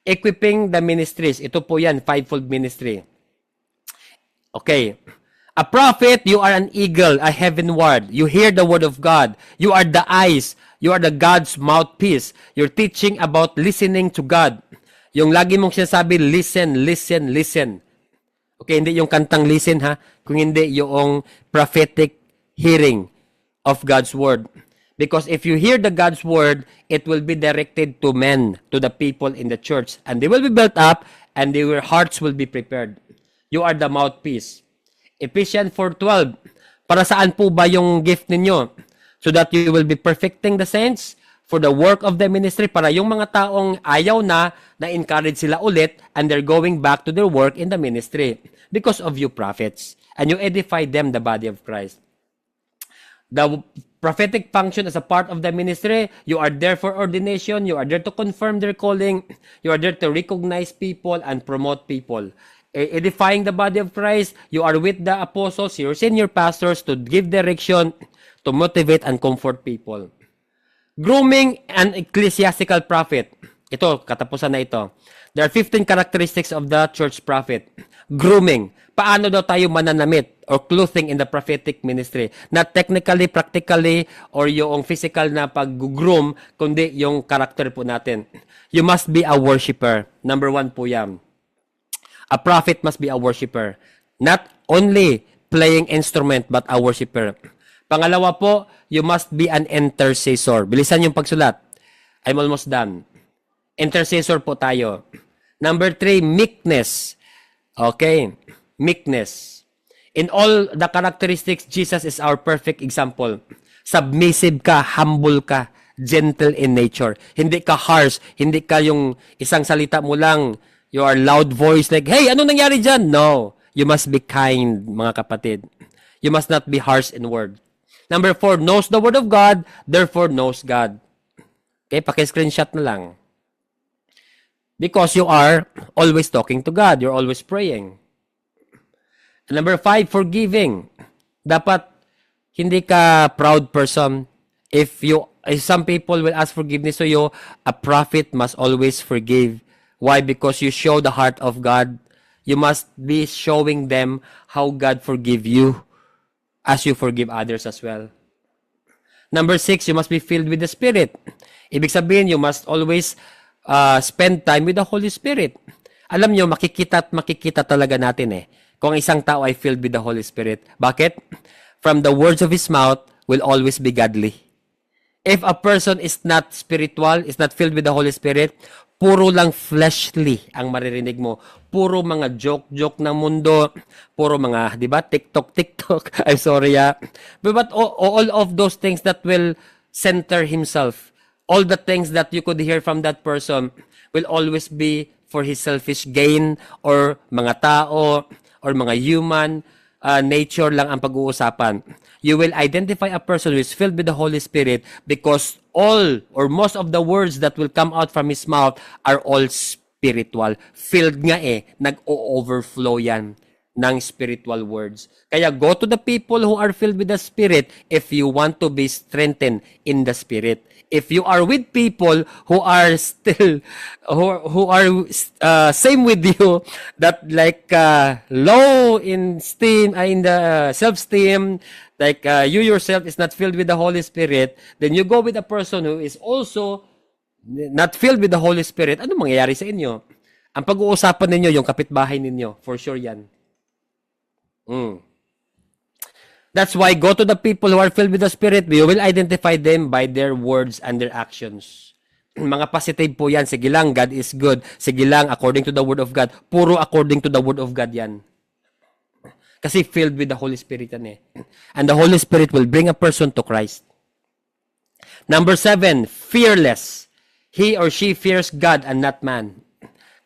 Equipping the ministries. Ito po yan, fivefold ministry. Okay. A prophet, you are an eagle, a heavenward. You hear the word of God. You are the eyes. You are the God's mouthpiece. You're teaching about listening to God. Yung lagi mong sinasabi, listen, listen, listen. Okay, hindi yung kantang listen ha. Kung hindi yung prophetic hearing of God's word. Because if you hear the God's word, it will be directed to men, to the people in the church. And they will be built up, and their hearts will be prepared. You are the mouthpiece. Ephesians 4:12. Para saan po ba yung gift ninyo? So that you will be perfecting the saints for the work of the ministry. Para yung mga taong ayaw na-encourage sila ulit, and they're going back to their work in the ministry. Because of you prophets. And you edify them, the body of Christ. The prophetic function as a part of the ministry, you are there for ordination, you are there to confirm their calling, you are there to recognize people and promote people. Edifying the body of Christ, you are with the apostles, your senior pastors to give direction, to motivate and comfort people. Grooming an ecclesiastical prophet. Ito, katapusan na ito. There are 15 characteristics of the church prophet. Grooming. Paano daw tayo mananamit or clothing in the prophetic ministry? Not technically, practically, or yung physical na pag-groom, kundi yung character po natin. You must be a worshiper. Number 1 po yan. A prophet must be a worshiper. Not only playing instrument, but a worshiper. Pangalawa po, you must be an intercessor. Bilisan yung pagsulat. I'm almost done. Intercessor po tayo. Number 3, meekness. Okay. Meekness. In all the characteristics, Jesus is our perfect example. Submissive ka, humble ka, gentle in nature. Hindi ka harsh. Hindi ka yung isang salita mo lang, you are loud voice like, hey, ano nangyari dyan? No. You must be kind, mga kapatid. You must not be harsh in word. Number 4, knows the word of God, therefore knows God. Okay, paki-screenshot na lang. Because you are always talking to God. You're always praying. Number 5, forgiving. Dapat hindi ka proud person. If some people will ask forgiveness to you, a prophet must always forgive. Why? Because you show the heart of God. You must be showing them how God forgive you as you forgive others as well. Number 6, you must be filled with the Spirit. Ibig sabihin, you must always spend time with the Holy Spirit. Alam nyo, makikita at makikita talaga natin kung isang tao ay filled with the Holy Spirit. Bakit? From the words of his mouth will always be godly. If a person is not spiritual, is not filled with the Holy Spirit, puro lang fleshly ang maririnig mo. Puro mga joke ng mundo. Puro mga, di ba, TikTok. I'm sorry, But all of those things that will center himself, all the things that you could hear from that person will always be for his selfish gain or mga tao or mga human nature lang ang pag-uusapan. You will identify a person who is filled with the Holy Spirit because all or most of the words that will come out from his mouth are all spiritual. Filled nga nag-o-overflow yan ng spiritual words. Kaya go to the people who are filled with the Spirit if you want to be strengthened in the Spirit. If you are with people who are still, who are same with you, that like low in steam, in the self-esteem, like you yourself is not filled with the Holy Spirit, then you go with a person who is also not filled with the Holy Spirit, ano mangyayari sa inyo? Ang pag-uusapan ninyo, yung kapitbahay ninyo, for sure yan. That's why go to the people who are filled with the Spirit. You will identify them by their words and their actions. Mga positive po yan. Sige lang, God is good. Sige lang, according to the Word of God. Puro according to the Word of God yan. Kasi filled with the Holy Spirit yan And the Holy Spirit will bring a person to Christ. Number 7, fearless. He or she fears God and not man.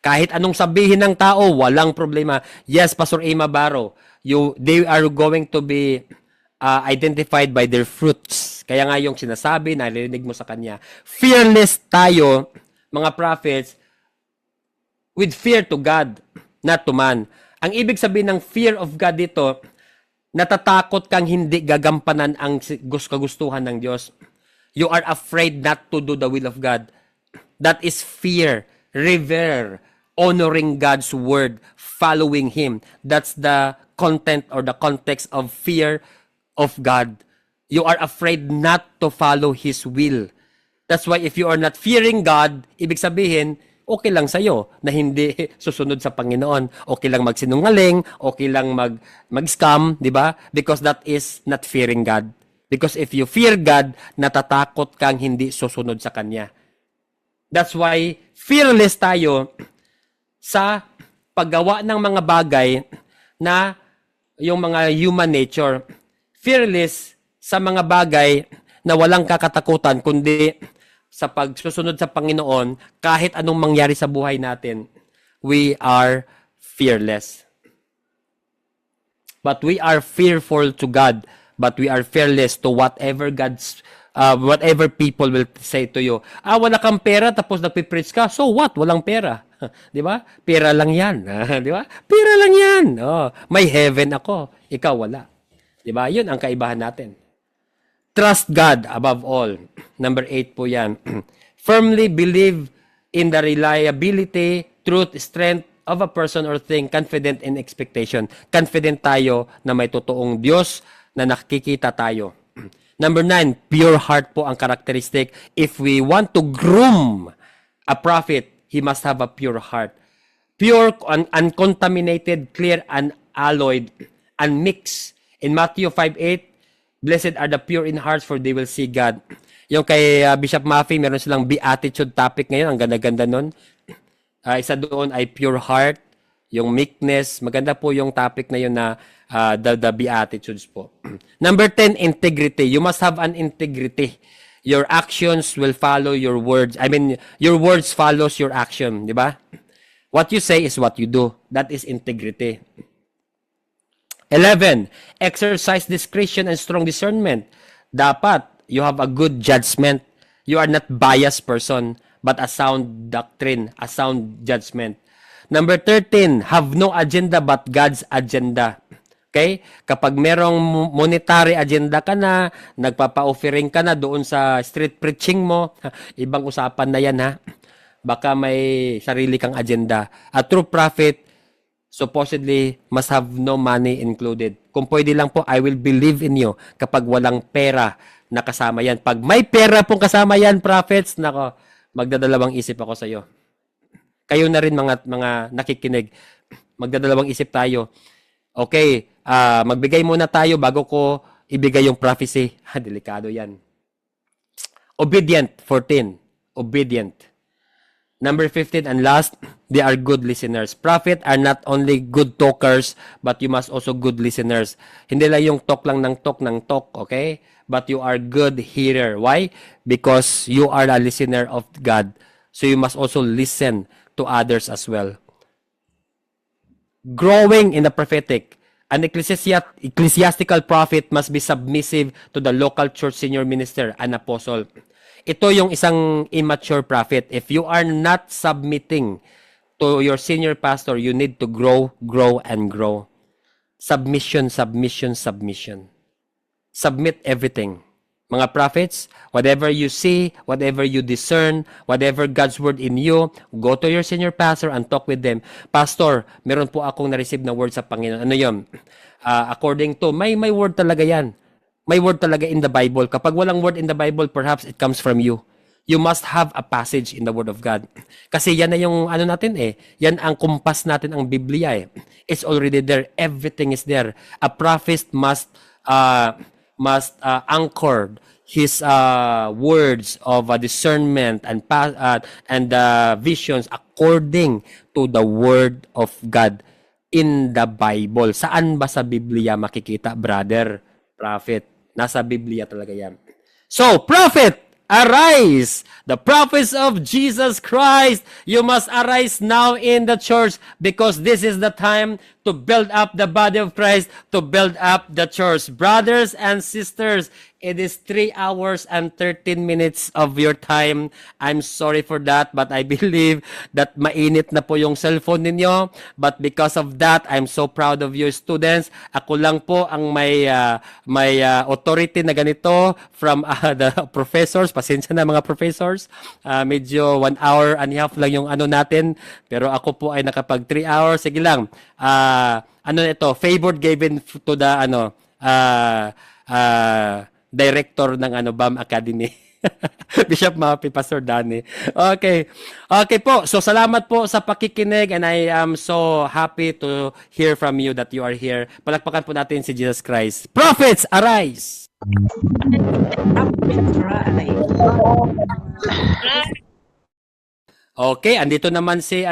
Kahit anong sabihin ng tao, walang problema. Yes, Pastor Emma Barro, they are going to be identified by their fruits. Kaya nga yung sinasabi, narinig mo sa kanya. Fearless tayo, mga prophets, with fear to God, not to man. Ang ibig sabihin ng fear of God dito, natatakot kang hindi gagampanan ang kagustuhan ng Diyos. You are afraid not to do the will of God. That is fear, revere, honoring God's word, following Him. That's the content or the context of fear of God. You are afraid not to follow His will. That's why if you are not fearing God, ibig sabihin, okay lang sa'yo na hindi susunod sa Panginoon. Okay lang magsinungaling, okay lang mag-scam, di ba? Because that is not fearing God. Because if you fear God, natatakot kang hindi susunod sa Kanya. That's why fearless tayo sa paggawa ng mga bagay na yung mga human nature. Fearless sa mga bagay na walang kakatakutan, kundi sa pagsusunod sa Panginoon, kahit anong mangyari sa buhay natin, we are fearless. But we are fearful to God, but we are fearless to whatever whatever people will say to you. Wala kang pera tapos nagpipreach ka. So what? Walang pera. Di ba? Pera lang yan. Di ba? Pera lang yan. Oh, may heaven ako. Ikaw wala. Di ba? Yun ang kaibahan natin. Trust God above all. Number 8 po yan. Firmly believe in the reliability, truth, strength of a person or thing, confident in expectation. Confident tayo na may totoong Diyos na nakikita tayo. Number 9, pure heart po ang characteristic. If we want to groom a prophet, he must have a pure heart. Pure, uncontaminated, clear, unalloyed, unmixed. In Matthew 5:8, blessed are the pure in hearts for they will see God. Yung kay Bishop Maffei, meron silang beatitude topic ngayon. Ang ganda-ganda nun. Isa doon ay pure heart, yung meekness. Maganda po yung topic na yun na the beatitudes po. Number 10, integrity. You must have an integrity. Your actions will follow your words. I mean, your words follows your action. Di ba? What you say is what you do. That is integrity. 11, exercise discretion and strong discernment. Dapat, you have a good judgment. You are not biased person, but a sound doctrine, a sound judgment. Number 13, have no agenda but God's agenda. Okay? Kapag merong monetary agenda ka na, nagpapa-offering ka na doon sa street preaching mo, ibang usapan na yan ha. Baka may sarili kang agenda. A true prophet supposedly must have no money included. Kung pwede lang po, I will believe in you kapag walang pera na kasama yan. Pag may pera pong kasama yan, prophets, nako, magdadalawang isip ako sa iyo. Kayo na rin mga nakikinig, magdadalawang isip tayo. Okay, magbigay muna tayo bago ko ibigay yung prophecy. Delikado yan. Obedient, 14. Obedient. Number 15 and last, they are good listeners. Prophet are not only good talkers, but you must also good listeners. Hindi lang yung talk lang ng talk, okay? But you are good hearer. Why? Because you are a listener of God. So you must also listen to others as well. Growing in the prophetic. An ecclesiastical prophet must be submissive to the local church senior minister, an apostle. Ito yung isang immature prophet. If you are not submitting to your senior pastor, you need to grow, and grow. Submission. Submit everything. Mga prophets, whatever you see, whatever you discern, whatever God's word in you, go to your senior pastor and talk with them. Pastor, meron po akong na-receive na word sa Panginoon. Ano yun? According to, may word talaga yan. May word talaga in the Bible. Kapag walang word in the Bible, perhaps it comes from you. You must have a passage in the Word of God. Kasi yan na yung ano natin eh. Yan ang kumpas natin ang Biblia eh. It's already there. Everything is there. A prophet must anchor his words of discernment and visions according to the Word of God in the Bible. Saan ba sa Biblia makikita, brother? Prophet. Nasa Biblia talaga yan. So, prophet, arise! The prophets of Jesus Christ, you must arise now in the church because this is the time to build up the body of Christ, to build up the church. Brothers and sisters It is 3 hours and 13 minutes of your time. I'm sorry for that, but I believe that mainit na po yung cellphone ninyo. But because of that, I'm so proud of you students. Ako lang po ang may authority na ganito from the professors. Pasensya na mga professors. Medyo 1 hour and a half lang yung ano natin. Pero ako po ay nakapag 3 hours. Sige lang. Ano ito? Favored given to the director ng BAM Academy. Bishop Mapi, Pastor Danny. Okay. Okay po. So salamat po sa pakikinig and I am so happy to hear from you that you are here. Palakpakan po natin si Jesus Christ. Prophets, arise! Okay, andito naman si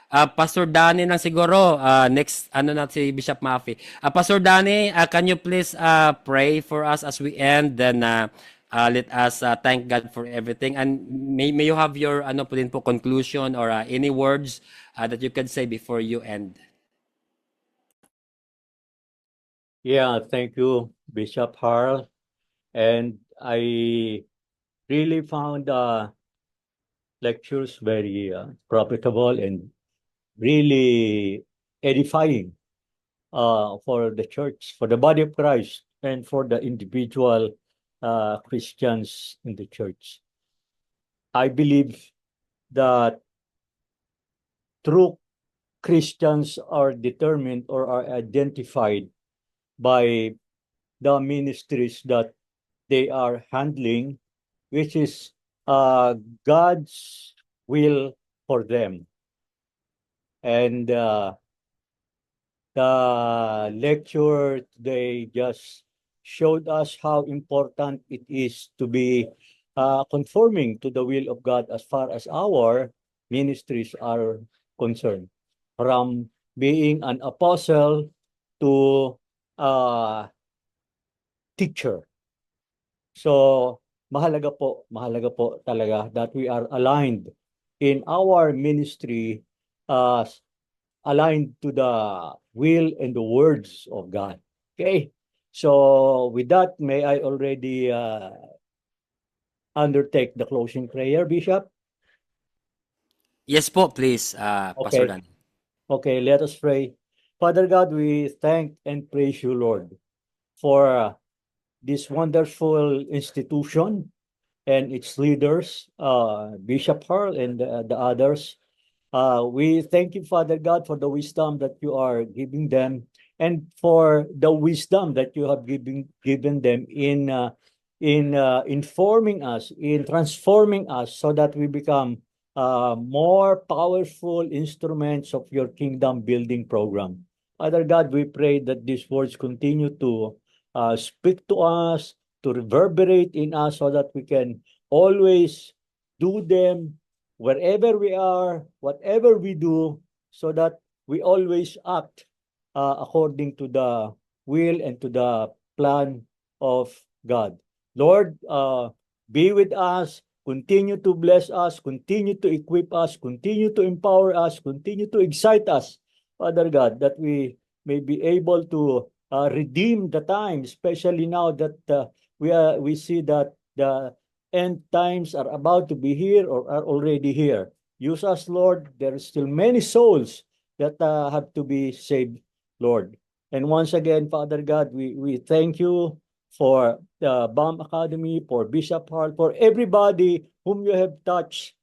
Pastor Danny nang siguro. Next, na si Bishop Mafi. Pastor Danny, can you please pray for us as we end? Then let us thank God for everything. And may you have your po din po conclusion or any words that you can say before you end. Yeah, thank you, Bishop Harl. And I really found lectures very profitable and really edifying for the church, for the body of Christ, and for the individual Christians in the church. I believe that true Christians are determined or are identified by the ministries that they are handling, which is God's will for them. And the lecture today just showed us how important it is to be conforming to the will of God as far as our ministries are concerned. From being an apostle to teacher. So, mahalaga po talaga that we are aligned in our ministry, aligned to the will and the words of God. Okay? So, with that, may I already undertake the closing prayer, Bishop? Yes po, please, Pastor Danny. Okay, let us pray. Father God, we thank and praise you, Lord, for this wonderful institution and its leaders, Bishop Harl and the others. We thank you, Father God, for the wisdom that you are giving them and for the wisdom that you have given them in informing us, in transforming us so that we become more powerful instruments of your kingdom building program. Father God, we pray that these words continue to speak to us, to reverberate in us so that we can always do them wherever we are, whatever we do, so that we always act according to the will and to the plan of God. Lord, be with us, continue to bless us, continue to equip us, continue to empower us, continue to excite us, Father God, that we may be able to redeem the time, especially now that we see that the end times are about to be here or are already here. Use us, Lord. There are still many souls that have to be saved, Lord. And once again, Father God, we thank you for the BAM Academy, for Bishop Harl, for everybody whom you have touched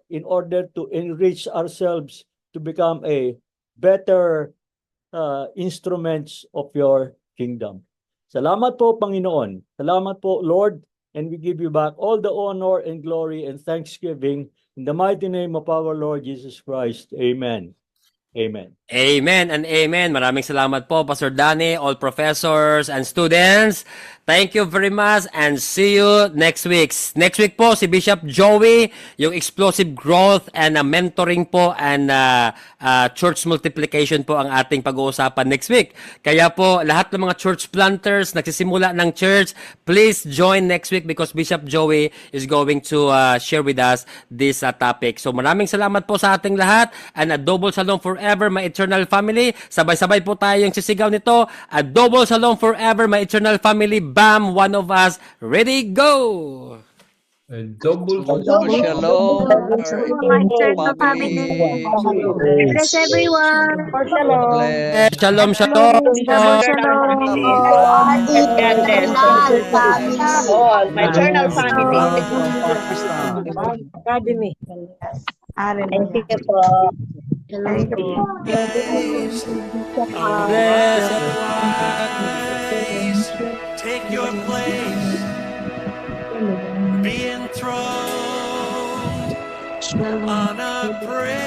in order to enrich ourselves to become a better instruments of your kingdom. Salamat po, Panginoon. Salamat po, Lord. And we give you back all the honor and glory and thanksgiving in the mighty name of our Lord Jesus Christ. Amen. Amen. Amen and amen. Maraming salamat po, Pastor Danny, all professors and students. Thank you very much and see you next week. Next week po, si Bishop Joey, yung explosive growth and mentoring po and church multiplication po ang ating pag-uusapan next week. Kaya po, lahat ng mga church planters, nagsisimula ng church, please join next week because Bishop Joey is going to share with us this topic. So maraming salamat po sa ating lahat and a double shalom forever. forever, my eternal family. Sabay-sabay po tayong sisigaw nito. A double shalom forever, my eternal family. Bam! One of us. Ready, go! Double Shalom. My eternal family. Bless everyone. Bless. Shalom, shalom. Double shalom. God bless. All, my eternal family. Academy. Thank you po. Bless Take your place, be enthroned on a praise.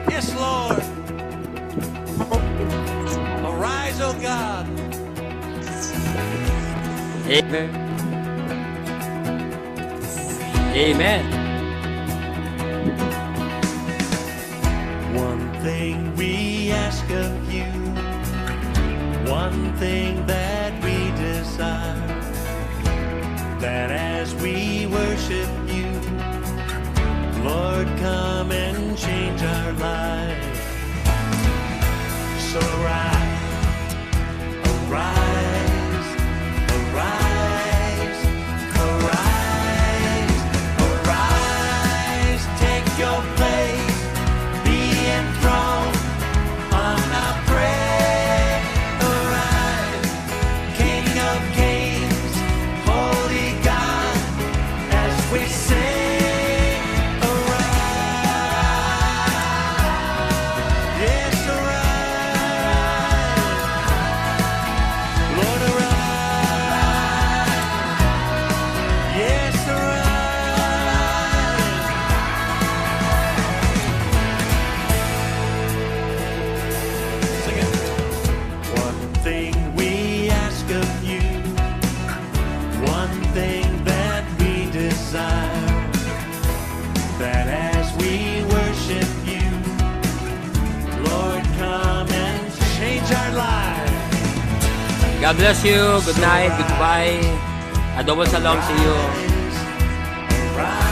Yes, Lord. Arise, O God. Amen. Amen. One thing we ask of you, one thing that we desire, that as we worship you, Lord, come and change our lives. So arise, arise, arise, arise, arise, take your place, be enthroned on our praise. Arise, King of Kings, Holy God, as we sing. Arise, yes, arise, Lord, arise, yes, arise. Sing it. One thing we ask of you, one thing that we desire, that as we worship you, Lord, come and change our lives. God bless you. Good night. Goodbye. A double shalom to you. Rise,